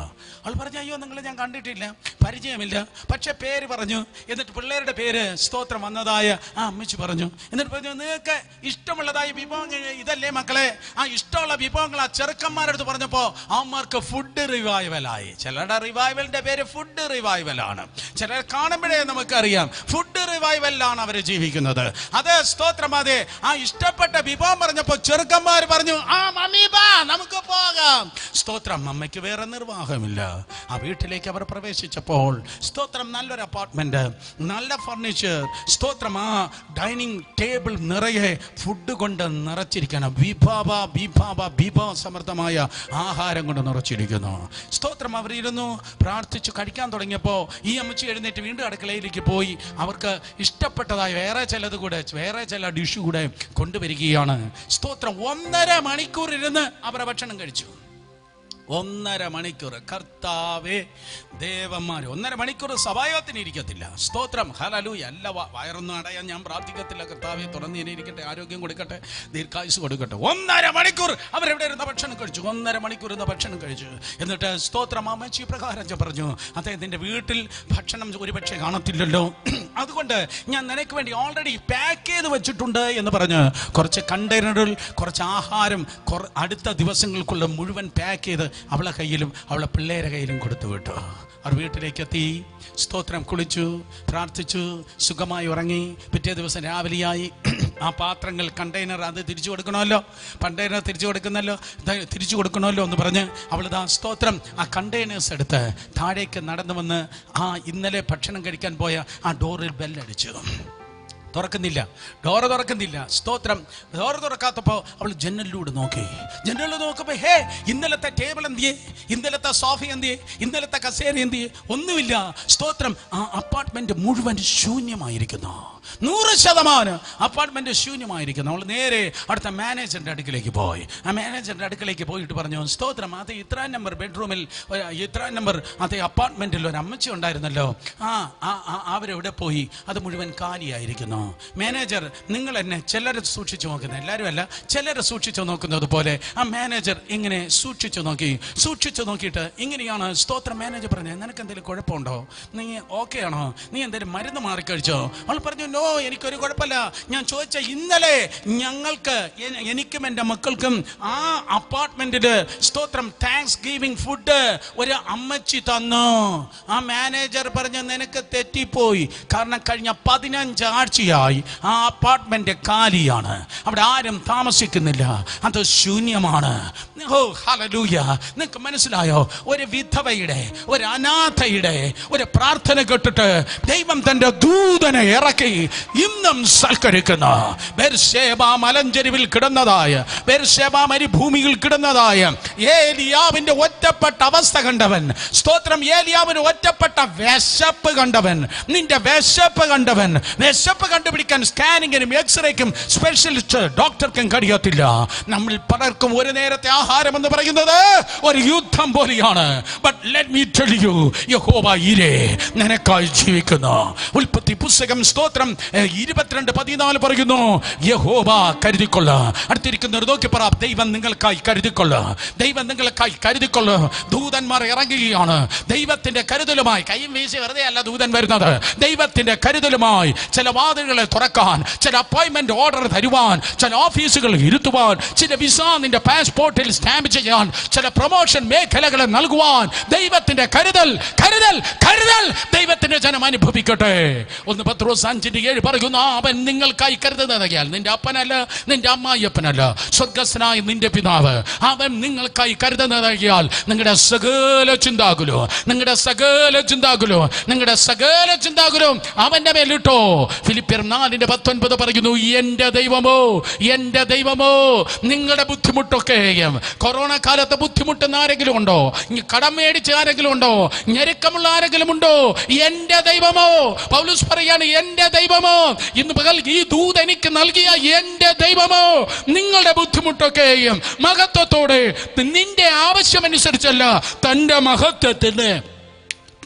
അവൾ പറഞ്ഞു, അയ്യോ നിങ്ങളെ ഞാൻ കണ്ടിട്ടില്ല, പരിചയമില്ല, പക്ഷെ പേര് പറഞ്ഞു. എന്നിട്ട് പിള്ളേരുടെ പേര് സ്തോത്രം വന്നതായ ആ അമ്മച്ചി പറഞ്ഞു. എന്നിട്ട് പറഞ്ഞു, നിങ്ങൾക്ക് ഇഷ്ടമുള്ളതായ വിഭവം ഇതല്ലേ മക്കളെ? ആ ഇഷ്ടമുള്ള വിഭവങ്ങൾ ആ ചെറുക്കന്മാരെടുത്ത് പറഞ്ഞപ്പോ അവന്മാർക്ക് ഫുഡ് റിവൈവലായി. ചിലരുടെ റിവൈവലിന്റെ പേര് ഫുഡ് റിവൈവലാണ്. ചിലർ കാണുമ്പോഴേ നമുക്കറിയാം ഫുഡ് റിവൈവലിലാണ് അവർ ജീവിക്കുന്നത്. അതെ സ്തോത്രം. അതെ ആ ഇഷ്ടപ്പെട്ട വിഭവം പറഞ്ഞപ്പോ ചെറുക്കന്മാർ പറഞ്ഞു, ആ മമ്മി ബാ നമുക്ക് പോകാം. സ്തോത്രം. അമ്മയ്ക്ക് വേറെ നിർവാഹമില്ല. ആ വീട്ടിലേക്ക് അവർ പ്രവേശിച്ചപ്പോൾ സ്തോത്രം നല്ലൊരു അപ്പാർട്ട്മെന്റ്, നല്ല ഫർണിച്ചർ, സ്തോത്രം ആ ഡൈനിങ് ടേബിൾ നിറയെ ഫുഡ് കൊണ്ട് നിറച്ചിരിക്കണം. സമൃദ്ധമായ ആഹാരം കൊണ്ട് നിറച്ചിരിക്കുന്നു. സ്തോത്രം. അവരിരുന്നു പ്രാർത്ഥിച്ചു കഴിക്കാൻ തുടങ്ങിയപ്പോൾ ഈ അമ്മച്ചി എഴുന്നേറ്റ് വീണ്ടും അടുക്കളയിലേക്ക് പോയി അവർക്ക് ഇഷ്ടപ്പെട്ടതായ വേറെ ചില ഡിഷ് കൂടെ കൊണ്ടുവരികയാണ്. സ്തോത്രം. 1.5 മണിക്കൂർ ഇരുന്ന് അവരെ ഭക്ഷണം കഴിച്ചു. 1.5 മണിക്കൂർ. കർത്താവേ ദേവന്മാര് 1.5 മണിക്കൂർ സഭായോഗത്തിന് ഇരിക്കത്തില്ല. സ്തോത്രം. ഹല്ലേലൂയ. അല്ല വയറൊന്നും അടയാൻ ഞാൻ പ്രാർത്ഥിക്കത്തില്ല. കർത്താവെ തുറന്ന് ഇനി ഇരിക്കട്ടെ, ആരോഗ്യം കൊടുക്കട്ടെ, ദീർഘായുസ് കൊടുക്കട്ടെ. 1.5 മണിക്കൂർ അവരെവിടെ ഇരുന്ന ഭക്ഷണം കഴിച്ചു. 1.5 മണിക്കൂർ ഇരുന്ന ഭക്ഷണം കഴിച്ചു. എന്നിട്ട് സ്തോത്രം അമ്മച്ചി പ്രകാരം പറഞ്ഞു, അദ്ദേഹത്തിന്റെ വീട്ടിൽ ഭക്ഷണം ഒരുപക്ഷെ കാണത്തില്ലല്ലോ, അതുകൊണ്ട് ഞാൻ നിനക്ക് വേണ്ടി ഓൾറെഡി പാക്ക് ചെയ്ത് വെച്ചിട്ടുണ്ട് എന്ന് പറഞ്ഞ് കുറച്ച് കണ്ടെയ്നറിൽ കുറച്ച് ആഹാരം അടുത്ത ദിവസങ്ങൾക്കുള്ള മുഴുവൻ പാക്ക് ചെയ്ത് അവളെ കയ്യിലും അവളെ പിള്ളേരെ കയ്യിലും കൊടുത്തു വിട്ടു. അവർ വീട്ടിലേക്ക് എത്തി. സ്തോത്രം. കുളിച്ചു, പ്രാർത്ഥിച്ചു, സുഖമായി ഉറങ്ങി. പിറ്റേ ദിവസം രാവിലെയായി. ആ പാത്രങ്ങൾ കണ്ടെയ്നർ അത് തിരിച്ചു കൊടുക്കണമല്ലോ, കണ്ടെയ്നർ തിരിച്ചു കൊടുക്കണമല്ലോ എന്ന് പറഞ്ഞ് അവളിതാ സ്തോത്രം ആ കണ്ടെയ്നേഴ്സ് എടുത്ത് താഴേക്ക് നടന്നു വന്ന് ആ ഇന്നലെ ഭക്ഷണം കഴിക്കാൻ പോയ ആ ഡോറിൽ ബെല്ലടിച്ചു. ഡോറ് തുറക്കുന്നില്ല. സ്തോത്രം. ഡോറ് തുറക്കാത്തപ്പോൾ അവൾ ജനലിലൂടെ നോക്കുമ്പോൾ ഹേ, ഇന്നലത്തെ ടേബിൾ എന്തിയേ, ഇന്നലത്തെ സോഫ എന്തിയേ, ഇന്നലത്തെ കസേര എന്തിയേ? ഒന്നുമില്ല. സ്തോത്രം. ആ അപ്പാർട്ട്മെന്റ് മുഴുവൻ ശൂന്യമായിരിക്കുന്നു. 100% അപ്പാർട്ട്മെന്റ് ശൂന്യമായിരിക്കുന്നു. അവൾ നേരെ അടുത്ത മാനേജറിന്റെ അടുക്കിലേക്ക് പോയി. ആ മാനേജറിന്റെ അടുക്കിലേക്ക് പോയിട്ട് പറഞ്ഞു, സ്തോത്രം, അത് ഇത്ര നമ്പർ ബെഡ്റൂമിൽ ഇത്ര നമ്പർ അതേ അപ്പാർട്ട്മെന്റിൽ ഒരു അമ്മച്ചി ഉണ്ടായിരുന്നല്ലോ, അവരെവിടെ പോയി? അത് മുഴുവൻ കാലിയായിരിക്കുന്നു. മാനേജർ, നിങ്ങൾ എന്നെ ചിലരെ സൂക്ഷിച്ചു നോക്കുന്നത്, എല്ലാവരും അല്ല, ചിലരെ സൂക്ഷിച്ചു നോക്കുന്നത് പോലെ ആ മാനേജർ ഇങ്ങനെ സൂക്ഷിച്ചു നോക്കിയിട്ട് ഇങ്ങനെയാണ് സ്തോത്രം. മാനേജർ പറഞ്ഞു, നിനക്ക് എന്തെങ്കിലും കുഴപ്പമുണ്ടോ? നീ ഓക്കെ ആണോ? നീ എന്തെങ്കിലും മരുന്ന് മാറിക്കഴിച്ചോ? അവൾ പറഞ്ഞു, നോ, എനിക്കൊരു കുഴപ്പമില്ല. ഞാൻ ചോദിച്ച ഇന്നലെ എനിക്കും എൻ്റെ മക്കൾക്കും ആ അപ്പാർട്ട്മെന്റില് സ്തോത്രം താങ്ക്സ് ഗിവിംഗ് ഫുഡ് ഒരു അമ്മച്ചി തന്നു. ആ മാനേജർ പറഞ്ഞു, നിനക്ക് തെറ്റിപ്പോയി. കാരണം കഴിഞ്ഞ 15 ആഴ്ചയായി ആ അപ്പാർട്ട്മെന്റ് കാലിയാണ്, അവിടെ ആരും താമസിക്കുന്നില്ല, അത് ശൂന്യമാണ്. ഓ ഹല്ലേലൂയ. നിങ്ങൾക്ക് മനസ്സിലായോ? ഒരു വിധവയുടെ, ഒരു അനാഥയുടെ ഒരു പ്രാർത്ഥന കേട്ടിട്ട് ദൈവം തന്റെ ദൂതനെ ഇറക്കി ഇന്നും സൽക്കരിക്കുന്ന ബെർശേബ മലഞ്ചെരുവിൽ കിടന്നതായ, ബെർശേബ മരുഭൂമിയിൽ കിടന്നതായ ഏലിയാവിന്റെ ഒറ്റപ്പെട്ട അവസ്ഥ കണ്ടവൻ. സ്തോത്രം. ഏലിയാവിന് ഒറ്റപ്പെട്ട വിശപ്പ് കണ്ടവൻ, നിന്റെ വിശപ്പ് കണ്ടവൻ. വിശപ്പ് കണ്ടുപിടിക്കാൻ സ്കാനിങ്ങിനും എക്സ്റേക്കും സ്പെഷ്യലിസ്റ്റ് ഡോക്ടർക്കും കഴിയത്തില്ല. നമ്മിൽ പലർക്കും ഒരു നേരത്തെ ആഹാരം എന്ന് പറയുന്നത് ഒരു യുദ്ധം പോലെയാണ്. But let me tell you, യഹോവ ഈരേ നിനക്കായി ജീവിക്കുന്നു. ഉൽപ്പത്തി പുസ്തകം സ്തോത്രം 22:14 പറയുന്നു, യഹോവ കരുതിക്കൊള്ള. അടുത്തിരിക്കുന്നവർ നോക്കി പറ, ദൈവം നിങ്ങൾക്കായി കരുതിക്കൊള്ള, ദൈവം നിങ്ങൾക്കായി കരുതിക്കൊള്ള. ദൂതന്മാർ ഇറങ്ങുകയാണ് ദൈവത്തിന്റെ കരുതലുമായി. കൈയും വീശി വെറുതെ അല്ല ദൂതൻ വരുന്നത്. ദൈവത്തിന്റെ കരുതലുമായി ചില വാതിലുകളെ തുറക്കാൻ, ചില അപ്പോയിന്റ്മെന്റ് ഓർഡർ തരുവാൻ, ചില ഓഫീസുകൾ ഇരുത്തുവാൻ, ചില വിസ നിന്റെ പാസ്പോർട്ടിൽ സ്റ്റാമ്പ് ചെയ്യാൻ, ചില പ്രൊമോഷൻ മേഖലകളെ നൽകുവാൻ ദൈവത്തിന്റെ കരുതൽ കരുതൽ കരുതൽ ദൈവത്തിന്റെ ജനം അനുഭവിക്കട്ടെ. 1 പത്രോസ് 5:7 പറയുന്നു, അവൻ നിങ്ങൾക്കായി കരുതുന്നതാകിയാൽ, നിന്റെ അപ്പനല്ല, നിന്റെ അമ്മായിയപ്പനല്ല, സ്വർഗസ്ഥനായ നിന്റെ പിതാവ് അവൻ നിങ്ങൾക്കായി കരുതുന്നതാകിയാൽ നിങ്ങളുടെ സകല ചിന്താകുലോ, നിങ്ങളുടെ സകല ചിന്താകുലോ, നിങ്ങളുടെ സകല ചിന്താകുലോ അവന്റെ മേലിട്ടോ. ഫിലിപ്പിയർ 4:19 പറയുന്നു, എന്റെ ദൈവമോ, എന്റെ ദൈവമോ നിങ്ങളുടെ ബുദ്ധിമുട്ടൊക്കെയും. കൊറോണ കാലത്ത് ബുദ്ധിമുട്ടുന്ന ആരെങ്കിലും ഉണ്ടോ? കടം മേടിച്ച ആരെങ്കിലും ഉണ്ടോ? ഞെരുക്കമുള്ള ആരെങ്കിലും ഉണ്ടോ? എന്റെ ദൈവമോ, പൗലോസ് പറയാണ്, എന്റെ ദൈവമോ, ഇന്ന് പകൽ ഈ ദൂത് എനിക്ക് നൽകിയ എന്റെ ദൈവമോ നിങ്ങളുടെ ബുദ്ധിമുട്ടൊക്കെയും മഹത്വത്തോടെ, നിന്റെ ആവശ്യമനുസരിച്ചല്ല, തന്റെ മഹത്വത്തിന്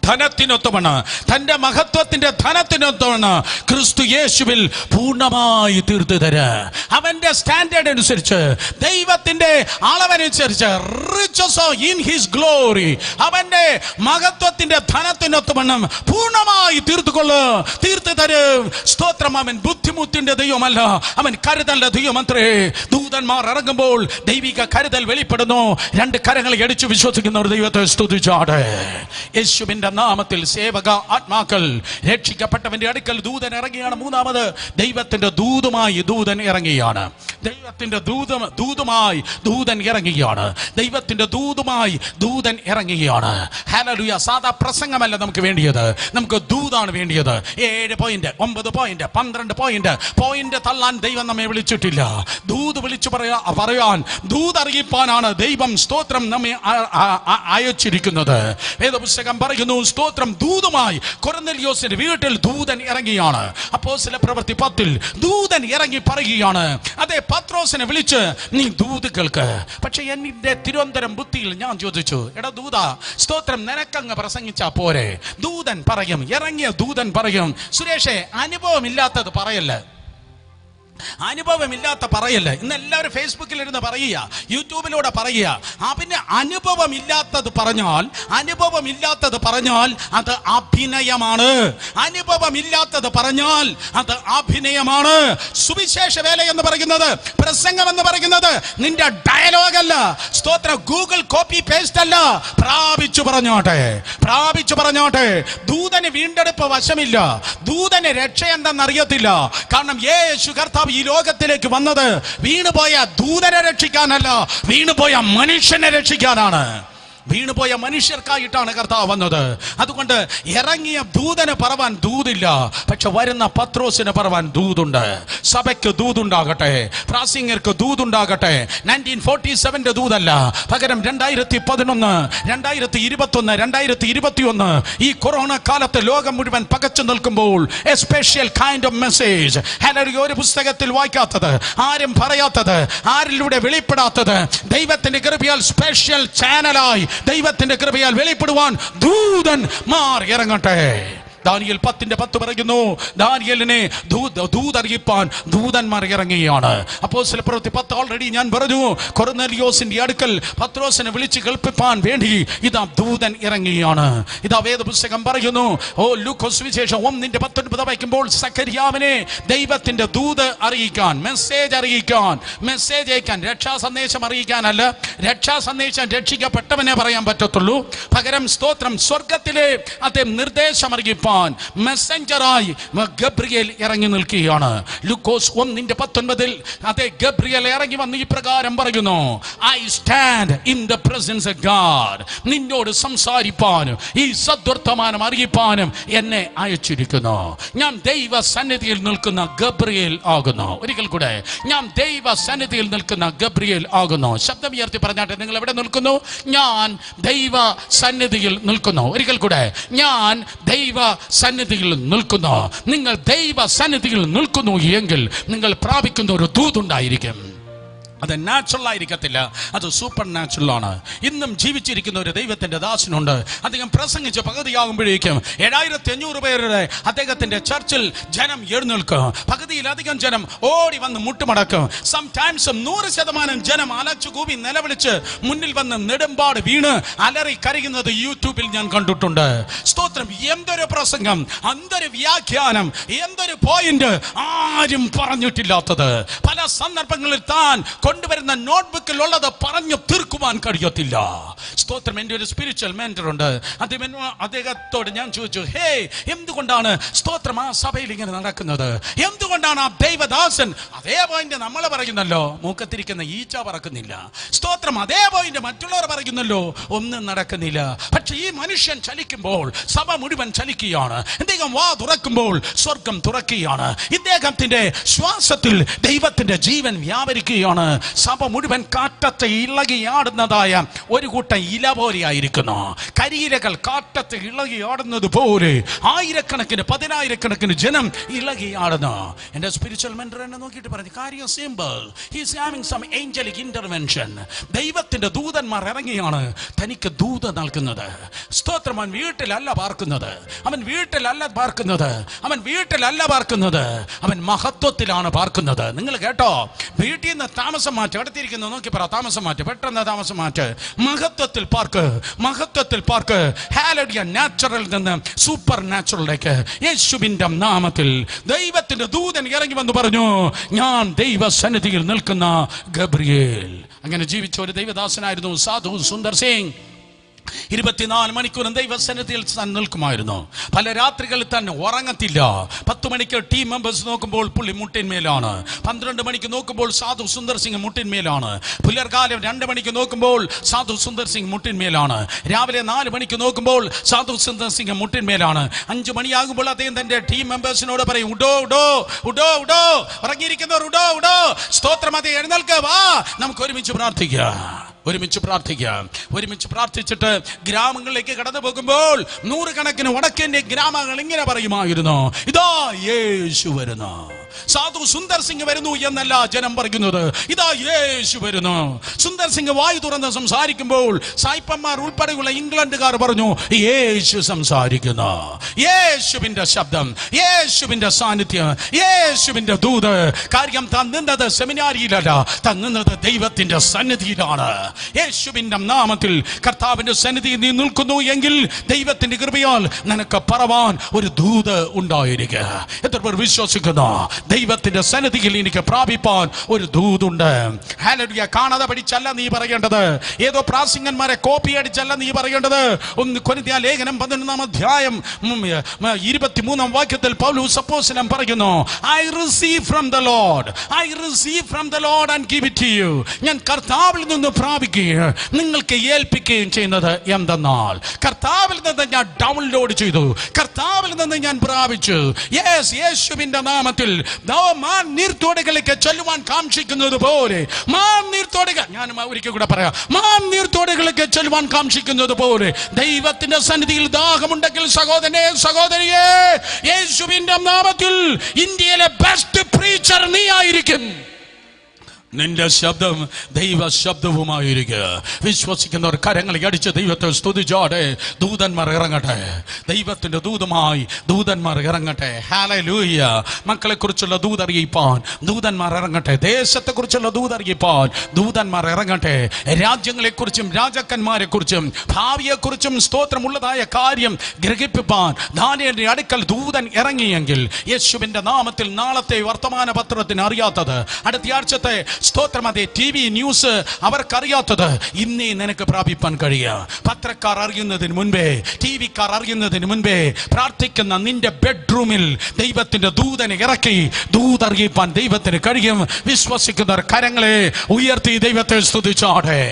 ധനത്തിനൊത്തമാണ്, തന്റെ മഹത്വത്തിന്റെ ധനത്തിനൊത്തമാണ് ക്രിസ്തു യേശുവിൽ പൂർണ്ണമായി തീർത്തു തരാ. അവന്റെ സ്റ്റാൻഡേർഡ് അനുസരിച്ച്, ദൈവത്തിന്റെ അളവനുസരിച്ച്, riches in his glory, അവന്റെ മഹത്വത്തിന്റെ ധനത്തിനൊത്തവണ്ണം പൂർണ്ണമായി തീർത്തുകൊള്ളു, തീർത്തു തരും. സ്തോത്രം. അവൻ ബുദ്ധിമുട്ടിന്റെ ദൈവമല്ല, അവൻ കരുതലിന്റെ ദൈവമന്ത്രേ. ദൂതന്മാർ ഇറങ്ങുമ്പോൾ ദൈവിക കരുതൽ വെളിപ്പെടുന്നു. 2 കരങ്ങൾ അടിച്ചു വിശ്വസിക്കുന്നവർ ദൈവത്തെ സ്തുതിച്ചാട്ടെ. യേശുവിന്റെ നാമത്തിൽ സേവക ആത്മാക്കൾ രക്ഷിക്കപ്പെട്ടവന്റെ അടുക്കൽ ദൂതൻ ഇറങ്ങിയാണ്. 3ാമത് ദൈവത്തിന്റെ ദൂതുമായി ദൂതൻ ഇറങ്ങിയാണ്. ദൈവത്തിന്റെ ദൂതുമായി ദൂതൻ ഇറങ്ങിയാണ്. ദൈവത്തിന്റെ ദൂതുമായി ദൂതൻ ഇറങ്ങിയാണ്. ഹല്ലേലൂയ. സാധാ പ്രസംഗമല്ല നമുക്ക് വേണ്ടിയത്, നമുക്ക് ദൂതാണ് വേണ്ടിയത്. 7 പോയിന്റ്, 9 പോയിന്റ്, 12 പോയിന്റ് തള്ളാൻ ദൈവം നമ്മെ വിളിച്ചിട്ടില്ല. ദൂത് വിളിച്ചു പറയാൻ, ദൂത് അറിയിപ്പാനാണ് ദൈവം സ്തോത്രം നമ്മെ അയച്ചിരിക്കുന്നത്. വേദപുസ്തകം പറയുന്നു, സ്തോത്രം, ദൂതുമായി കൊർന്നേലിയോസിന്റെ വീട്ടിൽ ദൂതൻ ഇറങ്ങിയാണ്. അപ്പോസ്തല പ്രവൃത്തി 10 ദൂതൻ ഇറങ്ങി പറയുകയാണ്, അതെ, പത്രോസിനെ വിളിച്ച് നീ ദൂത് കേൾക്ക്. പക്ഷെ എന്റെ തിരുവനന്തപുരം ബുദ്ധിയിൽ ഞാൻ ചോദിച്ചു, എടാ ദൂത, സ്തോത്രം, നിനക്കങ്ങ് പ്രസംഗിച്ചാ പോരെ? ദൂതൻ പറയും, ഇറങ്ങിയ ദൂതൻ പറയും. സുരേഷേ, അനുഭവമില്ലാത്തത് പറയല്ല, അനുഭവമില്ലാത്ത പറയല്ല. ഇന്ന് എല്ലാവരും ഫേസ്ബുക്കിൽ ഇരുന്ന് പറയുക, യൂട്യൂബിലൂടെ പറയുക. പിന്നെ അനുഭവമില്ലാത്തത് പറഞ്ഞാൽ അത് അഭിനയമാണ്. അനുഭവമില്ലാത്തത് പറഞ്ഞാൽ അത് അഭിനയമാണ്. സുവിശേഷ വേല എന്ന് പറയുന്നത്, പ്രസംഗം എന്ന് പറയുന്നത് നിന്റെ ഡയലോഗല്ല, സ്തോത്ര, ഗൂഗിൾ കോപ്പി പേസ്റ്റ് അല്ല. പ്രാപിച്ചു പറഞ്ഞോട്ടെ. ദൂതന് വീണ്ടെടുപ്പ് വശമില്ല, ദൂതന് രക്ഷ എന്തെന്ന് അറിയത്തില്ല. കാരണം യേശു കർത്താവ് ഈ ലോകത്തിലേക്ക് വന്നത് വീണുപോയ ദൂതനെ രക്ഷിക്കാനല്ല, വീണുപോയ മനുഷ്യനെ രക്ഷിക്കാനാണ്. വീണുപോയ മനുഷ്യർക്കായിട്ടാണ് കർത്താവ് വന്നത്. അതുകൊണ്ട് ഇറങ്ങിയ ദൂതന് പറവാൻ ദൂതില്ല, പക്ഷെ വരുന്ന പത്രോസിന് പറവാൻ ദൂതുണ്ട്. സഭയ്ക്ക് ദൂതുണ്ടാകട്ടെ, പ്രാസംഗികർക്ക് ദൂതുണ്ടാകട്ടെ. 1947 ദൂതല്ല, പകരം 2011, 2021, 2021 ഈ കൊറോണ കാലത്ത് ലോകം മുഴുവൻ പകച്ചു നിൽക്കുമ്പോൾ A special kind of message. ഒരു പുസ്തകത്തിൽ വായിക്കാത്തത്, ആരും പറയാത്തത്, ആരിലൂടെ വെളിപ്പെടാത്തത്, ദൈവത്തിന്റെ കൃപയാൽ സ്പെഷ്യൽ ചാനലായി ദൈവത്തിന്റെ കൃപയാൽ വെളിപ്പെടുവാൻ ദൂതന്മാർ ഇറങ്ങട്ടെ. ദാനിയേൽ 10:10 പറയുന്നു, ദാനിയേലിനെ ദൂതറിയിപ്പാൻ ദൂതന്മാർ ഇറങ്ങിയാണ്. അപ്പോസ്തല പ്രവൃത്തി 10 ഓൾറെഡി ഞാൻ പറഞ്ഞു. കൊർന്നേലിയോസിന്റെ അടുക്കൽ പത്രോസിനെ വിളിച്ച് കേൾപ്പിപ്പാൻ വേണ്ടി ഇതാ ദൂതൻ ഇറങ്ങിയാണ്. ഇതാ വേദപുസ്തകം പറയുന്നു, ലൂക്കോസ് സുവിശേഷം 1:19 വായിക്കുമ്പോൾ, സഖരിയാവിനെ ദൈവത്തിന്റെ ദൂത് അറിയിക്കാൻ, മെസ്സേജ് അയക്കാൻ, രക്ഷാ സന്ദേശം അറിയിക്കാനല്ല. രക്ഷാ സന്ദേശം രക്ഷിക്കപ്പെട്ടവനെ പറയാൻ പറ്റത്തുള്ളൂ. പകരം സ്തോത്രം, സ്വർഗത്തിലെ അതേ നിർദ്ദേശം അറിയിപ്പാൻ മെസ്സഞ്ചറായി ഗബ്രിയേൽ ഇറങ്ങി നിൽക്കുകയാണ്. ലൂക്കോസ് 1:19 അതേ ഗബ്രിയേൽ ഇറങ്ങി വന്ന് ഈ പ്രകാരം പറയുന്നു, I stand in the presence of God. നിന്നോട് സംസാരിപ്പാനും ഈ സദ്വർത്തമാനം അറിയിപ്പാനും എന്നെ അയച്ചിരിക്കുന്നു. ഞാൻ ദൈവ സന്നിധിയിൽ നിൽക്കുന്ന ഗബ്രിയേൽ ആകുന്നു. ഒരിക്കൽ കൂടെ, ഞാൻ ദൈവ സന്നിധിയിൽ നിൽക്കുന്ന ഗബ്രിയേൽ ആകുന്നു. ശബ്ദം ഉയർത്തി പറഞ്ഞാട്ടെ, നിങ്ങൾ എവിടെ നിൽക്കുന്നു? ഞാൻ ദൈവ സന്നിധിയിൽ നിൽക്കുന്നു. ഒരിക്കൽ കൂടെ, ഞാൻ ദൈവ സന്നിധിയിൽ നിൽക്കുന്നു. നിങ്ങൾ ദൈവ സന്നിധിയിൽ നിൽക്കുന്നു എങ്കിൽ നിങ്ങൾ പ്രാപിക്കുന്ന ഒരു ദൂതുണ്ടായിരിക്കും. അത് നാച്ചുറൽ ആയിരിക്കത്തില്ല, അത് സൂപ്പർ നാച്ചുറൽ ആണ്. ഇന്നും ജീവിച്ചിരിക്കുന്ന ഒരു ദൈവത്തിന്റെ ദാസനുണ്ട്. അദ്ദേഹം പ്രസംഗിച്ച് പകുതിയാകുമ്പോഴേക്കും 7500 പേരുടെ അദ്ദേഹത്തിന്റെ ചർച്ചിൽ ജനം എഴുന്നേൽക്കും. പകുതിയിലധികം ജനം ഓടി വന്ന് മുട്ടുമടക്കും. സംടൈംസ് 100% ജനം അലച്ചുകൂവി നിലവിളിച്ച് മുന്നിൽ വന്ന് നെടുമ്പാട് വീണ് അലറി കരയുന്നത് യൂട്യൂബിൽ ഞാൻ കണ്ടിട്ടുണ്ട്. സ്തോത്രം! എന്തൊരു പ്രസംഗം, എന്തൊരു വ്യാഖ്യാനം, എന്തൊരു പോയിന്റ് ആരും പറഞ്ഞിട്ടില്ലാത്തത്. പല സന്ദർഭങ്ങളിൽ താൻ കൊണ്ടുവരുന്ന നോട്ട്ബുക്കിൽ ഉള്ളത് പറഞ്ഞു തീർക്കുവാൻ കഴിയത്തില്ല. സ്തോത്രം! എൻ്റെ ഒരു സ്പിരിച്വൽ മെന്റർ ഉണ്ട്. അദ്ദേഹത്തോട് ഞാൻ ചോദിച്ചു, ഹേ, എന്തുകൊണ്ടാണ് സ്തോത്രം ആ സഭയിൽ ഇങ്ങനെ നടക്കുന്നത്? എന്തുകൊണ്ടാണ് ആ ദൈവദാസൻ അതേ പോയിന്റ് നമ്മൾ പറയുന്നല്ലോ, മൂക്കത്തിരിക്കുന്ന ഈച്ച പറക്കുന്നില്ല. സ്തോത്രം! അതേ പോയിന്റ് മറ്റുള്ളവർ പറയുന്നല്ലോ, ഒന്നും നടക്കുന്നില്ല. പക്ഷെ ഈ മനുഷ്യൻ ചലിക്കുമ്പോൾ സഭ മുഴുവൻ ചലിക്കുകയാണ്. ഇദ്ദേഹം വാ തുറക്കുമ്പോൾ സ്വർഗം തുറക്കുകയാണ്. ഇദ്ദേഹത്തിന്റെ ശ്വാസത്തിൽ ദൈവത്തിന്റെ ജീവൻ വ്യാപരിക്കുകയാണ്. സഭ മുഴുവൻ കാറ്റത്ത് ഇളകിയാടുന്നതായ ഒരു കൂട്ടം ഇല പോലെയായിരിക്കുന്നു. കരിയിലകൾ കാറ്റത്ത് ഇളകിയാടുന്നത് പോലെ ആയിരക്കണക്കിന് 10000കണക്കിന് ജനം ഇളകിയാടുന്നു. എന്റെ സ്പിരിച്വൽ മെന്റർ എന്നെ നോക്കിയിട്ട് പറഞ്ഞു, കാര്യം simple, he is having some angelic intervention. ദൈവത്തിന്റെ ദൂതന്മാർ ഇറങ്ങിയാണ് തനിക്ക് ദൂത നൽകുന്നത്. സ്തോത്രം! അവൻ വീട്ടിലല്ല പാർക്കുന്നത്, അവൻ വീട്ടിലല്ല പാർക്കുന്നത്, അവൻ വീട്ടിലല്ല പാർക്കുന്നത്, അവൻ മഹത്വത്തിലാണ് പാർക്കുന്നത്. നിങ്ങൾ കേട്ടോ, വീട്ടിൽ നിന്ന് താമസം മാറ്റി അടുത്തിരിക്കുന്നു, നോക്കി പറ, താമസം മാറ്റി, പെട്ടെന്ന് താമസം മാറ്റി, മഹത്വത്തിൽ പാർക്ക്, മഹത്വത്തിൽ പാർക്ക്. ഹല്ലേലൂയ! നാച്ചുറൽ നിന്ന് സൂപ്പർ നാച്ചുറലിലേക്ക് യേശുവിന്റെ നാമത്തിൽ ദൈവത്തിന്റെ ദൂതൻ ഇറങ്ങി വന്ന് പറഞ്ഞു, ഞാൻ ദൈവസന്നിധിയിൽ നിൽക്കുന്ന ഗബ്രിയേൽ. അങ്ങനെ ജീവിച്ച ഒരു ദൈവദാസനായിരുന്നു സാധു സുന്ദർ സിംഗ്. 24 മണിക്കൂറും ദൈവസന്നിധിയിൽ നിൽക്കുമായിരുന്നു. പല രാത്രികളിൽ തന്നെ ഉറങ്ങത്തില്ല. 10 മണിക്ക് ടീം മെമ്പേഴ്സ് നോക്കുമ്പോൾ പുള്ളി മുട്ടിന്മേലാണ്. 12 മണിക്ക് നോക്കുമ്പോൾ സാധു സുന്ദർ സിംഗ് മുട്ടിന്മേലാണ്. പുലർകാലം 2 മണിക്ക് നോക്കുമ്പോൾ സാധു സുന്ദർ സിംഗ് മുട്ടിന്മേലാണ്. രാവിലെ 4 മണിക്ക് നോക്കുമ്പോൾ സാധു സുന്ദർ സിംഗ് മുട്ടിന്മേലാണ്. 5 മണിയാകുമ്പോൾ അദ്ദേഹം തന്റെ ടീം മെമ്പേഴ്സിനോട് പറയും, ഉടോ ഉടോ ഉടോ ഉടോ, ഉറങ്ങിയിരിക്കുന്നവർ ഉടോ ഉടോ, സ്തോത്രം! അത് എഴുന്നേൽക്കുക, വാ, നമുക്ക് ഒരുമിച്ച് പ്രാർത്ഥിക്കാം, ഒരുമിച്ച് പ്രാർത്ഥിക്കാം. ഒരുമിച്ച് പ്രാർത്ഥിച്ചിട്ട് ഗ്രാമങ്ങളിലേക്ക് കടന്നു പോകുമ്പോൾ 100 കണക്കിന് വടക്കേന്ത്യ ഗ്രാമങ്ങൾ ഇങ്ങനെ പറയുമായിരുന്നു, ഇതാ യേശു വരുന്നു. സാധു സുന്ദർ സിംഗ് വരുന്നു എന്നല്ല ജനം പറയുന്നത്, ഇതാ യേശു വരുന്നു. സുന്ദർ സിംഗ് വായു തുറന്ന് സംസാരിക്കുമ്പോൾ സായിപ്പന്മാർ ഉൾപ്പെടെയുള്ള ഇംഗ്ലണ്ടുകാർ പറഞ്ഞു, യേശു സംസാരിക്കുന്നു. യേശുവിന്റെ ശബ്ദം, യേശുവിന്റെ സാന്നിധ്യം, യേശുവിന്റെ ദൂത്. കാര്യം താൻ നിന്നത് സെമിനാരിയിലല്ല, താൻ നിന്നത് ദൈവത്തിന്റെ സന്നിധിയിലാണ്. യേശുവിന്റെ നാമത്തിൽ കർത്താവിന്റെ സന്നിധിയിൽ നീ നിൽക്കുന്നു എങ്കിൽ ദൈവത്തിന്റെ കൃപയാൽ നിനക്ക് പറവാൻ ഒരു ദൂത് ഉണ്ടായിരിക്കുക. എത്ര പേർ വിശ്വസിക്കുന്നു? ദൈവത്തിന്റെ സന്നിധിയിൽ എനിക്ക് പ്രാപിപ്പാൻ ഒരു ദൂതുണ്ട്. ഹല്ലേലൂയ! കാണാതെ പഠിച്ചല്ല നീ പറയേണ്ടത്, ഏതോ പ്രാസംഗന്മാരെ കോപ്പി അടിച്ചല്ല നീ പറയേണ്ടത്. 1 കൊരിന്ത്യർ ലേഖനം 11 അധ്യായം 23 വാക്യത്തിൽ പൗലോസ് അപ്പോസ്തലൻ പറയുന്നു, I receive from the Lord, I receive from the Lord and give it to you. ഞാൻ കർത്താവിൽ നിന്ന് പ്രാപിക്കുകയും നിങ്ങൾക്ക് ഏൽപ്പിക്കുകയും ചെയ്യുന്നത് എന്തെന്നാൽ, കർത്താവിൽ നിന്ന് ഞാൻ ഡൗൺലോഡ് ചെയ്തു, കർത്താവിൽ നിന്ന് ഞാൻ പ്രാപിച്ചു. യേശുവിന്റെ നാമത്തിൽ നീർത്തോടുകളിലേക്ക് ചെല്ലുവാൻ കാക്ഷിക്കുന്നത് പോലെ, നീർത്തോടുകൾ, ഞാൻ ഒരിക്കൽ കൂടെ പറയാം, നീർത്തോടുകളിലേക്ക് ചെല്ലുവാൻ കാക്ഷിക്കുന്നത് പോലെ ദൈവത്തിന്റെ സന്നിധിയിൽ ദാഹമുണ്ടെങ്കിൽ സഹോദരനെ സഹോദരിയെ, യേശുവിന്റെ നാമത്തിൽ ഇന്ത്യയിലെ ബെസ്റ്റ് പ്രീച്ചർ നീ ആയിരിക്കും. നിന്റെ ശബ്ദം ദൈവ ശബ്ദവുമായിരിക്കുക. വിശ്വസിക്കുന്നവർ കരങ്ങളെ അടിച്ച് ദൈവത്തെ സ്തുതിച്ചാടെ. ദൂതന്മാർ ഇറങ്ങട്ടെ, ദൈവത്തിന്റെ ദൂതമായി ദൂതന്മാർ ഇറങ്ങട്ടെ. ഹല്ലേലൂയ! മക്കളെ കുറിച്ചുള്ള ദൂതറിയിപ്പാൻ ദൂതന്മാർ ഇറങ്ങട്ടെ. ദേശത്തെ കുറിച്ചുള്ള ദൂതറിയിപ്പാൻ ദൂതന്മാർ ഇറങ്ങട്ടെ. രാജ്യങ്ങളെ കുറിച്ചും രാജാക്കന്മാരെ കുറിച്ചും ഭാവിയെ കുറിച്ചും സ്തോത്രമുള്ളതായ കാര്യം ഗ്രഹിപ്പിപ്പാൻ ദാനിയേലിന്റെ അടുക്കൽ ദൂതൻ ഇറങ്ങിയെങ്കിൽ യേശുവിന്റെ നാമത്തിൽ നാളത്തെ വർത്തമാന പത്രത്തിന് അറിയാത്തത്, അടുത്ത ആഴ്ചത്തെ സ്തോത്രം അതെ TV ന്യൂസ് അവർക്കറിയാത്തത് ഇന്നേ നിനക്ക് പ്രാപിപ്പാൻ കഴിയുക. പത്രക്കാർ അറിയുന്നതിന് മുൻപേ, TV-ക്കാർ അറിയുന്നതിന് മുൻപേ പ്രാർത്ഥിക്കുന്ന നിന്റെ ബെഡ്റൂമിൽ ദൈവത്തിന്റെ ദൂതനെ ഇറക്കി ദൂതറിയിപ്പാൻ ദൈവത്തിന് കഴിയും. വിശ്വസിക്കുന്നവർ കരങ്ങളെ ഉയർത്തി ദൈവത്തെ സ്തുതിച്ചാടെ.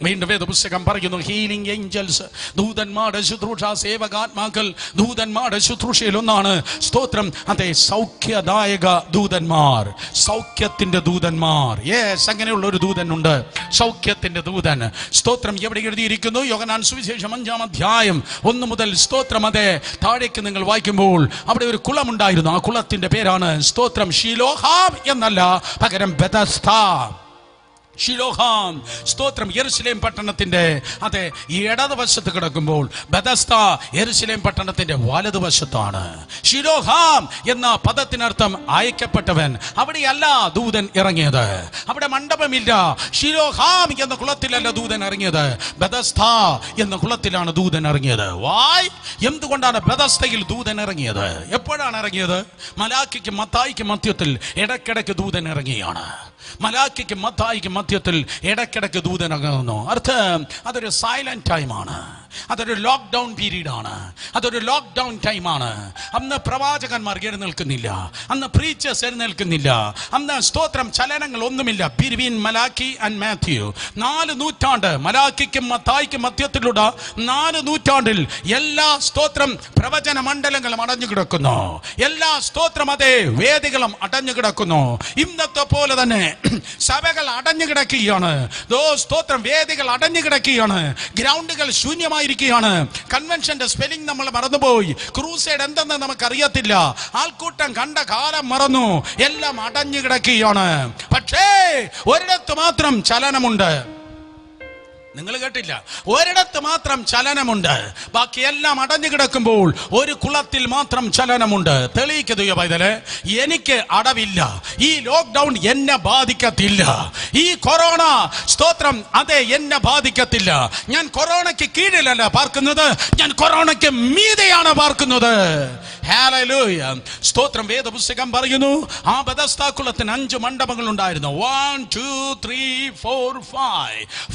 വീണ്ടും വേദപുസ്തകം പറയുന്നു, ഹീലിംഗ് ഏഞ്ചൽസ്, ദൂതന്മാരുടെ ശുശ്രൂഷ, സേവകാത്മാക്കൾ ദൂതന്മാരുടെ ശുശ്രൂഷയിൽ ഒന്നാണ് സ്തോത്രം അതെ സൗഖ്യദായക ദൂതന്മാർ, സൗഖ്യത്തിന്റെ ദൂതന്മാർ. യെസ്, അങ്ങനെയുള്ള ഒരു ദൂതനുണ്ട്, സൗഖ്യത്തിന്റെ ദൂതൻ. സ്തോത്രം എവിടെ എഴുതിയിരിക്കുന്നു? യോഹന്നാൻ സുവിശേഷം 5 അധ്യായം 1 മുതൽ സ്തോത്രം അതെ താഴേക്ക് നിങ്ങൾ വായിക്കുമ്പോൾ അവിടെ ഒരു കുളമുണ്ടായിരുന്നു. ആ കുളത്തിന്റെ പേരാണ് സ്തോത്രം ഷീലോഹാം എന്നല്ല, പകരം ബെഥസ്ദ. ഷിലോഹാം, സ്തോത്രം, യെരുശലേം പട്ടണത്തിന്റെ അതെ ഇടതുവശത്ത് കിടക്കുമ്പോൾ ബെതസ്ത യെരുശലേം പട്ടണത്തിന്റെ വലതുവശത്താണ്. ഷിലോഹാം എന്ന പദത്തിനർത്ഥം അയക്കപ്പെട്ടവൻ. അവിടെയല്ല ദൂതൻ ഇറങ്ങിയത്, അവിടെ മണ്ഡപമില്ല. ഷിലോഹാം എന്ന കുളത്തിലല്ല ദൂതൻ ഇറങ്ങിയത്, ബെതസ്ത എന്ന കുളത്തിലാണ് ദൂതൻ ഇറങ്ങിയത്. വായ്, എന്തുകൊണ്ടാണ് ബെതസ്തയിൽ ദൂതൻ ഇറങ്ങിയത്? എപ്പോഴാണ് ഇറങ്ങിയത്? മലാക്കിക്കും മത്തായിക്കും മധ്യത്തിൽ ഇടയ്ക്കിടയ്ക്ക് ദൂതൻ ഇറങ്ങിയാണ്. മലാക്കിക്കും മത്തായിക്കും മധ്യത്തിൽ ഇടയ്ക്കിടയ്ക്ക് ദൂതൻ ഇറങ്ങുന്നു. അർത്ഥം അതൊരു സൈലന്റ് ടൈമാണ്, അതൊരു ലോക്ക്ഡൗൺ പീരീഡ് ആണ്, അതൊരു ലോക്ക്ഡൗൺ ടൈമാണ്. അന്ന് പ്രവാചകന്മാർ എഴുന്നേൽക്കുന്നില്ല, അന്ന് പ്രീച്ചേഴ്സ് എഴുന്നേൽക്കുന്നില്ല, അന്ന് സ്തോത്രം ചലനങ്ങൾ ഒന്നുമില്ല. ബിറ്റ്വീൻ മലാക്കി ആൻഡ് മാത്യു 4 നൂറ്റാണ്ട്, മലാക്കിക്കും മത്തായിക്കും മധ്യത്തിലുള്ള 4 നൂറ്റാണ്ടിൽ എല്ലാ സ്തോത്രം പ്രവചന മണ്ഡലങ്ങളും അടഞ്ഞു കിടക്കുന്നു, എല്ലാ സ്തോത്രം അതേ വേദികളും അടഞ്ഞു കിടക്കുന്നു. ഇന്നത്തെ പോലെ തന്നെ സഭകൾ അടഞ്ഞു കിടക്കുകയാണ്, സ്തോത്രം വേദികൾ അടഞ്ഞു കിടക്കുകയാണ്, ഗ്രൗണ്ടുകൾ ശൂന്യമായിരിക്കുകയാണ്. കൺവെൻഷന്റെ സ്പെല്ലിംഗ് നമ്മൾ മറന്നുപോയി, ക്രൂസൈഡ് എന്തെന്ന് നമുക്കറിയത്തില്ല, ആൾക്കൂട്ടം കണ്ട കാലം മറന്നു, എല്ലാം അടഞ്ഞു കിടക്കുകയാണ്. പക്ഷേ ഒരിടത്ത് മാത്രം ചലനമുണ്ട്. നിങ്ങൾ കേട്ടില്ല, ഒരിടത്ത് മാത്രം ചലനമുണ്ട്. ബാക്കിയെല്ലാം അടഞ്ഞു കിടക്കുമ്പോൾ ഒരു കുളത്തിൽ മാത്രം ചലനമുണ്ട്. തെളിയിക്കുക പൈതലെ, എനിക്ക് അടവില്ല, ഈ ലോക്ക്ഡൗൺ എന്നെ ബാധിക്കത്തില്ല, ഈ കൊറോണ സ്തോത്രം അതെ എന്നെ ബാധിക്കത്തില്ല. ഞാൻ കൊറോണയ്ക്ക് കീഴിലല്ല പാർക്കുന്നത്, ഞാൻ കൊറോണയ്ക്ക് മീതെയാണ് പാർക്കുന്നത്. ഹല്ലേലൂയ, സ്തോത്രം. വേദപുസ്തകം പറയുന്നു ആ ബെതസ്ത കുളത്തിന് 5 മണ്ഡപങ്ങൾ ഉണ്ടായിരുന്നു. 1 2 3 4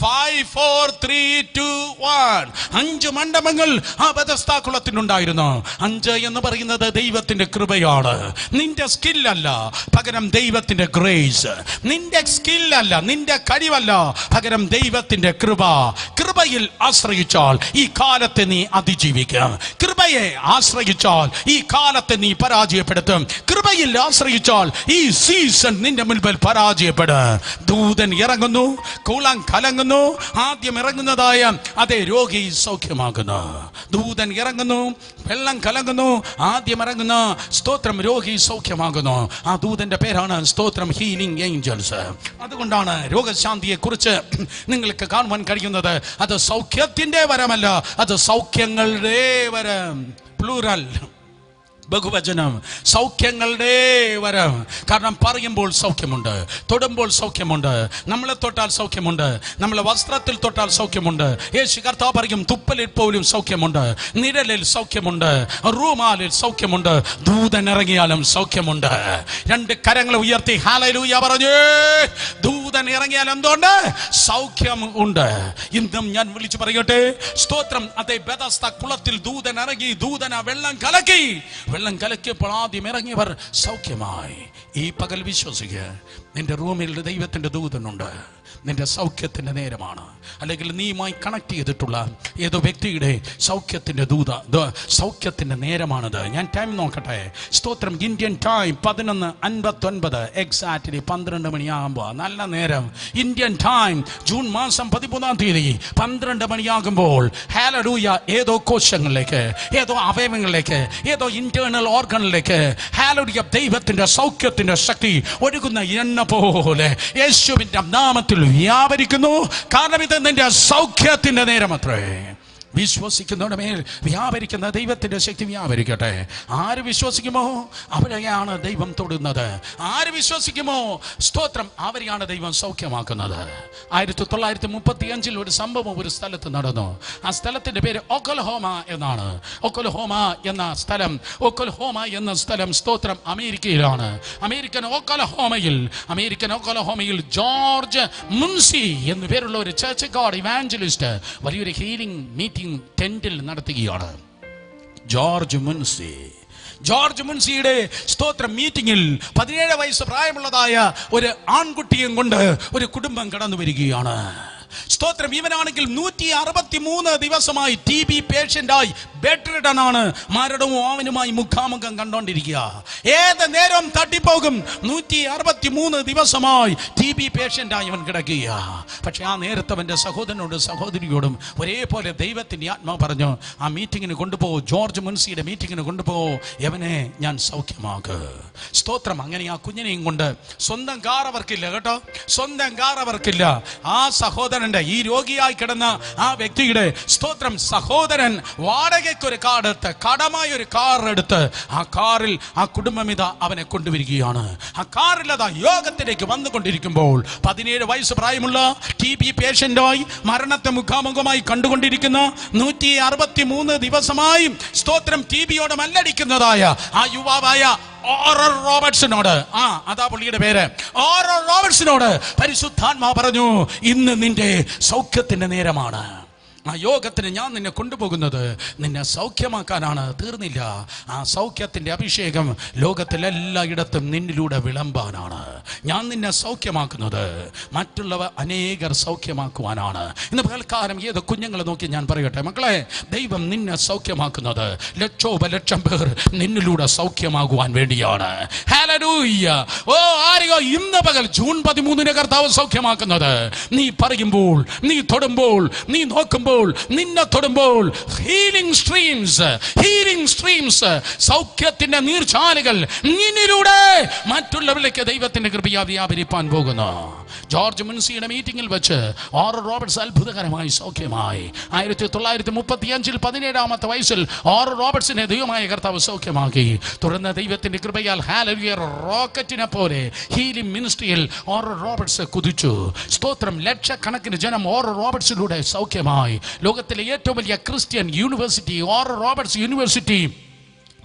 5 4 3 2 1 5 മണ്ഡപങ്ങൾ ആ ബെതസ്ത കുളത്തിനുണ്ടായിരുന്നു. 5 എന്ന് പറയുന്നത് ദൈവത്തിന്റെ കൃപയാണ്, നിന്റെ സ്കില്ലല്ല, പകരം ദൈവത്തിന്റെ ഗ്രേസ്. നിന്റെ സ്കില്ലല്ല, നിന്റെ കഴിവല്ല, പകരം ദൈവത്തിന്റെ കൃപ. കൃപയിൽ ആശ്രയിച്ചാൽ ഈ കാലത്തെ നീ അതിജീവിക്കും. കൃപയെ ആശ്രയിച്ചാൽ ഈ കാലത്തെ നീ പരാജയപ്പെടുത്തും. കൃപയിൽ ആശ്രയിച്ചാൽ ഈ സീസൺ നിന്റെ മുൻപിൽ പരാജയപ്പെടും. ദൂതൻ ഇറങ്ങുന്നു, കുളം കലങ്ങുന്നു. ആദ്യം ഇറങ്ങുന്നതായ അതേ രോഗി സൗഖ്യമാകുന്നു. ദൂതൻ ഇറങ്ങുന്നു, വെള്ളം കലങ്ങുന്നു. ആദ്യം ഇറങ്ങുന്ന സ്തോത്രം രോഗി സൗഖ്യമാകുന്നു. ആ ദൂതന്റെ പേരാണ് സ്തോത്രം ഹീലിംഗ് ഏഞ്ചൽസ്. അതുകൊണ്ടാണ് രോഗശാന്തിയെ കുറിച്ച് നിങ്ങൾക്ക് കാണുവാൻ കഴിയുന്നത്. അത് സൗഖ്യത്തിന്റെ വരമല്ല, അത് സൗഖ്യങ്ങളുടെ വരം. പ്ലൂറൽ, ബഹുവചനം, സൗഖ്യങ്ങളുടെ വരം. കാരണം പറയുമ്പോൾ സൗഖ്യമുണ്ട്, തൊടുമ്പോൾ സൗഖ്യമുണ്ട്, നമ്മളെ തൊട്ടാൽ സൗഖ്യമുണ്ട്, നമ്മളെ വസ്ത്രത്തിൽ തൊട്ടാൽ സൗഖ്യമുണ്ട്. യേശു കർത്താവ് പറയും തുപ്പലിൽ പോലും സൗഖ്യമുണ്ട്, നിഴലിൽ സൗഖ്യമുണ്ട്, റൂമാലിൽ സൗഖ്യമുണ്ട്, ദൂതൻ ഇറങ്ങിയാലും സൗഖ്യമുണ്ട്. 2 കരങ്ങൾ ഉയർത്തി ഹല്ലേലൂയ പറഞ്ഞു. ദൂതൻ ഇറങ്ങിയാൽ എന്തുണ്ട്? സൗഖ്യം ഉണ്ട്. ഇന്നും ഞാൻ വിളിച്ചു പറയട്ടെ, സ്തോത്രം അതേ ബെതസ്ത കുളത്തിൽ ദൂതൻ ഇറങ്ങി, ദൂതൻ വെള്ളം കലക്കി. വെള്ളം കലക്കിയപ്പോൾ ആദ്യം ഇറങ്ങിയവർ സൗഖ്യമായി. ഈ പകൽ വിശ്വസിക്കുക, നിന്റെ റൂമിൽ ദൈവത്തിന്റെ ദൂതനുണ്ട്. നിന്റെ സൗഖ്യത്തിന്റെ നേരമാണ്. അല്ലെങ്കിൽ നീയുമായി കണക്ട് ചെയ്തിട്ടുള്ള ഏതോ വ്യക്തിയുടെ സൗഖ്യത്തിന്റെ സൗഖ്യത്തിന്റെ നേരമാണത്. ഞാൻ ടൈം നോക്കട്ടെ. സ്തോത്രം. ഇന്ത്യൻ ടൈം 11:59, എക്സാക്ട്ലി 12 മണിയാകുമ്പോൾ, നല്ല നേരം. ഇന്ത്യൻ ടൈം ജൂൺ മാസം 13-ാം തീയതി 12 മണിയാകുമ്പോൾ ഹല്ലേലൂയ, ഏതോ കോശങ്ങളിലേക്ക്, ഏതോ അവയവങ്ങളിലേക്ക്, ഏതോ ഇന്റേണൽ ഓർഗണിലേക്ക് ഹല്ലേലൂയ ദൈവത്തിന്റെ സൗഖ്യത്തിന്റെ ശക്തി ഒഴുകുന്ന എണ്ണ പോലെ യേശുവിന്റെ നാമത്തിൽ വ്യാപരിക്കുന്നു. കാരണം ഇത് നിന്റെ സൗഖ്യത്തിന്റെ നേരമത്രേ. വിശ്വസിക്കുന്നവരുടെ മേൽ വ്യാപരിക്കുന്ന ദൈവത്തിന്റെ ശക്തി വ്യാപരിക്കട്ടെ. ആര് വിശ്വസിക്കുമോ അവരെയാണ് ദൈവം തൊടുന്നത്. ആര് വിശ്വസിക്കുമോ സ്തോത്രം അവരെയാണ് ദൈവം സൗഖ്യമാക്കുന്നത്. 1935 ഒരു സംഭവം ഒരു സ്ഥലത്ത് നടന്നു. ആ സ്ഥലത്തിന്റെ പേര് ഒക്ലഹോമ എന്നാണ്. ഒക്ലഹോമ എന്ന സ്ഥലം സ്തോത്രം അമേരിക്കയിലാണ്. അമേരിക്കൻ ഒക്ലഹോമയിൽ ജോർജ് മുൻസി എന്നു പേരുള്ള ഒരു ചർച്ച് ഗോഡ് ഇവാഞ്ചലിസ്റ്റ് വലിയൊരു ഹീലിംഗ് മീറ്റിംഗ് ടെന്റിൽ നടത്തുകയാണ്. ജോർജ് മുൻസിയുടെ സ്തോത്രം മീറ്റിംഗിൽ 17 വയസ്സ് പ്രായമുള്ളതായ ഒരു ആൺകുട്ടിയും കൊണ്ട് ഒരു കുടുംബം കടന്നു വരികയാണ്. സ്തോത്രം. ഇവനാണെങ്കിൽ 163 ദിവസമായി TB പേഷ്യന്റായി ബെഡ് റിഡൻ ആണ്. മരണവും അവനുമായി മുഖാമുഖം കണ്ടോണ്ടിരിക്കുക. ഏത് നേരം തട്ടിപ്പോകും. 163 ദിവസമായി TB പേഷ്യന്റായി അവൻ കിടക്കുക. പക്ഷെ ആ നേരത്തെ അവന്റെ സഹോദരനോടും സഹോദരിയോടും ഒരേപോലെ ദൈവത്തിന്റെ ആത്മാവ് പറഞ്ഞു, ആ മീറ്റിങ്ങിന് കൊണ്ടുപോകും, ജോർജ് മുൻസിയുടെ മീറ്റിങ്ങിന് കൊണ്ടുപോകും, യവനെ ഞാൻ സൗഖ്യമാക്ക്. സ്തോത്രം. അങ്ങനെ ആ കുഞ്ഞിനെയും കൊണ്ട്, സ്വന്തം കാർ അവർക്കില്ല കേട്ടോ, സ്വന്തം കാർ അവർക്കില്ല. ആ സഹോദരന്റെ, ഈ രോഗിയായി കിടന്ന ആ വ്യക്തിയുടെ, സ്തോത്രം, സഹോദരൻ വാടകയ്ക്കൊരു കാർ എടുത്ത്, കടമായ ഒരു കാർ എടുത്ത്, ആ കാറിൽ ആ കുടുംബം ഇതാ അവനെ കൊണ്ടുവരികയാണ്. ആ കാറിൽ അതാ യോഗത്തിലേക്ക് വന്നുകൊണ്ടിരിക്കുമ്പോൾ 17 വയസ്സ് പ്രായമുള്ള TB പേഷ്യന്റായി മരണത്തെ മുഖാമുഖമായി കണ്ടുകൊണ്ടിരിക്കുന്ന 163 ദിവസമായി സ്തോത്രം TBയോട് മല്ലടിക്കുന്നതായ ആ യുവാവായ ഓറൽ റോബർട്ട്സിനോട്, അതാ പുള്ളിയുടെ പേര്, ഓറൽ റോബർട്ട്സിനോട് പരിശുദ്ധാത്മാവ് പറഞ്ഞു, ഇന്ന് നിന്റെ സൗഖ്യത്തിന്റെ നേരമാണ്. ആ യോഗത്തിന് ഞാൻ നിന്നെ കൊണ്ടുപോകുന്നത് നിന്നെ സൗഖ്യമാക്കാനാണ്. തീർന്നില്ല. ആ സൗഖ്യത്തിന്റെ അഭിഷേകം ലോകത്തിലെല്ലായിടത്തും നിന്നിലൂടെ വിളമ്പാനാണ്. ഞാൻ നിന്നെ സൗഖ്യമാക്കുന്നത് മറ്റുള്ളവർ അനേകർ സൗഖ്യമാക്കുവാനാണ്. ഇന്ന് പകൽക്കാലം ഏത് കുഞ്ഞുങ്ങളെ നോക്കി ഞാൻ പറയട്ടെ, മക്കളെ, ദൈവം നിന്നെ സൗഖ്യമാക്കുന്നത് ലക്ഷോപലക്ഷം പേർ നിന്നിലൂടെ സൗഖ്യമാകുവാൻ വേണ്ടിയാണ്. ഹല്ലേലൂയ. ആരെയോ ഇന്ന് പകൽ ജൂൺ 13 കർത്താവ് സൗഖ്യമാക്കുന്നത്. നീ പറയുമ്പോൾ, നീ തൊടുമ്പോൾ, നീ നോക്കുമ്പോൾ, നിന്നെ തൊടുമ്പോൾ ഹീലിംഗ് സ്ട്രീംസ്, സൗഖ്യത്തിന്റെ നീർച്ചാലുകൾ നിന്നിലൂടെ മറ്റുള്ളവരിലേക്ക് ദൈവത്തിന്റെ കൃപ വ്യാപരിപ്പാൻ പോകുന്നു. ജോർജ് മുൻസിയുടെ മീറ്റിംഗിൽ വെച്ച് ഓറൽ റോബർട്ട്സ് അത്ഭുതകരമായി സൗഖ്യമായി. 1935 17ാമത്തെ വയസ്സിൽ ഓറൽ റോബർട്ട്സിനെ ദൈവമായ കർത്താവ് സൗഖ്യമാക്കി. തുടർന്ന് ദൈവത്തിന്റെ കൃപയാൽ ഹല്ലേലൂയ റോക്കറ്റിനെ പോലെ ഹീലിംഗ് മിനിസ്ട്രിയിൽ ഓറൽ റോബർട്ട്സ് കുതിച്ചു. സ്തോത്രം. ലക്ഷക്കണക്കിന് ജനം ഓറൽ റോബർട്ട്സിലൂടെ സൗഖ്യമായി. ലോകത്തിലെ ഏറ്റവും വലിയ Christian university oral Roberts university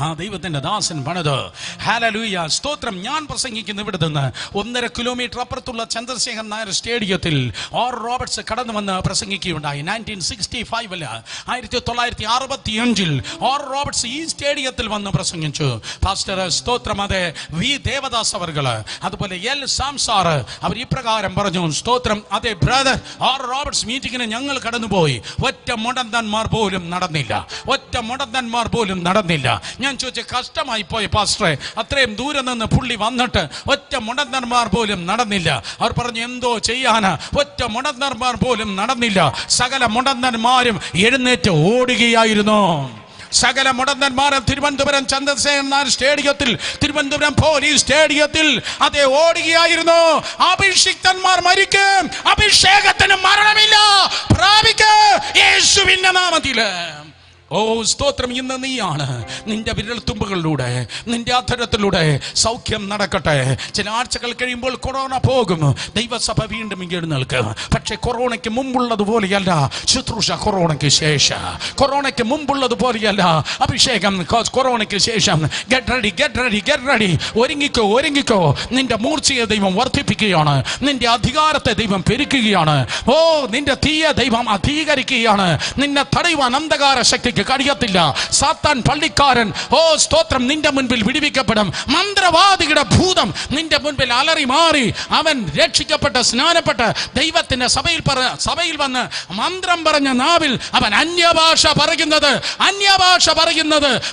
ആ ദൈവത്തിന്റെ ദാസൻ പണിത്. ഹല്ലേലൂയ. സ്തോത്രം. ഞാൻ പ്രസംഗിക്കുന്ന ഇവിടെ നിന്ന് 1.5 കിലോമീറ്റർ അപ്പുറത്തുള്ള ചന്ദ്രശേഖർ നായർ സ്റ്റേഡിയത്തിൽ ഓറൽ റോബർട്ട്സ് കടന്നു വന്ന് പ്രസംഗിക്കുകയുണ്ടായി. 1965 1965 ഓറൽ റോബർട്ട്സ് ഈ സ്റ്റേഡിയത്തിൽ വന്ന് പ്രസംഗിച്ചു. പാസ്റ്റർ, സ്തോത്രം, അതെ, വി ദേവദാസ് അവർകള്, അതുപോലെ എൽ സാംസാർ, അവർ ഇപ്രകാരം പറഞ്ഞു, സ്തോത്രം, അതെ ബ്രദർ, ഓറൽ റോബർട്ട്സ് മീറ്റിങ്ങിന് ഞങ്ങൾ കടന്നുപോയി. ഒറ്റ മുടന്തന്മാർ പോലും നടന്നില്ല. ഞാൻ ചോദിച്ച, കഷ്ടമായി പോയി പാസ്റ്ററെ, അത്രയും ദൂരെ നിന്ന് പുള്ളി വന്നിട്ട് ഒറ്റ മുടന്തന്മാർ പോലും നടന്നില്ല. അവർ പറഞ്ഞു, എന്തോ ചെയ്യാനാ, ഒറ്റ മുടന്തന്മാർ പോലും നടന്നില്ല. സകല മുടന്തന്മാരും എഴുന്നേറ്റ് ഓടുകയായിരുന്നു. സകല മുടന്തന്മാരും തിരുവനന്തപുരം ചന്ദ്രശേഖർ നായർ സ്റ്റേഡിയത്തിൽ, തിരുവനന്തപുരം പോലീസ് സ്റ്റേഡിയത്തിൽ അതേ ഓടുകയായിരുന്നു. അഭിഷിക്തന്മാർ മരിക്കും, അഭിഷേകത്തിന് മരണമില്ല, പ്രാപിക്കും യേശുവിന്റെ നാമത്തില്. ഓ സ്തോത്രം. ഇന്ന് നീയാണ്, നിന്റെ വിരൽത്തുമ്പുകളിലൂടെ, നിന്റെ അധരത്തിലൂടെ സൗഖ്യം നടക്കട്ടെ. ചില ആഴ്ചകൾ കഴിയുമ്പോൾ കൊറോണ പോകും, ദൈവസഭ വീണ്ടും എഴുന്നേൽക്കും. പക്ഷെ കൊറോണയ്ക്ക് മുമ്പുള്ളതുപോലെയല്ല ശുശ്രൂഷ, കൊറോണയ്ക്ക് ശേഷം. കൊറോണയ്ക്ക് മുമ്പുള്ളതുപോലെയല്ല അഭിഷേകം, കൊറോണയ്ക്ക് ശേഷം. Get ready. ഒരുങ്ങിക്കോ. നിന്റെ മൂർച്ചയെ ദൈവം വർദ്ധിപ്പിക്കുകയാണ്, നിന്റെ അധികാരത്തെ ദൈവം പെരുക്കുകയാണ്. ഓ, നിന്റെ തീയെ ദൈവം അധീകരിക്കുകയാണ്. നിന്നെ തടയുവാൻ അന്ധകാര ശക്തിക്ക് കഴിയത്തില്ല. സാത്താൻ പള്ളിക്കാരൻ, ഓ സ്തോത്രം, നിന്റെ മുൻപിൽ വിടുവിക്കപ്പെടും. മന്ത്രവാദിയുടെ ഭൂതം നിന്റെ മുൻപിൽ അലറി മാറി, അവൻ രക്ഷിക്കപ്പെട്ട് സ്നാനപ്പെട്ട് ദൈവത്തിന്റെ സഭയിൽ വന്ന് മന്ത്രം പറഞ്ഞ നാവിൽ അവൻ അന്യഭാഷ പറയുന്നത്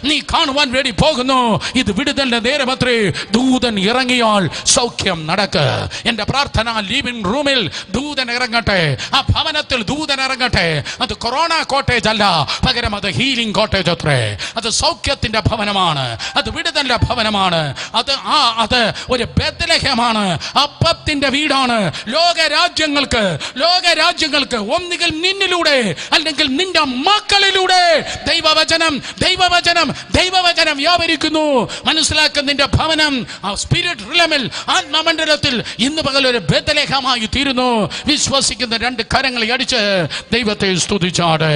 നീ കാണുവാൻ വേണ്ടി പോകുന്നു. ഇത് വിടുതലിന്റെ നേരമത്രേ. ദൂതൻ ഇറങ്ങിയാൽ സൗഖ്യം നടക്ക്. എന്റെ പ്രാർത്ഥന, ലിവിംഗ് റൂമിൽ ദൂതൻ ഇറങ്ങട്ടെ, ആ ഭവനത്തിൽ ദൂതൻ ഇറങ്ങട്ടെ. അത് കൊറോണ കോട്ടേജ് അല്ല, പകരം അത് ഹീലിംഗ് കോട്ടേജ് അത്രേ. അത് സൗഖ്യത്തിന്റെ ഭവനമാണ്, അത് വിടുതലിന്റെ ഭവനമാണ്, അത് ഒരു ബേത്ലഹേമാണ്, അപ്പത്തിന്റെ വീടാണ്. ലോകരാജ്യങ്ങൾക്ക് ഒന്നുകിൽ നിന്നിലൂടെ അല്ലെങ്കിൽ നിന്റെ മക്കളിലൂടെ ദൈവവചനം വ്യാപരിക്കുന്നു. മനസ്സിലാക്കുന്ന നിന്റെ ഭവനം സ്പിരിറ്റ് റിലമിൽ, ആത്മമണ്ഡലത്തിൽ ഇന്ന് പകൽ ഒരു ബേത്ലഹേമായി തീരുന്നു. വിശ്വസിക്കുന്ന 2 കരങ്ങളെ അടിച്ച് ദൈവത്തെ സ്തുതിച്ചാട്.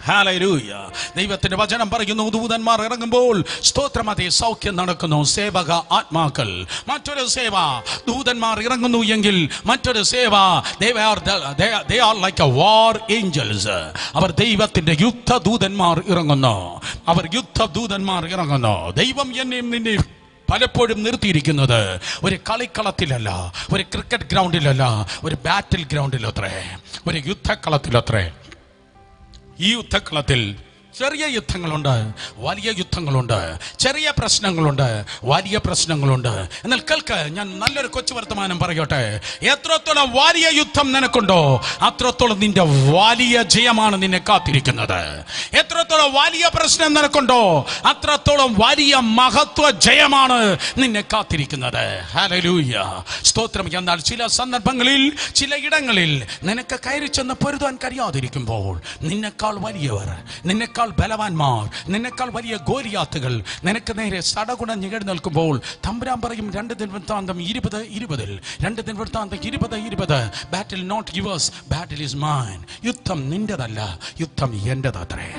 ഹല്ലേലൂയ. ദൈവത്തിന്റെ വചനം പറയുന്നു, ദൂതന്മാർ ഇറങ്ങുമ്പോൾ സ്തോത്രം, അതേ സൗഖ്യം നടക്കുന്നു. സേവക ആത്മാക്കൾ. മറ്റൊരു സേവ, ദൂതന്മാർ ഇറങ്ങുന്നു എങ്കിൽ മറ്റൊരു സേവ, they are like a war angels. അവർ ദൈവത്തിന്റെ യുദ്ധദൂതന്മാർ ഇറങ്ങുന്നു. ദൈവം എന്നെയും നിന്നെയും പലപ്പോഴും നിർത്തിയിരിക്കുന്നത് ഒരു കളിക്കളത്തിലല്ല, ഒരു ക്രിക്കറ്റ് ഗ്രൗണ്ടിലല്ല, ഒരു ബാറ്റിൽ ഗ്രൗണ്ടിലത്രേ, ഒരു യുദ്ധക്കളത്തിലത്രേ. ഈ യുദ്ധക്കളത്തിൽ ചെറിയ യുദ്ധങ്ങളുണ്ട്, വലിയ യുദ്ധങ്ങളുണ്ട്, ചെറിയ പ്രശ്നങ്ങളുണ്ട്, വലിയ പ്രശ്നങ്ങളുണ്ട്. എന്നാൽ കേൾക്ക്, ഞാൻ നല്ലൊരു കൊച്ചു വർത്തമാനം പറയട്ടെ. എത്രത്തോളം വലിയ യുദ്ധം നിനക്കുണ്ടോ അത്രത്തോളം നിന്റെ വലിയ ജയമാണ് നിന്നെ കാത്തിരിക്കുന്നത്. എത്രത്തോളം വലിയ പ്രശ്നം നിനക്കുണ്ടോ അത്രത്തോളം വലിയ മഹത്വ ജയമാണ് നിന്നെ കാത്തിരിക്കുന്നത്. ഹല്ലേലൂയ, സ്തോത്രം. എന്നാൽ ചില സന്ദർഭങ്ങളിൽ, ചില ഇടങ്ങളിൽ നിനക്ക് കയറി ചെന്ന് പൊരുതാൻ കഴിയാതിരിക്കുമ്പോൾ നിന്നെക്കാൾ വലിയവർ, നിന്നെക്കാൾ ബലവാന്മാർ, നിന്നെക്കാൾ വലിയ ഗോലിയാത്തുകൾ നിനക്ക് നേരെ സടകുടഞ്ഞ് എഴുന്നേൽക്കുമ്പോൾ തമ്പുരാൻ പറയും 2 ദിനവൃത്താന്തം 20:20, 2 ദിനവൃത്താന്തം 20:20, battle not yours, battle is mine. യുദ്ധം നിന്റേതല്ല, യുദ്ധം എന്റേതത്രേ.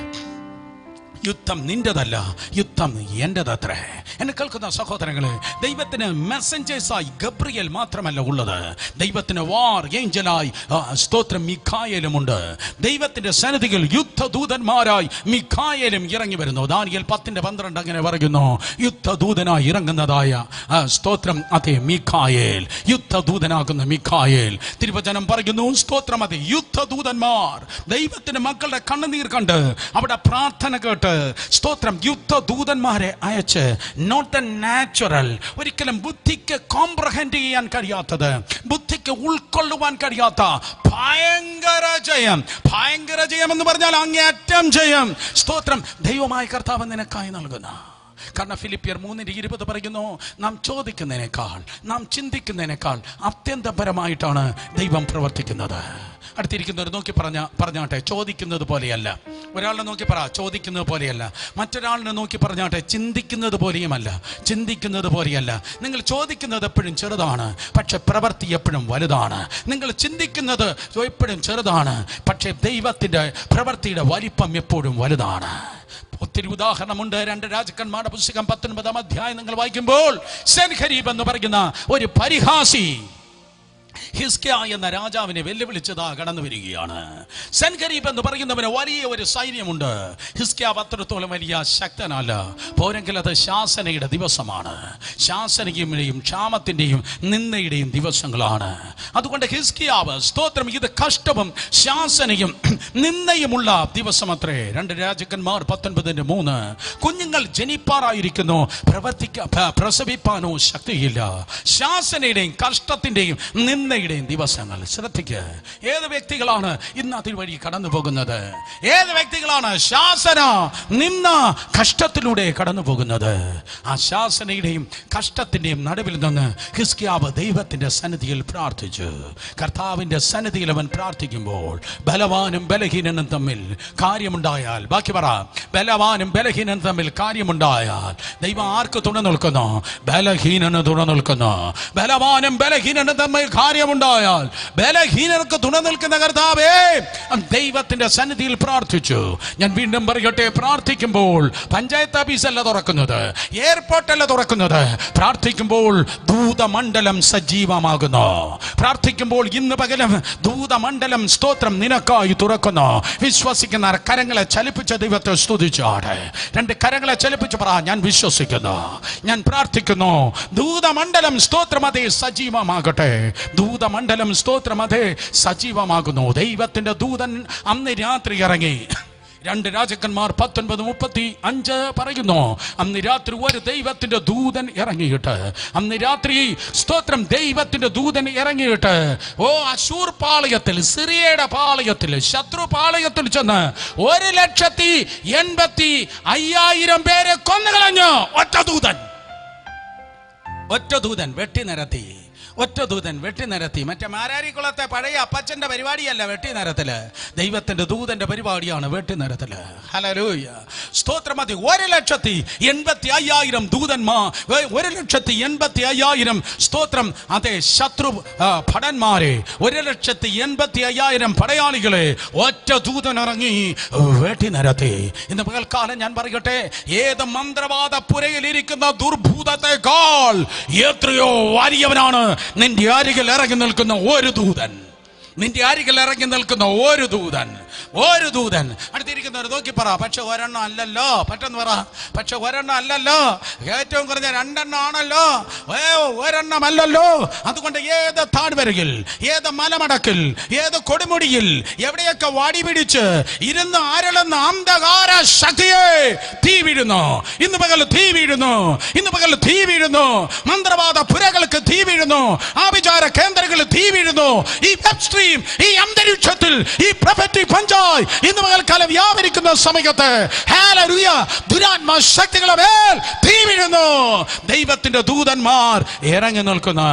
യുദ്ധം നിന്റേതല്ല, യുദ്ധം എന്റേതത്രേ. എന്നെ കേൾക്കുന്ന സഹോദരങ്ങളെ, ദൈവത്തിന് മെസ്സഞ്ചേഴ്സായി ഗബ്രിയേൽ മാത്രമല്ല ഉള്ളത്, ദൈവത്തിന് വാർ ഏഞ്ചലായി സ്തോത്രം മിഖായേലുമുണ്ട്. ദൈവത്തിന്റെ സന്നിധിയിൽ യുദ്ധദൂതന്മാരായി മിഖായേലും ഇറങ്ങി വരുന്നു. ദാനിയേൽ 10:12 അങ്ങനെ പറയുന്നു, യുദ്ധദൂതനായി ഇറങ്ങുന്നതായ സ്തോത്രം അതേ മിഖായേൽ, യുദ്ധദൂതനാകുന്ന മിഖായേൽ. തിരുവചനം പറയുന്നു, സ്തോത്രം അതേ യുദ്ധദൂതന്മാർ ദൈവത്തിന്റെ മക്കളുടെ കണ്ണുനീർ കണ്ട് അവിടെ പ്രാർത്ഥന കേട്ട് സ്തോത്രം യുദ്ധദൂതന്മാരെ അയച്ച്, നോട്ട് ദ നാച്ചുറൽ, ഒരിക്കലും ബുദ്ധിക്ക് കോംപ്രഹെൻഡ് ചെയ്യാൻ കഴിയാത്തത്, ബുദ്ധിക്ക് ഉൾക്കൊള്ളുവാൻ കഴിയാത്ത ഭയങ്കര ജയം. ഭയങ്കര ജയം എന്ന് പറഞ്ഞാൽ അങ്ങേയറ്റം ജയം. സ്തോത്രം ദൈവമായ കർത്താവ് നിനക്കായി നൽകുന്ന. കാരണം ഫിലിപ്പിയർ 3:20 പറയുന്നു, നാം ചോദിക്കുന്നതിനേക്കാൾ, നാം ചിന്തിക്കുന്നതിനേക്കാൾ അത്യന്തപരമായിട്ടാണ് ദൈവം പ്രവർത്തിക്കുന്നത്. അടുത്തിരിക്കുന്നവർ നോക്കി പറഞ്ഞാട്ടെ, ചോദിക്കുന്നത് പോലെയല്ല. ഒരാളിനെ നോക്കി പറ, ചോദിക്കുന്നത് പോലെയല്ല. മറ്റൊരാളിനെ നോക്കി പറഞ്ഞാട്ടെ, ചിന്തിക്കുന്നത് പോലെയുമല്ല, ചിന്തിക്കുന്നത് പോലെയല്ല. നിങ്ങൾ ചോദിക്കുന്നത് എപ്പോഴും ചെറുതാണ്, പക്ഷെ പ്രവൃത്തി എപ്പോഴും വലുതാണ്. നിങ്ങൾ ചിന്തിക്കുന്നത് എപ്പോഴും ചെറുതാണ്, പക്ഷെ ദൈവത്തിന്റെ പ്രവൃത്തിയുടെ വലിപ്പം എപ്പോഴും വലുതാണ്. ഒത്തിരി ഉദാഹരണമുണ്ട്. 2 രാജാക്കന്മാരുടെ പുസ്തകം 19-ാം അധ്യായം നിങ്ങൾ വായിക്കുമ്പോൾ സെൻഖരീബ് എന്ന് പറയുന്ന ഒരു പരിഹാസി ഹിസ്കിയ എന്ന രാജാവിനെ വെല്ലുവിളിച്ചതാ കടന്നു വരികയാണ്. സെൻഖരീബ് എന്ന് പറയുന്നവന് വലിയ ഒരു സൈന്യമുണ്ട്. ഹിസ്കിയ അത്രത്തോളം വലിയ ശക്തനല്ല. പോരെങ്കിൽ അത് ശാസനയുടെ ദിവസമാണ്. ശാസനയുടെയും ക്ഷാമത്തിന്റെയും നിന്ദയുടെയും ദിവസങ്ങളാണ്. അതുകൊണ്ട് ഹിസ്കിയാവ് സ്തോത്രം ഇത് കഷ്ടവും ശാസനയും നിന്ദയുമുള്ള ദിവസം അത്രേ. 2 രാജാക്കന്മാർ 19:3. കുഞ്ഞുങ്ങൾ ജനിപ്പാറായിരിക്കുന്നു, പ്രസവിപ്പാനോ ശക്തിയില്ല. ശാസനയുടെയും കഷ്ടത്തിന്റെയും നിന്ദയുടെയും ദിവസങ്ങൾ. ശ്രദ്ധിക്കുക, ഏത് വ്യക്തികളാണ് ഇന്ന് അതിൽ വഴി കടന്നു പോകുന്നത്? ഏത് വ്യക്തികളാണ് ശാസന, നിന്ദ, കഷ്ടത്തിലൂടെ കടന്നു പോകുന്നത്? ആ ശാസനയുടെയും കഷ്ടത്തിന്റെയും നടുവിൽ നിന്ന് ഹിസ്കിയാവ് ദൈവത്തിന്റെ സന്നിധിയിൽ പ്രാർത്ഥിച്ചു. കർത്താവിന്റെ സന്നിധിയിൽ അവൻ പ്രാർത്ഥിക്കുമ്പോൾ ബലവാനും ബലഹീനനും തമ്മിൽ കാര്യമുണ്ടായാൽ, ബാക്കി പറ, ബലവാനും ബലഹീനനും തമ്മിൽ കാര്യമുണ്ടായാൽ ദൈവം ആർക്ക് തുണ നിൽക്കുന്നു? ബലഹീനന് തുണ നിൽക്കുന്നു. ബലവാനും ബലഹീനനും തമ്മിൽ കാര്യമുണ്ടായാൽ ബലഹീനർക്ക് തുണ നിൽക്കുന്ന കർത്താവേ, ദൈവത്തിന്റെ സന്നിധിയിൽ പ്രാർത്ഥിച്ചു. ഞാൻ വീണ്ടും പറയട്ടെ, പ്രാർത്ഥിക്കുമ്പോൾ പഞ്ചായത്ത് ഓഫീസല്ല തുറക്കുന്നത്, എയർപോർട്ടല്ല തുറക്കുന്നത്. പ്രാർത്ഥിക്കുമ്പോൾ ദൂതമണ്ഡലം സജീവമാകുന്നു. പ്രാർത്ഥിക്കുമ്പോൾ ഇന്ന് പകലും ദൂതമണ്ഡലം സ്തോത്രം നിനക്കായി തുറക്കുന്നു. വിശ്വസിക്കുന്ന കരങ്ങളെ ചലിപ്പിച്ച ദൈവത്തെ സ്തുതിച്ചാട്. 2 കരങ്ങളെ ചലിപ്പിച്ച് പറ, ഞാൻ വിശ്വസിക്കുന്നു, ഞാൻ പ്രാർത്ഥിക്കുന്നു. ദൂതമണ്ഡലം സ്തോത്രം അതേ സജീവമാകട്ടെ. ദൂതമണ്ഡലം സ്തോത്രം അതേ സജീവമാകുന്നു. ദൈവത്തിന്റെ ദൂതൻ അന്ന് രാത്രി ഇറങ്ങി. 2 രാജാക്കന്മാർ 19:35 പറയുന്നു, അന്ന് രാത്രി ഒരു ദൈവത്തിന്റെ ദൂതൻ ഇറങ്ങിയിട്ട്, അന്ന് രാത്രി സ്തോത്രം ദൈവത്തിന്റെ ദൂതൻ ഇറങ്ങിയിട്ട് അശൂർ പാളയത്തിൽ, സിറിയയുടെ പാളയത്തിൽ, ശത്രു പാളയത്തിൽ ചെന്ന് 1,85,000 പേരെ കൊന്നുകളഞ്ഞു. ഒറ്റ ദൂതൻ വെട്ടി നിരത്തി. മറ്റേ മാരാരിക്കുളത്തെ പഴയ അപ്പച്ചന്റെ പരിപാടിയല്ല വെട്ടിനിരത്തല്. ദൈവത്തിന്റെ ദൂതന്റെ പരിപാടിയാണ് വെട്ടിനിരത്തല്. ഹല്ലേലൂയ, സ്തോത്രം. 1,85,000 ദൂതന്മാർ, 1,85,000 സ്തോത്രം അതേ ശത്രു ഭടന്മാരെ, 1,85,000 പടയാളികളെ ഒറ്റ ദൂതൻ ഇറങ്ങി വെട്ടിനിരത്തി. ഇന്ന് പകൽക്കാലം ഞാൻ പറയട്ടെ, ഏത് മന്ത്രവാദ പുരയിലിരിക്കുന്ന ദുർഭൂതത്തെക്കാൾ എത്രയോ വലിയവനാണ് നിന്റെ അരികിൽ ഇറങ്ങി നിൽക്കുന്ന ഒരു ദൂതൻ. നിന്റെ അരികിൽ ഇറങ്ങി നിൽക്കുന്ന ഒരു ദൂതൻ അടുത്തിരിക്കുന്നവർ നോക്കി പറ, പക്ഷെ ഒരെണ്ണം അല്ലല്ലോ. പെട്ടെന്ന് പറ, പക്ഷെ ഒരെണ്ണം അല്ലല്ലോ, ഏറ്റവും കുറഞ്ഞ 2 എണ്ണം ആണല്ലോ, ഒരെണ്ണം അല്ലല്ലോ. അതുകൊണ്ട് ഏത് താഴ്വരയിൽ, ഏത് മലമടക്കിൽ, ഏത് കൊടുമുടിയിൽ, എവിടെയൊക്കെ വാടി പിടിച്ച് ഇരുന്ന് അരളുന്ന അന്ധകാര ശക്തിയെ തീ വീഴുന്നു. ഇന്ന് പകൽ തീ വീഴുന്നു, ഇന്ന് പകൽ തീ വീഴുന്നു. മന്ത്രവാദ പുരകൾക്ക് തീ വീഴുന്നു, ആഭിചാര കേന്ദ്രങ്ങളിൽ തീ വീഴുന്നു. ഈ വെബ് സ്ട്രീം, ഈ അന്തരീക്ഷത്തിൽ, ഈ പ്രൊഫറ്റിക് പഞ്ചായത്ത് ഇന്ന് പകൽക്കാലം വ്യാപരിക്കുന്ന സമയത്ത് ഹല്ലേലൂയ, ദുരാത്മ ശക്തികളെ മേൽ തീ വീഴുന്നു. ദൈവത്തിന്റെ ദൂതന്മാർ ഇറങ്ങി നിൽക്കുന്ന,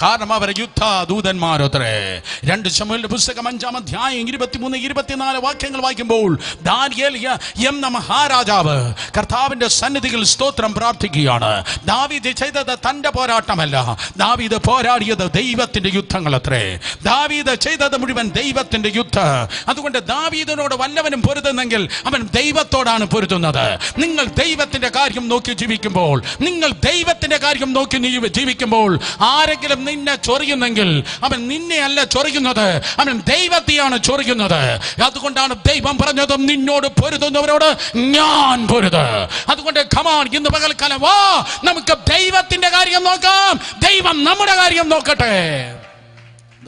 കാരണം അവരെ യുദ്ധ ദൂതന്മാരത്രേ. 2 ശമൂവേലിന്റെ പുസ്തകം 5-ാം അധ്യായം 23-24 വാക്യങ്ങൾ വായിക്കുമ്പോൾ ദാനിയേൽ എന്ന മഹാരാജാവ് കർത്താവിന്റെ സന്നിധിയിൽ സ്തോത്രം പ്രാർത്ഥിക്കുകയാണ്. ദാവീദ് ചെയ്തത് തന്റെ പോരാട്ടമല്ല, ദാവീദ് പോരാടിയത് ദൈവത്തിന്റെ യുദ്ധങ്ങളത്രേ. ദാവീദ് ചെയ്തത് മുഴുവൻ ദൈവത്തിന്റെ യുദ്ധം. അതുകൊണ്ട് ദാവീദിനോട് വല്ലവനും പൊരുതുന്നെങ്കിൽ അവൻ ദൈവത്തോടാണ് പൊരുതുന്നത്. നിങ്ങൾ ദൈവത്തിന്റെ കാര്യം നോക്കി ജീവിക്കുമ്പോൾ, നിങ്ങൾ ദൈവത്തിന്റെ കാര്യം നോക്കി ജീവിക്കുമ്പോൾ ആരെങ്കിലും നിന്നെ ചൊറിയുന്നെങ്കിൽ അവൻ നിന്നെ അല്ല ചൊറിയുന്നത്, അവൻ ദൈവത്തെയാണ് ചൊറിയുന്നത്. അതുകൊണ്ടാണ് ദൈവം പറഞ്ഞത്, നിന്നോട് പൊരുതുന്നവരോട് ഞാൻ പൊരുത്. അതുകൊണ്ട് കമാൻ, ഇന്ന് പകൽക്കാലം വാ, നമുക്ക് ദൈവത്തിന്റെ കാര്യം നോക്കാം, ദൈവം നമ്മുടെ കാര്യം നോക്കട്ടെ.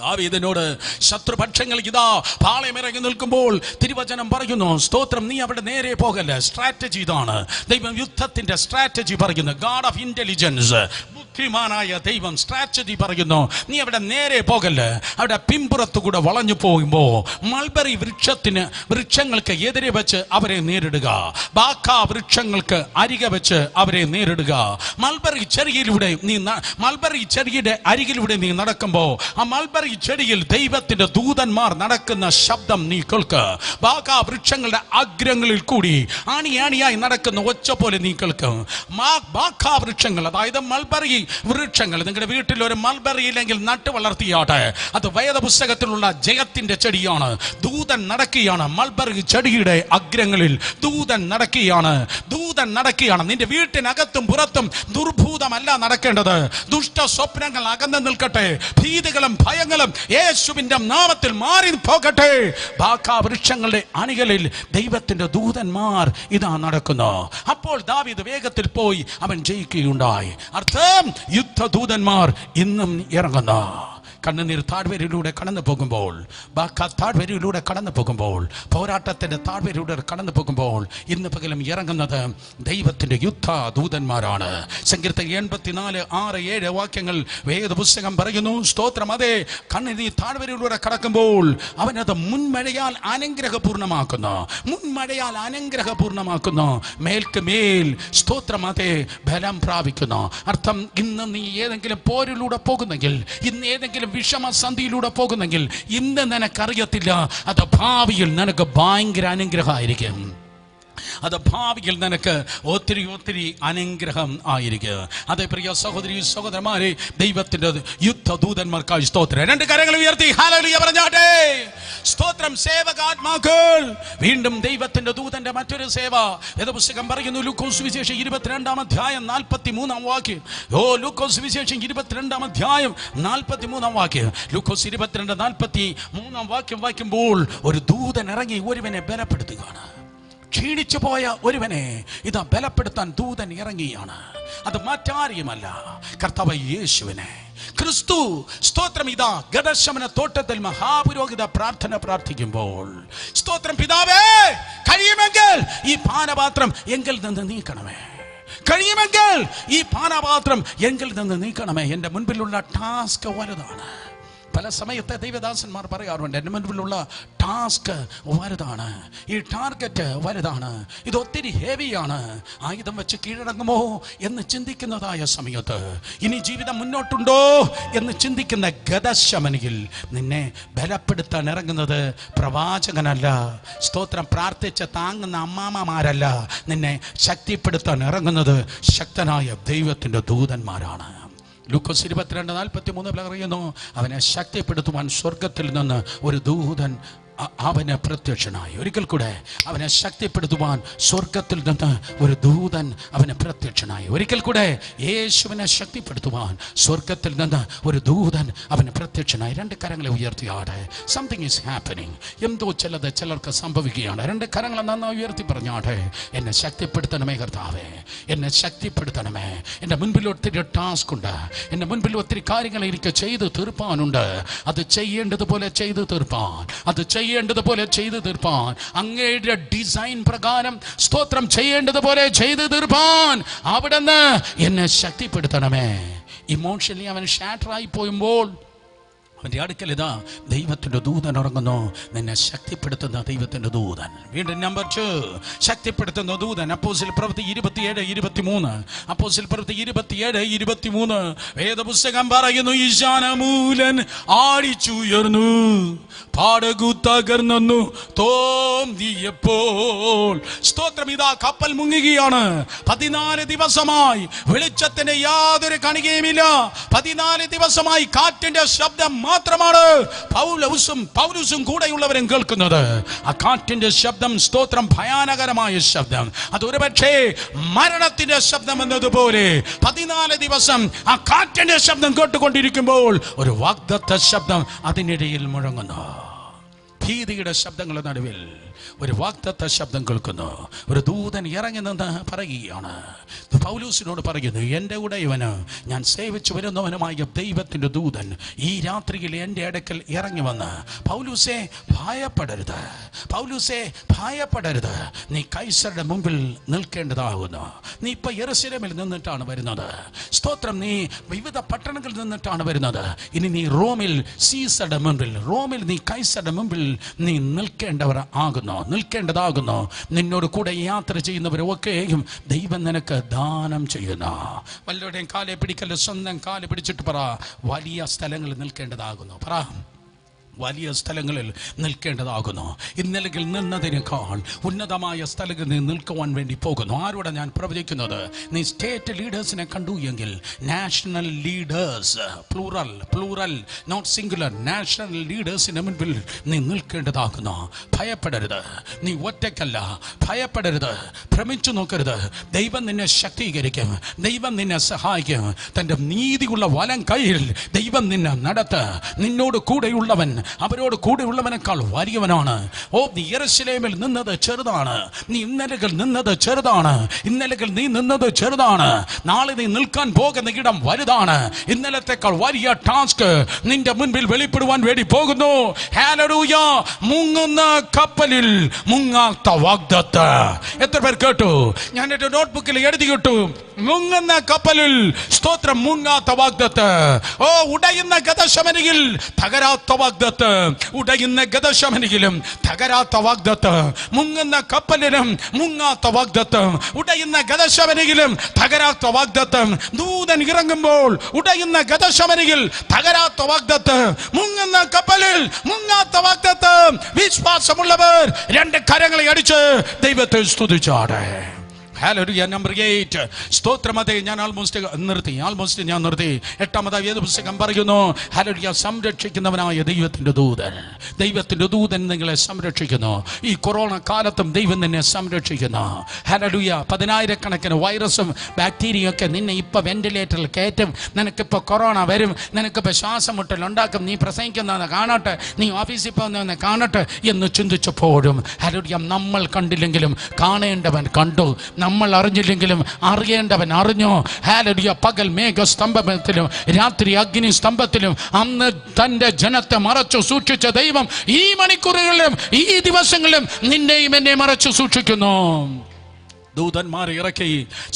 ദാവീദിനോട് ശത്രുപക്ഷങ്ങൾ ഇതാ പാളയമിറങ്ങി നിൽക്കുമ്പോൾ തിരുവചനം പറയുന്നു, സ്തോത്രം, നീ അവിടെ നേരെ പോകല്ല. സ്ട്രാറ്റജി ഇതാണ്. ദൈവം യുദ്ധത്തിന്റെ സ്ട്രാറ്റജി പറയുന്നു. ഗാഡ് ഓഫ് ഇന്റലിജൻസ്, ബുദ്ധിമാനായ ദൈവം സ്ട്രാറ്റജി പറയുന്നു, നീ അവിടെ നേരെ പോകല്ല. അവിടെ പിൻപുറത്തു കൂടെ വളഞ്ഞു പോകുമ്പോ മൾബറി വൃക്ഷങ്ങൾക്ക് എതിരെ വെച്ച് അവരെ നേരിടുക, ബാക്ക വൃക്ഷങ്ങൾക്ക് അരികെ വെച്ച് അവരെ നേരിടുക. മൾബറി ചെടിയുടെ അരികിലൂടെ നീ നടക്കുമ്പോ ആ മൾബറി ചെടിയിൽ ദൈവത്തിന്റെ ദൂതന്മാർ നടക്കുന്ന ശബ്ദം നീ കേൾക്ക്. ബാക്ക വൃക്ഷങ്ങളുടെ അഗ്രങ്ങളിൽ കൂടി ആണിയായി നടക്കുന്ന ഒച്ച പോലെ നീ കേൾക്കും. ബാക്ക വൃക്ഷങ്ങൾ, അതായത് മൾബറി വൃക്ഷങ്ങൾ, നിങ്ങളുടെ വീട്ടിൽ ഒരു മൾബറി ഇല്ലെങ്കിൽ നട്ടു വളർത്തിയാട്ടെ, അത് വേദപുസ്തകത്തിലുള്ള ജയത്തിന്റെ ചെടിയാണ്. ദൂതൻ നടക്കുകയാണ് മൾബറി ചെടിയുടെ അഗ്രങ്ങളിൽ. ദൂതൻ നടക്കുകയാണ്. നിന്റെ വീട്ടിനകത്തും പുറത്തും ദുർഭൂതമല്ല നടക്കേണ്ടത്. ദുഷ്ട സ്വപ്നങ്ങൾ അകന്നു നിൽക്കട്ടെ, ഭീതികളും ഭയങ്ങളും യേശുവിന്റെ നാമത്തിൽ മാറി പോകട്ടെ. ബാക്ക വൃക്ഷങ്ങളുടെ അണികളിൽ ദൈവത്തിന്റെ ദൂതന്മാർ ഇതാ നടക്കുന്നു. അപ്പോൾ ദാവീദ് വേഗത്തിൽ പോയി അവൻ ജയിക്കുകയുണ്ടായി. അർത്ഥം, യുദ്ധദൂതന്മാർ ഇന്നും ഇറങ്ങുന്നു. കണ്ണുനീർ താഴ്വരയിലൂടെ കടന്നു പോകുമ്പോൾ, താഴ്വരയിലൂടെ കടന്നു പോകുമ്പോൾ, പോരാട്ടത്തിന്റെ താഴ്വരയിലൂടെ കടന്നു പോകുമ്പോൾ ഇന്ന് പകലും ഇറങ്ങുന്നത് ദൈവത്തിന്റെ യുദ്ധ ദൂതന്മാരാണ്. സങ്കീർത്തനം 84:6-7 വാക്യങ്ങൾ വേദപുസ്തകം പറയുന്നു, സ്തോത്രം, അതെ, കണ്ണുനീർ താഴ്വരയിലൂടെ കടക്കുമ്പോൾ അവനത് മുൻമഴയാൽ അനുഗ്രഹപൂർണ്ണമാക്കുന്നു. മേൽക്ക് മേൽ, സ്തോത്രം, അതെ, ബലം പ്രാപിക്കുന്നു. അർത്ഥം, ഇന്ന് നീ ഏതെങ്കിലും പോരിലൂടെ പോകുന്നെങ്കിൽ, ഇന്ന് ഏതെങ്കിലും വിഷമസന്ധിയിലൂടെ പോകുന്നെങ്കിൽ, ഇന്ന് നിനക്കറിയത്തില്ല, അത് ഭാവിയിൽ നിനക്ക് ഭയങ്കര അനുഗ്രഹമായിരിക്കും. അത് ഭാവിയിൽ നിനക്ക് ഒത്തിരി അനുഗ്രഹം ആയിരിക്കും. അതേ പ്രിയ സഹോദരി സഹോദരന്മാരെ, ദൈവത്തിന്റെ യുദ്ധദൂതന്മാർക്കായി സ്തോത്രം. 2 കരങ്ങൾ ഉയർത്തി ഹല്ലേലൂയ പറഞ്ഞാട്ടെ. സ്തോത്രം. സേവകാത്മാക്കൾ, വീണ്ടും ദൈവത്തിന്റെ ദൂതന്റെ മറ്റൊരു സേവ. വേദപുസ്തകം പറയുന്നു, ലൂക്കോസ് സുവിശേഷം 22-ാം അധ്യായം 43-ാം വാക്യം. ലൂക്കോസ് സുവിശേഷം 22-ാം അധ്യായം 43-ാം വാക്യം. ലൂക്കോസ് 22:43 വാക്യം വായിക്കുമ്പോൾ ഒരു ദൂതൻ ഇറങ്ങി ഒരുവനെ ബലപ്പെടുത്തുകയാണ്. ക്ഷീണിച്ചു പോയ ഒരുവനെ ഇതാ ബലപ്പെടുത്താൻ ദൂതൻ ഇറങ്ങിയാണ്. അത് മറ്റാരെയുമല്ല, കർത്താവ് യേശുവിനെ, ക്രിസ്തു. സ്തോത്രം. ഇതാ ഗദശമന തോട്ടത്തിൽ മഹാപുരോഹിത പ്രാർത്ഥന പ്രാർത്ഥിക്കുമ്പോൾ, സ്തോത്രം, പിതാവേ, കഴിയുമെങ്കിൽ ഈ പാനപാത്രം എങ്കിൽ നിന്ന് നീക്കണമേ, കഴിയുമെങ്കിൽ ഈ പാനപാത്രം എങ്കിൽ നിന്ന് നീക്കണമേ. എൻ്റെ മുൻപിലുള്ള ടാസ്ക് വലുതാണ്. പല സമയത്തെ ദൈവദാസന്മാർ പറയാറുണ്ട്, എൻ്റെ മുൻപിലുള്ള ടാസ്ക് വലുതാണ്, ഈ ടാർഗറ്റ് വലുതാണ്, ഇത് ഒത്തിരി ഹെവിയാണ്, ആയുധം വെച്ച് കീഴടങ്ങുമോ എന്ന് ചിന്തിക്കുന്നതായ സമയത്ത്, ഇനി ജീവിതം മുന്നോട്ടുണ്ടോ എന്ന് ചിന്തിക്കുന്ന ഗദശമനിയിൽ നിന്നെ ബലപ്പെടുത്താൻ ഇറങ്ങുന്നത് പ്രവാചകനല്ല, സ്തോത്രം, പ്രാർത്ഥിച്ച് താങ്ങുന്ന അമ്മാമ്മമാരല്ല. നിന്നെ ശക്തിപ്പെടുത്താൻ ഇറങ്ങുന്നത് ശക്തനായ ദൈവത്തിൻ്റെ ദൂതന്മാരാണ്. ലൂക്കോസ് 22:43 പറയുന്നു, അവനെ ശക്തിപ്പെടുത്തുവാൻ സ്വർഗത്തിൽ നിന്ന് ഒരു ദൂതൻ അവന് പ്രത്യക്ഷനായി. ഒരിക്കൽ കൂടെ അവനെ ശക്തിപ്പെടുത്തുവാൻ സ്വർഗത്തിൽ നിന്ന് ഒരു ദൂതൻ അവന് പ്രത്യക്ഷനായി. ഒരിക്കൽ കൂടെ യേശുവിനെ ശക്തിപ്പെടുത്തുവാൻ സ്വർഗത്തിൽ നിന്ന് ഒരു ദൂതൻ അവന് പ്രത്യക്ഷനായി. രണ്ട് കരങ്ങളെ ഉയർത്തിയാടെ. Something is happening. എന്തോ ചിലർക്ക് സംഭവിക്കുകയാണ്. രണ്ട് കരങ്ങളെ നന്നായി ഉയർത്തി പറഞ്ഞാടെ. എന്നെ ശക്തിപ്പെടുത്തണമേ കർത്താവേ, എന്നെ ശക്തിപ്പെടുത്തണമേ. എൻ്റെ മുൻപിൽ ഒത്തിരി ടാസ്ക് ഉണ്ട്, എൻ്റെ മുൻപിൽ ഒത്തിരി കാര്യങ്ങൾ എനിക്ക് ചെയ്ത് തീർപ്പാനുണ്ട്. അത് ചെയ്യേണ്ടതുപോലെ ചെയ്ത് തീർപ്പാൻ, അത് ചെയ്യേണ്ടതുപോലെ ചെയ്തു തീർപ്പാൻ, അങ്ങയുടെ ഡിസൈൻ പ്രകാരം സ്തോത്രം ചെയ്യേണ്ടതുപോലെ ചെയ്തു തീർപ്പാൻ അവിടുന്ന് എന്നെ ശക്തിപ്പെടുത്തണമേ. ഇമോഷണലി അവൻ ഷാറ്ററായി പോയുമ്പോൾ അവൻ്റെ അടുക്കൽ ഇതാ ദൈവത്തിൻ്റെ ദൂതൻ ഇറങ്ങുന്നു. നിന്നെ ശക്തിപ്പെടുത്തുന്ന ദൈവത്തിൻ്റെ ദൂതൻ. വീണ്ടും നമ്പർ 2, ശക്തിപ്പെടുത്തുന്ന ദൂതൻ. അപ്പോസ്തല പ്രവൃത്തി 27:23. അപ്പോസ്തല പ്രവൃത്തി 27:23 വേദപുസ്തകം പറയുന്നു, ഈശാനമൂലൻ ആടിച്ചുയർന്നു, പാടകു തകർന്നു തോന്നിയപ്പോൾ. സ്തോത്രം. ഇതാ കപ്പൽ മുങ്ങുകയാണ്. 14 ദിവസമായി വെളിച്ചത്തിന്റെ യാതൊരു കണികയുമില്ല. 14 ദിവസമായി കാറ്റിന്റെ ശബ്ദം മാത്രമാണ് പൗലോസും കൂടെയുള്ളവരും കേൾക്കുന്നത്. ആ കാറ്റിന്റെ ശബ്ദം സ്തോത്രം ഭയാനകരമായ ശബ്ദം. അത് ഒരുപക്ഷേ മരണത്തിന്റെ ശബ്ദം എന്നതുപോലെ 14 ദിവസം ആ കാറ്റിന്റെ ശബ്ദം കേട്ടുകൊണ്ടിരിക്കുമ്പോൾ ഒരു വാഗ്ദത്ത ശബ്ദം അതിനിടയിൽ മുഴങ്ങുന്നു. ഭീതിയുടെ ശബ്ദങ്ങളുടെ നടുവിൽ ഒരു വാഗ്ദത്ത ശബ്ദം കേൾക്കുന്നു. ഒരു ദൂതൻ ഇറങ്ങി നിന്ന് പറയുകയാണ്, പൗലോസിനോട് പറയുന്നു, എൻ്റെ ഉടയവന് ഞാൻ സേവിച്ചു വരുന്നവനുമായ ദൈവത്തിൻ്റെ ദൂതൻ ഈ രാത്രിയിൽ എൻ്റെ അടുക്കൽ ഇറങ്ങി വന്ന്, പൗലോസേ ഭയപ്പെടരുത്, പൗലോസേ ഭയപ്പെടരുത്, നീ കൈസരുടെ മുമ്പിൽ നിൽക്കേണ്ടതാകുന്നു. നീ ഇപ്പൊ യെരൂശലേമിൽ നിന്നിട്ടാണ് വരുന്നത്. സ്തോത്രം. നീ വിവിധ പട്ടണങ്ങളിൽ നിന്നിട്ടാണ് വരുന്നത്. ഇനി നീ റോമിൽ സീസറുടെ മുമ്പിൽ, റോമിൽ നീ കൈസരുടെ മുമ്പിൽ നീ നിൽക്കേണ്ടതാകുന്നു. നിന്നോട് കൂടെ യാത്ര ചെയ്യുന്നവരൊക്കെയും ദൈവം നിനക്ക് ദാനം ചെയ്യുന്നു. വല്ലവരുടെയും കാലെ പിടിക്കല്ല, സ്വന്തം കാല് പിടിച്ചിട്ട് പറ, വലിയ സ്ഥലങ്ങളിൽ നിൽക്കേണ്ടതാകുന്നു. പറ, വലിയ സ്ഥലങ്ങളിൽ നിൽക്കേണ്ടതാകുന്നു. ഇന്നലെങ്കിൽ നിന്നതിനേക്കാൾ ഉന്നതമായ സ്ഥലങ്ങളിൽ നിന്ന് നിൽക്കുവാൻ വേണ്ടി പോകുന്നു. ആരോടെ ഞാൻ പ്രവചിക്കുന്നത്? നീ സ്റ്റേറ്റ് ലീഡേഴ്സിനെ കണ്ടു എങ്കിൽ national leaders, plural not singular, national ലീഡേഴ്സിന് മുൻപിൽ നീ നിൽക്കേണ്ടതാകുന്നു. ഭയപ്പെടരുത്, നീ ഒറ്റയ്ക്കല്ല. ഭയപ്പെടരുത്, ഭ്രമിച്ചു നോക്കരുത്. ദൈവം നിന്നെ ശക്തീകരിക്കും, ദൈവം നിന്നെ സഹായിക്കും. തൻ്റെ നീതിയുള്ള വലം കയ്യിൽ ദൈവം നിന്നെ നടത്ത്. നിന്നോട് കൂടെയുള്ളവൻ അവരോട് കൂടെയുള്ളവനേക്കാൾ വലിയവനാണ്. ഓ, നീ യെരൂശലേമിൽ നിന്നത് ചെറുതാണ്, നീ ഇന്നലകൾ നിന്നത് ചെറുതാണ്, ഇന്നലകൾ നീ നിന്നത് ചെറുതാണ്. നാളെ നീ നിൽക്കാൻ പോകുന്ന ഇടം വലുതാണ്. ഇന്നലത്തെക്കാൾ വലിയ ടാസ്ക് നിന്റെ മുൻപിൽ വെളിപ്പെടുവാൻ വേണ്ടി പോകുന്നു. ഹല്ലേലൂയ. മുങ്ങുന്ന കപ്പലിൽ മുങ്ങാത്ത വാഗ്ദത്തം. എത്ര പേർ കേട്ടു? ഞാൻ എന്റെ നോട്ട്ബുക്കിൽ എഴുതി കിട്ടു, മുങ്ങുന്ന കപ്പലിൽ സ്തോത്രം മുങ്ങാത്ത വാഗ്ദത്തം. ഓ, ഉടയുന്ന ഗദശമനിയിൽ തകരാത്ത വാഗ്ദത്തം, ഉടയുന്ന ഗദശമനിയിലും തകരാത്ത വാഗ്ദത്തം. മുങ്ങുന്ന കപ്പലിലും മുങ്ങാത്ത വാഗ്ദത്തം, ഉടയുന്ന ഗദശമനിയിലും തകരാത്ത വാഗ്ദത്തം. ദൂതൻ ഇറങ്ങുമ്പോൾ ഉടയുന്ന ഗദശമനിയിൽ തകരാത്ത വാഗ്ദത്തം, മുങ്ങുന്ന കപ്പലിൽ മുങ്ങാത്ത വാഗ്ദത്തം. വിശ്വാസമുള്ളവർ രണ്ട് കരങ്ങളെ അടിച്ച് ദൈവത്തെ സ്തുതിച്ചാടെ. ഹല്ലേലൂയ. നമ്പർ 8. സ്തോത്രം. അതെ, ഞാൻ ഓൾമോസ്റ്റ് നിർത്തി. 8-ാമത് വേദപുസ്തകം പറയുന്നു, ഹല്ലേലൂയ, സംരക്ഷിക്കുന്നവനായ ദൈവത്തിൻ്റെ ദൂതൻ നിങ്ങളെ സംരക്ഷിക്കുന്നു. ഈ കൊറോണ കാലത്തും ദൈവം നിന്നെ സംരക്ഷിക്കുന്നു. ഹല്ലേലൂയ. 10,000-കണക്കിന് വൈറസും ബാക്ടീരിയൊക്കെ നിന്നെ ഇപ്പൊ വെന്റിലേറ്ററിൽ കയറ്റും. നിനക്കിപ്പോൾ കൊറോണ വരും, നിനക്കിപ്പോൾ ശ്വാസം മുട്ടലുണ്ടാക്കും. നീ പ്രസംഗിക്കുന്നതെന്ന് കാണട്ടെ, നീ ഓഫീസിൽ പോകുന്നതെന്ന് കാണട്ടെ എന്ന് ചിന്തിച്ചപ്പോഴും ഹല്ലേലൂയ, നമ്മൾ കണ്ടില്ലെങ്കിലും കാണേണ്ടവൻ കണ്ടു, നമ്മൾ അറിഞ്ഞില്ലെങ്കിലും അറിയേണ്ടവൻ അറിഞ്ഞു. ഹല്ലേലൂയ. പകൽ മേഘസ്തംഭത്തിലും രാത്രി അഗ്നി സ്തംഭത്തിലും അന്ന് തന്റെ ജനത്തെ മറച്ചു സൂക്ഷിച്ച ദൈവം ഈ മണിക്കൂറുകളിലും ഈ ദിവസങ്ങളിലും നിന്നെയും എന്നെ മറച്ചു സൂക്ഷിക്കുന്നു. ദൂതന്മാരെ ഇറക്കി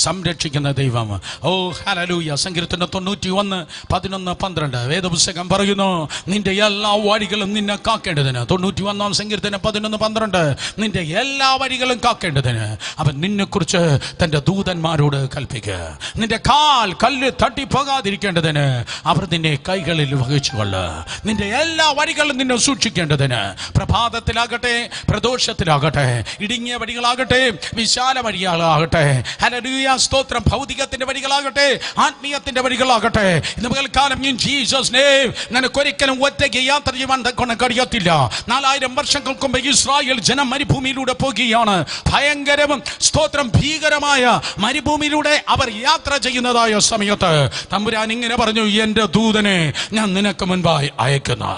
സംരക്ഷിക്കുന്ന ദൈവം. ഓ ഹല്ലേലൂയ. സങ്കീർത്തനം 91:11-12 വേദപുസ്തകം പറയുന്നു, നിന്റെ എല്ലാ വഴികളും നിന്നെ കാക്കേണ്ടതിന്. 91-ാം സങ്കീർത്തനം 11-12 നിന്റെ എല്ലാ വഴികളും കാക്കേണ്ടതിന് അവൻ നിന്നെക്കുറിച്ച് തൻ്റെ ദൂതന്മാരോട് കൽപ്പിക്കുക. നിന്റെ കാൽ കല്ല് തട്ടിപ്പോകാതിരിക്കേണ്ടതിന് അവർ നിന്നെ കൈകളിൽ വഹിച്ചുകൊള്ളു. നിന്റെ എല്ലാ വഴികളും നിന്നെ സൂക്ഷിക്കേണ്ടതിന് പ്രഭാതത്തിലാകട്ടെ പ്രദോഷത്തിലാകട്ടെ, ഇടുങ്ങിയ വഴികളാകട്ടെ വിശാല വഴിയാകട്ടെ, വഴികളാകട്ടെ. ഹല്ലേലൂയ, സ്തോത്രം. ഭൗതികത്തിന്റെ വഴികളാകട്ടെ, ആത്മീയത്തിന്റെ വഴികളാകട്ടെ. ഇന്ന് പകൽക്കാലം ഇൻ ജീസസ് നെയിം നിനക്കൊരിക്കലും ഒറ്റയ്ക്ക് യാത്ര ചെയ്യുവാൻ കഴിയത്തില്ല. 4000 വർഷങ്ങൾക്ക് മുമ്പ് ഇസ്രായേൽ ജനം മരുഭൂമിയിലൂടെ പോകുകയാണ്. ഭയങ്കരവും സ്തോത്രം ഭീകരമായ മരുഭൂമിയിലൂടെ അവർ യാത്ര ചെയ്യുന്നതായ സമയത്ത് തമ്പുരാൻ ഇങ്ങനെ പറഞ്ഞു, എന്റെ ദൂതനെ ഞാൻ നിനക്ക് മുൻപായി അയക്കുന്നു,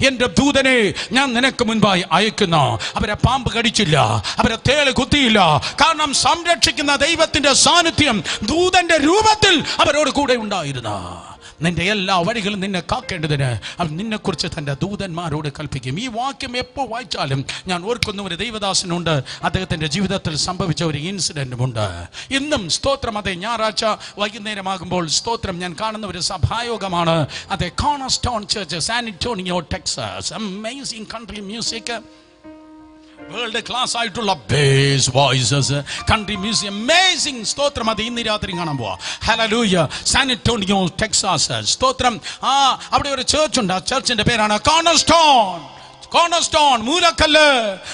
എന്റെ ദൂതനെ ഞാൻ നിനക്ക് മുൻപായി അയക്കുന്നു. അവരെ പാമ്പ് കടിച്ചില്ല, അവരെ തേള് കുത്തിയില്ല. കാരണം സംരക്ഷിക്കുന്ന ദൈവത്തിന്റെ സാന്നിധ്യം ദൂതന്റെ രൂപത്തിൽ അവരോട് കൂടെ ഉണ്ടായിരുന്നു. നിന്റെ എല്ലാ വഴികളും നിന്നെ കാക്കേണ്ടതിന് അവൻ നിന്നെക്കുറിച്ച് തൻ്റെ ദൂതന്മാരോട് കൽപ്പിക്കും. ഈ വാക്യം എപ്പോൾ വായിച്ചാലും ഞാൻ ഓർക്കുന്ന ഒരു ദൈവദാസനുണ്ട്. അദ്ദേഹത്തിൻ്റെ ജീവിതത്തിൽ സംഭവിച്ച ഒരു ഇൻസിഡൻറ്റുമുണ്ട്. ഇന്നും സ്തോത്രം, അതെ, ഞായറാഴ്ച വൈകുന്നേരമാകുമ്പോൾ സ്തോത്രം ഞാൻ കാണുന്ന ഒരു സഭായോഗമാണ്. അതെ, cornerstone church, San Antonio, Texas. Amazing country music, world class ആയിട്ടുള്ള bass voices, country music, amazing സ്തോത്രം. അത് ഇന്ന് രാത്രി കാണാൻ പോവാ. Hallelujah, San Antonio, Texas. സ്തോത്രം. അവിടെ ഒരു ചർച്ച് ഉണ്ട്. ആ ചർച്ചിന്റെ പേരാണ് കോർണർസ്റ്റോൺ. കോർണർസ്റ്റോൺ, മൂലക്കല്ല്.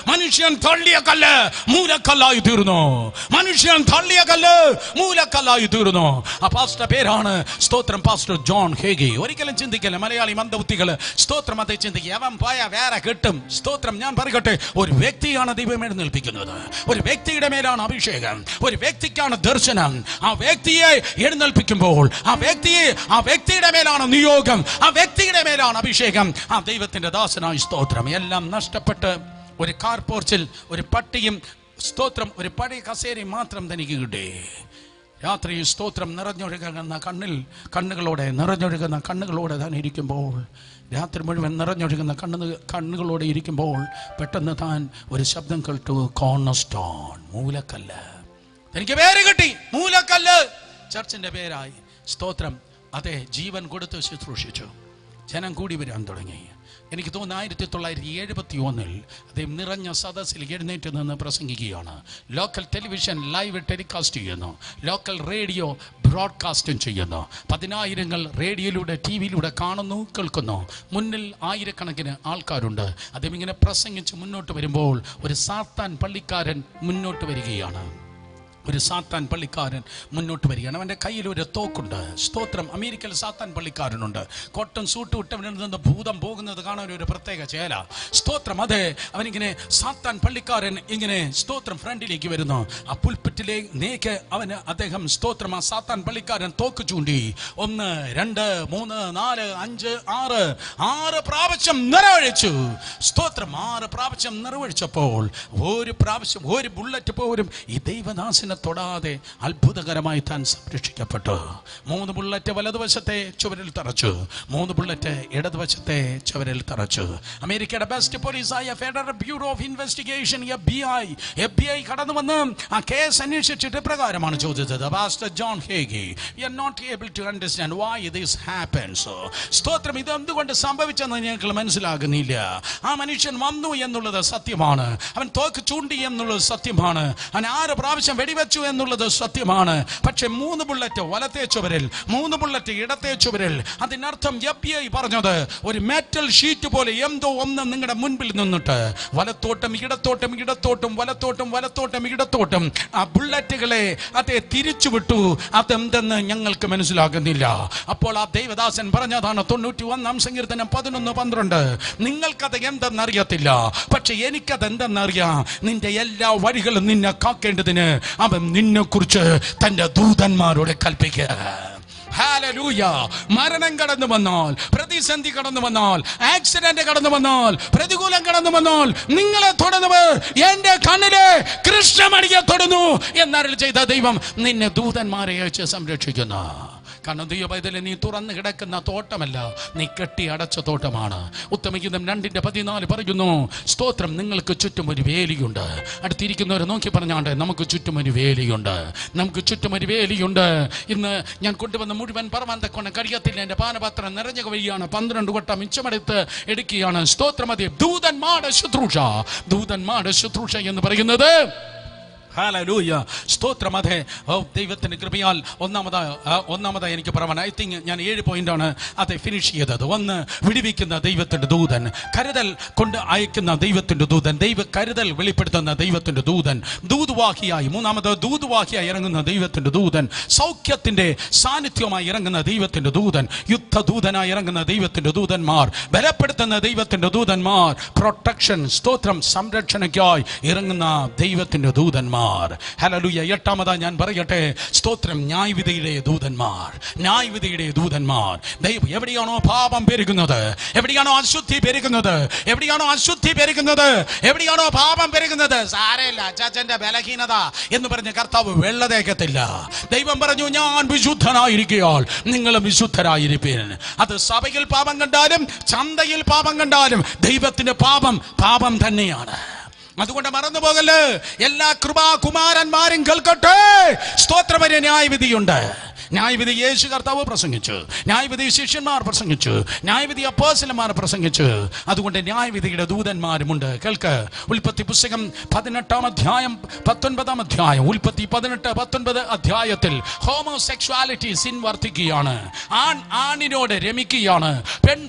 മനുഷ്യൻ തള്ളിയ കല്ല് മൂലക്കല്ലായി തീർന്നു. മനുഷ്യൻ തള്ളിയ കല്ല് മൂലക്കല്ലായി തീർന്നു. ആ പാസ്റ്റർ പേരാണ് സ്തോത്രം പാസ്റ്റർ ജോൺ ഹേഗി. ഒരിക്കലും ചിന്തിക്കല്ല മലയാളി മന്ദബുദ്ധികള് സ്തോത്രം അതേ ചിന്തിക്കുക, അവൻ പോയാൽ വേറെ കിട്ടും. സ്തോത്രം. ഞാൻ പറയട്ടെ, ഒരു വ്യക്തിയാണ് ദൈവം എഴുന്നേൽപ്പിക്കുന്നത്. ഒരു വ്യക്തിയുടെ മേലാണ് അഭിഷേകം, ഒരു വ്യക്തിക്കാണ് ദർശനം. ആ വ്യക്തിയെ എഴുന്നേൽപ്പിക്കുമ്പോൾ ആ വ്യക്തിയുടെ മേലാണ് നിയോഗം, ആ വ്യക്തിയുടെ മേലാണ് അഭിഷേകം. ആ ദൈവത്തിന്റെ ദാസനായി സ്തോത്രം. എല്ലാം നഷ്ടപ്പെട്ട് ഒരു കാർ പോർച്ചിൽ ഒരു പട്ടിയും സ്തോത്രം ഒരു പഴയ കസേരയും മാത്രം തനിക്ക് കിട്ടി. രാത്രി സ്തോത്രം നിറഞ്ഞൊഴുകുന്ന കണ്ണുകളോടെ താൻ ഇരിക്കുമ്പോൾ, രാത്രി മുഴുവൻ നിറഞ്ഞൊഴുകുന്ന കണ്ണുകളോടെ ഇരിക്കുമ്പോൾ പെട്ടെന്ന് താൻ ഒരു ശബ്ദം കേട്ടു, കോർണർസ്റ്റോൺ, മൂലക്കല്ല്. തനിക്ക് പേര് കിട്ടി, മൂലക്കല്ല്. ചർച്ചിന്റെ പേരായി. സ്തോത്രം. അതെ, ജീവൻ കൊടുത്ത് ശുശ്രൂഷിച്ചു. ജനം കൂടി വരാൻ തുടങ്ങി. എനിക്ക് തോന്നുന്നു 1971 അദ്ദേഹം നിറഞ്ഞ സദസ്സിൽ എഴുന്നേറ്റ് നിന്ന് പ്രസംഗിക്കുകയാണ്. ലോക്കൽ ടെലിവിഷൻ ലൈവ് ടെലികാസ്റ്റ് ചെയ്യുന്നു, ലോക്കൽ റേഡിയോ ബ്രോഡ്കാസ്റ്റും ചെയ്യുന്നു. 10,000 റേഡിയോയിലൂടെ ടി വിയിലൂടെ കാണുന്നു, കേൾക്കുന്നു. മുന്നിൽ ആയിരക്കണക്കിന് ആൾക്കാരുണ്ട്. അദ്ദേഹം ഇങ്ങനെ പ്രസംഗിച്ച് മുന്നോട്ട് വരുമ്പോൾ ഒരു സാത്താൻ പള്ളിക്കാരൻ മുന്നോട്ട് വരികയാണ്. മുന്നോട്ട് വരികയാണ്. അവൻ്റെ കയ്യിൽ ഒരു തോക്കുണ്ട്. സ്തോത്രം. അമേരിക്കയിൽ സാത്താൻ പള്ളിക്കാരനുണ്ട്. കോട്ടൺ സൂട്ട് വിട്ടവനിൽ നിന്ന് ഭൂതം പോകുന്നത് കാണാൻ ഒരു പ്രത്യേക ചേല. സ്തോത്രം. അതെ, അവനിങ്ങനെ സാത്താൻ പള്ളിക്കാരൻ ഇങ്ങനെ സ്തോത്രം ഫ്രണ്ടിലേക്ക് വരുന്നു. ആ പുൽപ്പിറ്റിലേക്ക് അദ്ദേഹം സ്തോത്രം ആ സാത്താൻ പള്ളിക്കാരൻ തോക്ക് ചൂണ്ടി 1, 2, 3, 4, 5, 6 പ്രാവശ്യം നിറവഴിച്ചു. സ്തോത്രം. 6 പ്രാവശ്യം നിറവഴിച്ചപ്പോൾ ഒരു ബുള്ളറ്റ് പോലും ഈ ദൈവദാസനെ തൊടാതെ അത്ഭുതകരമായി താൻ സംരക്ഷിക്കപ്പെട്ടു. 3 ബുള്ളറ്റ് വലതുവശത്തെ ചുവരിൽ തറച്ചു, 3 ബുള്ളറ്റ് ഇടതുവശത്തെ ചുവരിൽ തറച്ചു. അമേരിക്കയുടെ ബെസ്റ്റ് പോലീസായ federal bureau of investigation FBI കടന്നു വന്ന് ആ കേസ് അന്വേഷിച്ചിട്ട് പ്രകാരമാണ് ചോദിച്ചത്, pastor John Hagee, you are not able to understand why this happens. സ്തോത്രം. ഇത് എന്തുകൊണ്ട് സംഭവിച്ചെന്ന് ഞങ്ങൾക്ക് മനസ്സിലാകുന്നില്ല. ആ മനുഷ്യൻ വന്നു എന്നുള്ളത് സത്യമാണ്, അവൻ തോക്ക് ചൂണ്ടി എന്നുള്ളത് സത്യമാണ്, അവൻ 6 പ്രാവശ്യം വെടിവെച്ചു എന്നുള്ളത് സത്യമാണ്. പക്ഷെ 3 ബുള്ളറ്റ് വലത്തെ ചുവരിൽ, 3 ബുള്ളറ്റ് ഇടത്തെ ചുവരിൽ. അതിനർത്ഥം FBI പറഞ്ഞത് ഒരു മെറ്റൽ ഷീറ്റ് പോലെ എന്തോ ഒന്ന് നിങ്ങളുടെ മുൻപിൽ നിന്നിട്ട് വലത്തോട്ടും ഇടത്തോട്ടും ആ ബുള്ളറ്റുകളെ അതെ തിരിച്ചുവിട്ടു. അതെന്തെന്ന് ഞങ്ങൾക്ക് മനസ്സിലാകുന്നില്ല. അപ്പോൾ ആ ദൈവദാസൻ പറഞ്ഞതാണ് 91-ാം സങ്കീർത്തനം 11-12. നിങ്ങൾക്കത് എന്തെന്നറിയത്തില്ല, പക്ഷെ എനിക്കത് എന്തെന്നറിയാം. നിന്റെ എല്ലാ വഴികളും നിന്നെ കാക്കേണ്ടതിന് അവൻ നിന്നെക്കുറിച്ച് തന്റെ ദൂതന്മാരോട് കൽപ്പിക്കുക. ഹല്ലേലൂയ. മരണം കടന്നു വന്നാൽ, പ്രതിസന്ധി കടന്നു വന്നാൽ, ആക്സിഡന്റ് കടന്നു വന്നാൽ, പ്രതികൂലം കടന്നു വന്നാൽ, നിങ്ങളെ തൊടുന്നവർ എന്റെ കണ്ണിലെ കൃഷ്ണമണിയെ തൊടുന്നു എന്നരുളി ചെയ്ത ദൈവം നിന്നെ ദൂതന്മാരെ അയച്ച് സംരക്ഷിക്കുന്നു. കാരണം ദൈവപൈതലെ, നീ തുറന്നു കിടക്കുന്ന തോട്ടമല്ല, നീ കെട്ടി അടച്ച തോട്ടമാണ്. ഉത്തമഗീതം 2:14 പറയുന്നു, സ്തോത്രം, നിങ്ങൾക്ക് ചുറ്റും ഒരു വേലിയുണ്ട്. അടുത്തിരിക്കുന്നവരെ നോക്കി പറഞ്ഞാണ്ട്, നമുക്ക് ചുറ്റും ഒരു വേലിയുണ്ട്. ഇന്ന് ഞാൻ കൊണ്ടുവന്ന മുഴുവൻ പറവാൻ തക്കൊണ്ട് കഴിയത്തില്ല. എൻ്റെ പാനപാത്രം നിറഞ്ഞ വഴിയാണ്. 12 കൊട്ട മിച്ചമെടുത്ത് എടുക്കുകയാണ്. സ്തോത്രം. അതേ, ദൂതന്മാരുടെ ശുശ്രൂഷ എന്ന് പറയുന്നത് ഹല്ലേലൂയ, സ്തോത്രം. അതെ, ദൈവത്തിന്റെ കൃപയാൽ ഒന്നാമതായി എനിക്ക് പറയാൻ, ഐ തിങ്ക് ഞാൻ 7 പോയിന്റാണ് അതെ ഫിനിഷ് ചെയ്തത്. 1, വിടിവിക്കുന്ന ദൈവത്തിന്റെ ദൂതൻ, കരുതൽ കൊണ്ട് അയക്കുന്ന ദൈവത്തിന്റെ ദൂതൻ, ദൈവ കരുതൽ വെളിപ്പെടുത്തുന്ന ദൈവത്തിന്റെ ദൂതൻ, ദൂതുവാഹിയായി. 3, ദൂതുവാഹിയായി ഇറങ്ങുന്ന ദൈവത്തിന്റെ ദൂതൻ, സൗഖ്യത്തിന്റെ സാന്നിധ്യമായി ഇറങ്ങുന്ന ദൈവത്തിന്റെ ദൂതൻ, യുദ്ധദൂതനായി ഇറങ്ങുന്ന ദൈവത്തിന്റെ ദൂതന്മാർ, ബലപ്പെടുത്തുന്ന ദൈവത്തിന്റെ ദൂതന്മാർ, പ്രൊട്ടക്ഷൻ, സ്തോത്രം, സംരക്ഷണയ്ക്കായി ഇറങ്ങുന്ന ദൈവത്തിന്റെ ദൂതന്മാർ. ഹല്ലേലൂയ. 8 ഞാൻ പറയട്ടെ, സ്തോത്രം, ന്യായവിധിയുടെ ദൂതന്മാർ, ന്യായവിധിയുടെ ദൂതന്മാർ. ദൈവം എവിടെയാണോ പാപം പെരുകുന്നത്, എവിടെയാണോ അശുദ്ധി പെരുകുന്നത്, എവിടെയാണോ പാപം പെരുകുന്നത്, സാരമില്ല, അച്ചാച്ചന്റെ ബലഹീനത എന്ന് പറഞ്ഞ് കർത്താവ് വെള്ളതേക്കത്തില്ല. ദൈവം പറഞ്ഞു, ഞാൻ വിശുദ്ധനായിരിക്കയാൽ നിങ്ങളും വിശുദ്ധരായിരിപ്പീൻ. അത് സഭയിൽ പാപം കണ്ടാലും ചന്തയിൽ പാപം കണ്ടാലും ദൈവത്തിന്റെ പാപം തന്നെയാണ്. അതുകൊണ്ട് മറന്നു പോകല്. എല്ലാ കൃപാകുമാരന്മാരും കേൾക്കട്ടെ, സ്തോത്രപര ന്യായവിധിയുണ്ട്. ന്യായവിധി യേശു കർത്താവ് പ്രസംഗിച്ചു, ന്യായവിധി ശിഷ്യന്മാർ പ്രസംഗിച്ചു, ന്യായവിധി അപ്പോസ്തലന്മാർ പ്രസംഗിച്ചു. അതുകൊണ്ട് ന്യായവിധിയുടെ ദൂതന്മാരുമുണ്ട്. കേൾക്ക്, ഉൽപ്പത്തി പുസ്തകം 18 അധ്യായം 19 അധ്യായം, ഉൽപ്പത്തി 18-19 അധ്യായത്തിൽ ഹോമോസെക്ഷുവാലിറ്റി സിൻ വർദ്ധിക്കുകയാണ്. ആണിനോട് രമിക്കുകയാണ്,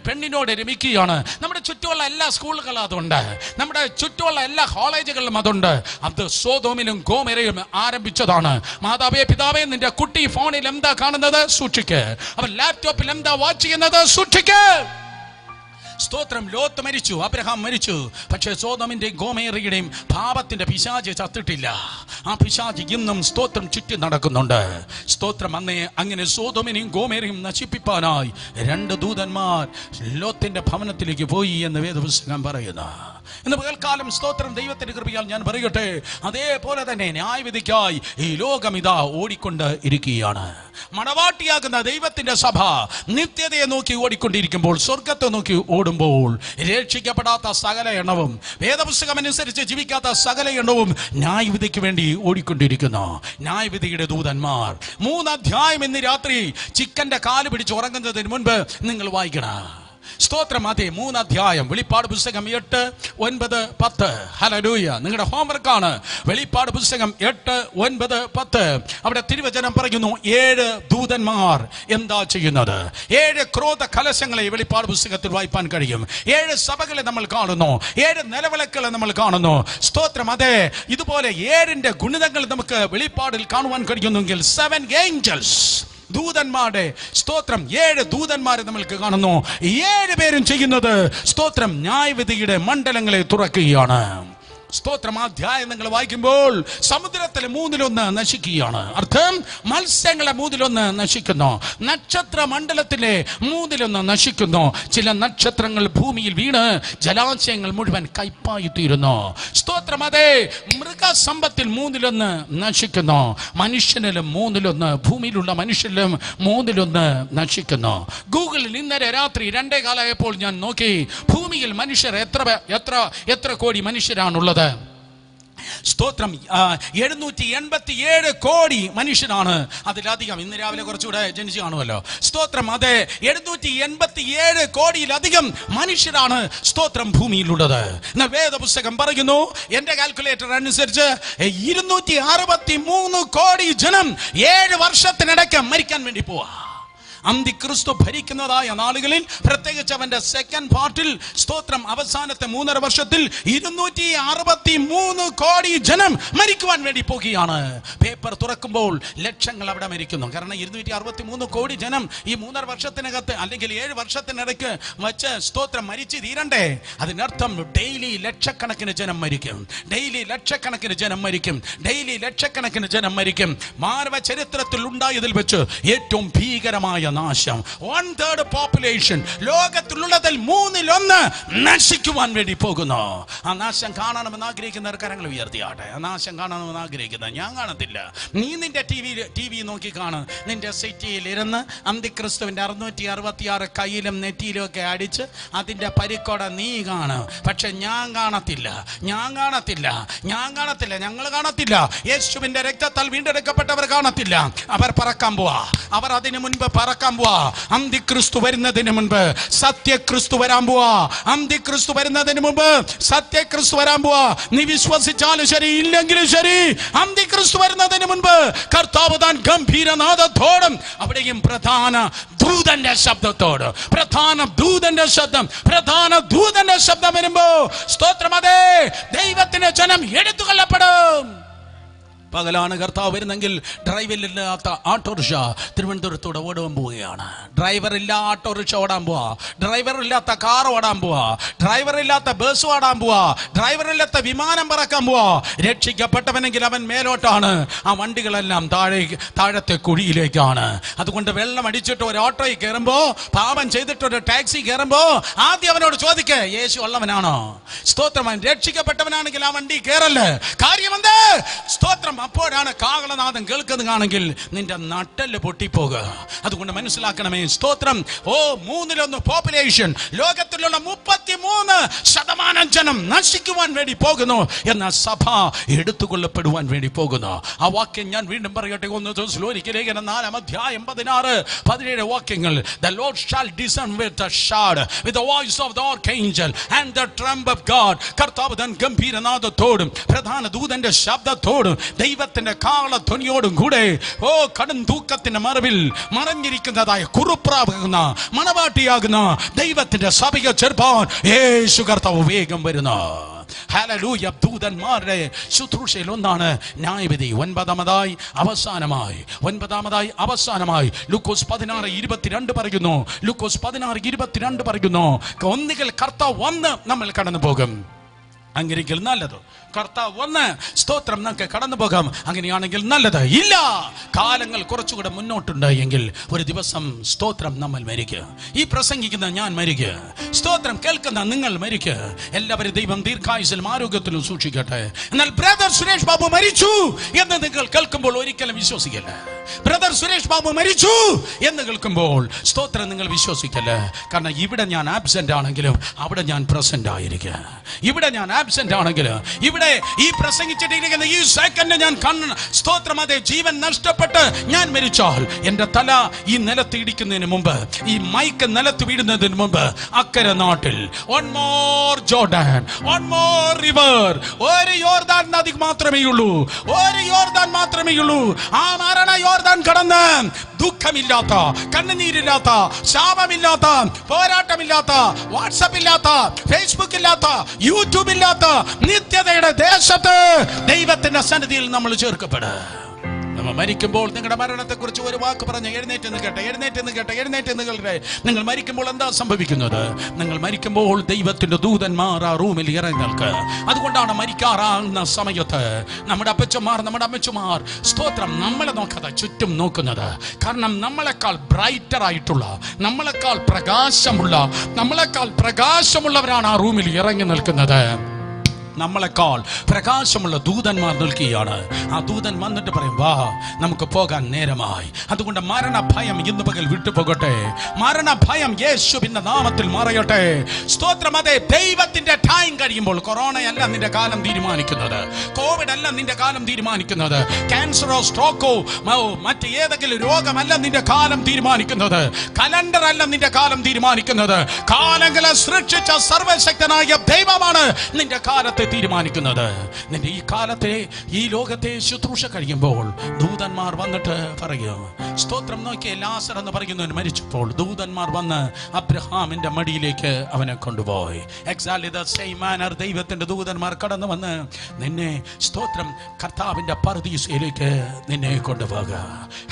പെണ്ണിനോട് രമിക്കുകയാണ്. നമ്മുടെ ചുറ്റുമുള്ള എല്ലാ സ്കൂളുകളും അതുണ്ട്, നമ്മുടെ ചുറ്റുമുള്ള എല്ലാ കോളേജുകളിലും അതുണ്ട്. അത് സോദോമിലും ഗോമോരയിലും ആരംഭിച്ചതാണ്. മാതാവേ, പിതാവേ, നിന്റെ കുട്ടി ഫോണിൽ എന്താ കാണുന്നത്, സൂക്ഷിക്ക്. അവൻ ലാപ്ടോപ്പിൽ എന്താ വാച്ച് ചെയ്യുന്നത്, സൂക്ഷിക്ക്. സ്തോത്രം. ലോത്ത് മരിച്ചു, അബ്രഹാം മരിച്ചു, പക്ഷേ സോദോമിന്റെയും ഗോമോരയുടെയും പാപത്തിന്റെ പിശാച് ചത്തിട്ടില്ല. ആ പിശാച് ഇന്നും സ്തോത്രം ചുറ്റി നടക്കുന്നുണ്ട്. സ്തോത്രം. അങ്ങനെ സോദോമിനെയും ഗോമോരയും നശിപ്പിക്കാനായി 2 ദൂതന്മാർ ലോത്തിന്റെ ഭവനത്തിലേക്ക് പോയി എന്ന് വേദപുസ്തകം പറയുന്നു. ഇന്ന് പകൽക്കാലം സ്തോത്രം, ദൈവത്തിന്റെ കൃപയാൽ ഞാൻ പറയട്ടെ, അതേപോലെ തന്നെ ന്യായവിധിക്കായി ഈ ലോകം ഇതാ ഓടിക്കൊണ്ട് ഇരിക്കുകയാണ്. മണവാട്ടിയാകുന്ന ദൈവത്തിന്റെ സഭ നിത്യതയെ നോക്കി ഓടിക്കൊണ്ടിരിക്കുമ്പോൾ, സ്വർഗത്തെ നോക്കി ഓടുമ്പോൾ, രക്ഷിക്കപ്പെടാത്ത സകല എണ്ണവും, വേദപുസ്തകം അനുസരിച്ച് ജീവിക്കാത്ത സകല എണ്ണവും ന്യായവിധിക്ക് വേണ്ടി ഓടിക്കൊണ്ടിരിക്കുന്നു. ന്യായവിധിയുടെ ദൂതന്മാർ. 3 അധ്യായം ഇന്ന് രാത്രി ചിക്കന്റെ കാല് പിടിച്ച് ഉറങ്ങുന്നതിന് മുൻപ് നിങ്ങൾ വായിക്കണം. സ്തോത്രം. അതെ, 3 അധ്യായം, വെളിപ്പാട് പുസ്തകം 8, 9, 10. ഹല്ലേലൂയ. നിങ്ങളുടെ ഹോംവർക്കാണ് വെളിപ്പാട് പുസ്തകം 8, 9, 10. അവിടെ തിരുവചനം പറയുന്നു, 7 ദൂതന്മാർ എന്താ ചെയ്യുന്നത്. 7 ക്രോധ കലശങ്ങളെ വെളിപ്പാട് പുസ്തകത്തിൽ വായിപ്പാൻ കഴിയും. 7 സഭകളെ നമ്മൾ കാണുന്നു, 7 നിലവിളക്കുകളെ നമ്മൾ കാണുന്നു. സ്തോത്രം. അതെ, ഇതുപോലെ 7ന്റെ ഗുണിതങ്ങൾ നമുക്ക് വെളിപ്പാടിൽ കാണുവാൻ കഴിയുന്നെങ്കിൽ 7 ഏഞ്ചൽസ്, ദൂതന്മാരുടെ സ്തോത്രം, 7 ദൂതന്മാരെ നമ്മൾക്ക് കാണുന്നു. 7 പേരും ചെയ്യുന്നത് സ്തോത്രം ന്യായവിധിയുടെ മണ്ഡലങ്ങളെ തുറക്കുകയാണ്. സ്തോത്രം. അധ്യായം നിങ്ങൾ വായിക്കുമ്പോൾ സമുദ്രത്തിലെ 1/3 നശിക്കുകയാണ്. അർത്ഥം, മത്സ്യങ്ങളെ 1/3 നശിക്കുന്നു, നക്ഷത്ര മണ്ഡലത്തിലെ 1/3 നശിക്കുന്നു. ചില നക്ഷത്രങ്ങൾ ഭൂമിയിൽ വീണ് ജലാശയങ്ങൾ മുഴുവൻ കയ്പായി തീരുന്നു. സ്തോത്രം. അതെ, മൃഗസമ്പത്തിൽ 1/3 നശിക്കുന്നു, മനുഷ്യനിലും 1/3, ഭൂമിയിലുള്ള മനുഷ്യരിലും 1/3 നശിക്കുന്നു. ഗൂഗിളിൽ ഇന്നലെ രാത്രി 2:15 ആയപ്പോൾ ഞാൻ നോക്കി, ഭൂമിയിൽ മനുഷ്യർ എത്ര കോടി മനുഷ്യരാണുള്ളത്. സ്തോത്രം. 787 കോടി മനുഷ്യനാണ്. അതിലധികം ഇന്ന് രാവിലെ കുറച്ചുകൂടെ ജനിച്ചു കാണുമല്ലോ. സ്തോത്രം. അതെ, 787 കോടിയിലധികം മനുഷ്യരാണ് സ്തോത്രം ഭൂമിയിലുള്ളത്. എന്നാൽ വേദപുസ്തകം പറയുന്നു, എന്റെ കാൽക്കുലേറ്റർ അനുസരിച്ച് 263 കോടി ജനം 7 വർഷത്തിനിടയ്ക്ക് മരിക്കാൻ വേണ്ടി പോവാ. അന്തിക്രിസ്തു ഭരിക്കുന്നതായ നാളുകളിൽ, പ്രത്യേകിച്ച് അവന്റെ സെക്കൻഡ് പാർട്ടിൽ, സ്തോത്രം, അവസാനത്തെ 3.5 വർഷത്തിൽ 263 കോടി ജനം മരിക്കുവാൻ വേണ്ടി പോകുകയാണ്. പേപ്പർ തുറക്കുമ്പോൾ ലക്ഷങ്ങൾ അവിടെ മരിക്കുന്നു. കാരണം 263 കോടി ജനം ഈ 3.5 വർഷത്തിനകത്ത് അല്ലെങ്കിൽ 7 വർഷത്തിനിടയ്ക്ക് വച്ച് സ്തോത്രം മരിച്ചു തീരണ്ടേ. അതിനർത്ഥം ഡെയിലി ലക്ഷക്കണക്കിന് ജനം മരിക്കും, ഡെയിലി ലക്ഷക്കണക്കിന് ജനം മരിക്കും, ഡെയിലി ലക്ഷക്കണക്കിന് ജനം മരിക്കും. മാനവ ചരിത്രത്തിൽ ഉണ്ടായതിൽ വെച്ച് ഏറ്റവും ഭീകരമായ നാശം. 1/3 പോപ്പുലേഷൻ, ലോകത്തിലുള്ളതിൽ 1/3 നശിക്കുവാൻ വേണ്ടി പോകുന്നു. ആ നാശം കാണണമെന്ന് ആഗ്രഹിക്കുന്നവർ കരങ്ങൾ ഉയർത്തിയാട്ടെ. ആ നാശം കാണണമെന്ന് ആഗ്രഹിക്കുന്ന, ഞാൻ കാണത്തില്ല. നീ നിന്റെ ടി വി നോക്കി കാണും. നിന്റെ സിറ്റിയിൽ ഇരുന്ന് അന്തിക്രിസ്തുവിന്റെ 666 കയ്യിലും നെറ്റിയിലും ഒക്കെ അടിച്ച് അതിന്റെ പരിക്കോട നീ കാണും. പക്ഷെ ഞാൻ കാണത്തില്ല. ഞങ്ങൾ കാണത്തില്ല. യേശുവിന്റെ രക്തത്താൽ വീണ്ടെടുക്കപ്പെട്ടവർ കാണത്തില്ല. അവർ പറക്കാൻ പോവാ. അവർ അതിനു മുൻപ് പറക്കാൻ നടക്കാൻ പോവാ. അന്തിക്രിസ്തു വരുന്നതിന് മുൻപ് സത്യക്രിസ്തു വരാൻ പോവാ. അന്തിക്രിസ്തു വരുന്നതിന് മുമ്പ് സത്യക്രിസ്തു വരാൻ പോവാ. നീ വിശ്വസിച്ചാലും ശരി, ഇല്ലെങ്കിലും ശരി, അന്തിക്രിസ്തു വരുന്നതിന് മുൻപ് കർത്താവ് താൻ ഗംഭീരനാദത്തോടും അവിടെയും പ്രധാന ദൂതന്റെ ശബ്ദത്തോട്, പ്രധാന ദൂതന്റെ ശബ്ദം വരുമ്പോ സ്തോത്രം, അതെ, ദൈവത്തിന്റെ ജനം എടുത്തുകൊള്ളപ്പെടും. പകലാണ് കർത്താവ് വരുന്നെങ്കിൽ ഡ്രൈവറില്ലാത്ത ഓട്ടോറിക്ഷ തിരുവനന്തപുരത്തൂടെ ഓടാൻ പോവുകയാണ്. ഡ്രൈവറില്ല ഓട്ടോറിക്ഷ ഓടാൻ പോവാ, ഡ്രൈവറില്ലാത്ത കാർ ഓടാൻ പോവാ, ഡ്രൈവറില്ലാത്ത ബസ് ഓടാൻ പോവാ, ഡ്രൈവറില്ലാത്ത വിമാനം പറക്കാൻ പോവാ. രക്ഷിക്കപ്പെട്ടവനെങ്കിൽ അവൻ മേലോട്ടാണ്, ആ വണ്ടികളെല്ലാം താഴത്തെ കുഴിയിലേക്കാണ്. അതുകൊണ്ട് വെള്ളം അടിച്ചിട്ട് ഒരു ഓട്ടോയിൽ കയറുമ്പോ, പാപം ചെയ്തിട്ട് ഒരു ടാക്സി കയറുമ്പോ ആദ്യം അവനോട് ചോദിക്കേ, യേശു ഉള്ളവനാണോ? സ്തോത്രം. രക്ഷിക്കപ്പെട്ടവനാണെങ്കിൽ ആ വണ്ടി കയറല്ലേ. കാര്യമെന്ത്? സ്തോത്രം. അപ്പോഴാണ് കാഹളനാദം കേൾക്കുന്നതാണെങ്കിൽ നിന്റെ നട്ടെല്ല് പൊട്ടിപ്പോകുക. അതുകൊണ്ട് മനസ്സിലാക്കണമേ, സ്തോത്രം. 1/3 പോപ്പുലേഷൻ, ലോകത്തിലുള്ള 33% ജനം നശിക്കുവാൻ വേണ്ടി പോകുന്നു, എന്ന സഭ എടുത്തുകൊള്ളപ്പെടുവാൻ വേണ്ടി പോകുന്നു. ആ വാക്യം ഞാൻ വീണ്ടും പറയട്ടെ. 1 തെസ്സലോനിക്ക ലേഖനം 4:16-17 വാക്യങ്ങൾ. The Lord shall descend with a shout, with the voice of the archangel and the trump of God. കർത്താവ് തൻ ഗംഭീരനാദത്തോടും പ്രധാന ദൂതന്റെ ശബ്ദത്തോടും ദൈവത്തിന്റെ കാളധ്വനിയോടും കൂടെ കടും തൂക്കത്തിന്റെ മറവിൽ മറഞ്ഞിരിക്കുന്നതായ കുറുപ്രാകുന്ന മണവാട്ടിയാകുന്ന ദൈവത്തിന്റെ സഭയെ ചേർപ്പാൻ യേശു കർത്താവ് വേഗം വരുന്നു. ഹല്ലേലൂയ. ദൂതന്മാരുടെ ശുശ്രൂഷയിൽ ഒന്നാണ് ന്യായവിധി. ഒൻപതാമതായി അവസാനമായി ലൂക്കോസ് 16:22 പറയുന്നു. ലൂക്കോസ് 16:22 പറയുന്നു, ഒന്നുകിൽ കർത്താവ് വന്ന് നമ്മൾ കടന്നു പോകും, അങ്ങനെയെങ്കിൽ നല്ലത്. കർത്താവ് വന്ന് സ്തോത്രം നമുക്ക് കടന്നു പോകാം, അങ്ങനെയാണെങ്കിൽ നല്ലത്. ഇല്ല, കാലങ്ങൾ കുറച്ചുകൂടെ മുന്നോട്ടുണ്ട് എങ്കിൽ ഒരു ദിവസം സ്തോത്രം നമ്മൾ മരിക്കുക. ഈ പ്രസംഗിക്കുന്ന ഞാൻ മരിക്കുക, സ്തോത്രം കേൾക്കുന്ന നിങ്ങൾ മരിക്കുക. എല്ലാവരും ദൈവം ദീർഘായുസിലും ആരോഗ്യത്തിലും സൂക്ഷിക്കട്ടെ. എന്നാൽ ബ്രദർ സുരേഷ് ബാബു മരിച്ചു എന്ന് നിങ്ങൾ കേൾക്കുമ്പോൾ ഒരിക്കലും വിശ്വസിക്കല്ല. ബ്രദർ സുരേഷ് ബാബു മരിച്ചു എന്ന് കേൾക്കുമ്പോൾ സ്തോത്രം നിങ്ങൾ വിശ്വസിക്കല്ല. കാരണം ഇവിടെ ഞാൻ ആബ്സെന്റ് ആണെങ്കിലും അവിടെ ഞാൻ പ്രസന്റ് ആയിരിക്കുക. ഇവിടെ ഞാൻ ആബ്സെന്റ് ആണെങ്കിലും ഇവിടെ ഈ പ്രസംഗിച്ചിട്ടിരിക്കുന്ന ഈ സെക്കൻഡ് ഞാൻ സ്തോത്രം, അതേ, ജീവൻ നഷ്ടപ്പെട്ട് ഞാൻ മരിച്ചാൽ എന്റെ തല ഈ നിലത്ത് ഇടിക്കുന്നതിന് മുമ്പ്, ഈ മൈക്ക് നിലത്ത് വീഴുന്നതിന് മുമ്പ് അക്കരെ നാട്ടിൽ one more Jordan, one more river, ഒരു യോർദാൻ നദി മാത്രമേ ഉള്ളൂ, ഒരു യോർദാൻ മാത്രമേ ഉള്ളൂ. ആ മരണ യോർദാൻ കടന്ന് ദുഃഖമില്ലാത്ത, കണ്ണുനീരില്ലാത്ത, ശാപമില്ലാത്ത, പോരാട്ടമില്ലാത്ത, വാട്സപ്പ് ഇല്ലാത്ത, ഫേസ്ബുക്ക് ഇല്ലാത്ത, യൂട്യൂബ് ഇല്ലാത്ത നിത്യതയുടെ ദേശത്ത് ദൈവത്തിന്റെ സന്നിധിയിൽ നമ്മൾ ചേർക്കപ്പെടുക. നമ്മൾ മരിക്കുമ്പോൾ നിങ്ങളുടെ മരണത്തെ കുറിച്ച് ഒരു വാക്ക് പറഞ്ഞ് എഴുന്നേറ്റ് നിൽക്കട്ടെ. നിങ്ങൾ മരിക്കുമ്പോൾ എന്താ സംഭവിക്കുന്നത്? നിങ്ങൾ മരിക്കുമ്പോൾ ദൈവത്തിന്റെ ദൂതന്മാർ ആ റൂമിൽ ഇറങ്ങി നിൽക്കുക. അതുകൊണ്ടാണ് മരിക്കാറാകുന്ന സമയത്ത് നമ്മുടെ അപ്പച്ചന്മാർ, നമ്മുടെ അമ്മച്ചുമാർ സ്തോത്രം നമ്മളെ നോക്കാതെ ചുറ്റും നോക്കുന്നത്. കാരണം നമ്മളെക്കാൾ ബ്രൈറ്റർ ആയിട്ടുള്ള, നമ്മളെക്കാൾ പ്രകാശമുള്ളവരാണ് ആ റൂമിൽ ഇറങ്ങി നിൽക്കുന്നത്. നമ്മളെക്കാൾ പ്രകാശമുള്ള ദൂതന്മാർ നിൽക്കുകയാണ്. ആ ദൂതൻ വന്നിട്ട് പറയും, വാ, നമുക്ക് പോകാൻ നേരമായി. അതുകൊണ്ട് മരണഭയം ഇന്ന് പകൽ വിട്ടുപോകട്ടെ. മരണഭയം യേശുവിന്റെ നാമത്തിൽ മറയട്ടെ. സ്തോത്രം. അതെ, ദൈവത്തിന്റെ ടൈം കഴിയുമ്പോൾ, കൊറോണയല്ല നിന്റെ കാലം തീരുമാനിക്കുന്നത്, കോവിഡ് അല്ല നിന്റെ കാലം തീരുമാനിക്കുന്നത്, ക്യാൻസറോ സ്ട്രോക്കോ മറ്റ് ഏതെങ്കിലും രോഗമല്ല നിന്റെ കാലം തീരുമാനിക്കുന്നത്, കലണ്ടർ അല്ല നിന്റെ കാലം തീരുമാനിക്കുന്നത്. കാലങ്ങളെ സൃഷ്ടിച്ച സർവശക്തനായ ദൈവമാണ് നിന്റെ കാലത്തെ തീരുമാനിക്കുന്നത്. നിന്റെ ഈ കാലത്തെ, ഈ ലോകത്തെ ശുശ്രൂഷ കഴിയുമ്പോൾ ദൂതന്മാർ വന്നിട്ട് പറയും, സ്തോത്രം. നോക്കിയ ലാസർ എന്ന് പറയുന്നവൻ മരിച്ചപ്പോൾ ദൂതന്മാർ വന്ന് അബ്രഹാമിന്റെ മടിയിലേക്ക് അവനെ കൊണ്ടുപോയി. എക്സാക്ട്ലി ദ സെയിം മാനർ ദൈവത്തിന്റെ ദൂതന്മാർ കടന്നു വന്ന് നിന്നെ സ്തോത്രം കർത്താവിന്റെ പറുദീസയിലേക്ക് നിന്നെ കൊണ്ടുപോകുക.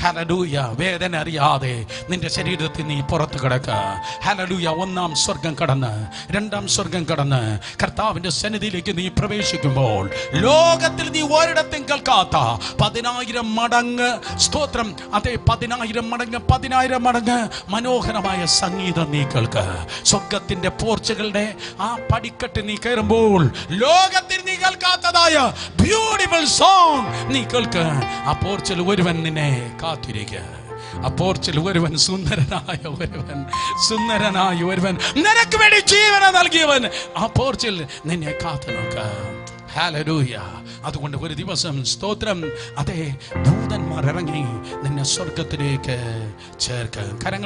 ഹല്ലേലൂയ. വേദന അറിയാതെ നിന്റെ ശരീരത്തിൽ നീ പുറത്ത് കിടക്കുക. ഹല്ലേലൂയ. 1-ാം സ്വർഗം കടന്ന് 2-ാം സ്വർഗം കടന്ന് കർത്താവിന്റെ സന്നിധിയിലേക്ക് നീ പ്രവേശിക്കുമ്പോൾ ലോകത്തിൽ നീ ഒരിടത്തും കേൾക്കാത്ത 10,000 മടങ്ങ് സ്തോത്രം, അതെ, 10,000 മടങ്ങ് മനോഹരമായ സംഗീതം നീ കേൾക്കുക. സ്വർഗത്തിന്റെ പോർച്ചുകളുടെ ആ പടിക്കെട്ട് നീ കയറുമ്പോൾ ലോകത്തിൽ നീ കേൾക്കാത്തതായ ബ്യൂട്ടിഫുൾ സോങ് നീ കേൾക്കുക. ആ പോർച്ചിൽ ഒരുവൻ നിന്നെ കാത്തിരിക്കുക. ആ പോർച്ചിൽ ഒരുവൻ, സുന്ദരനായ ഒരുവൻ, നിനക്ക് വേണ്ടി ജീവന നൽകിയവൻ ആ പോർച്ചിൽ നിന്നെ കാത്തു നോക്കുക. ഹല്ലേലൂയ. അതുകൊണ്ട് ഒരു ദിവസം സ്തോത്രം, അതേ, ദൂതന്മാർ ഇറങ്ങി നിന്നെ സ്വർഗത്തിലേക്ക് ചേർക്കുക. കരങ്ങൾ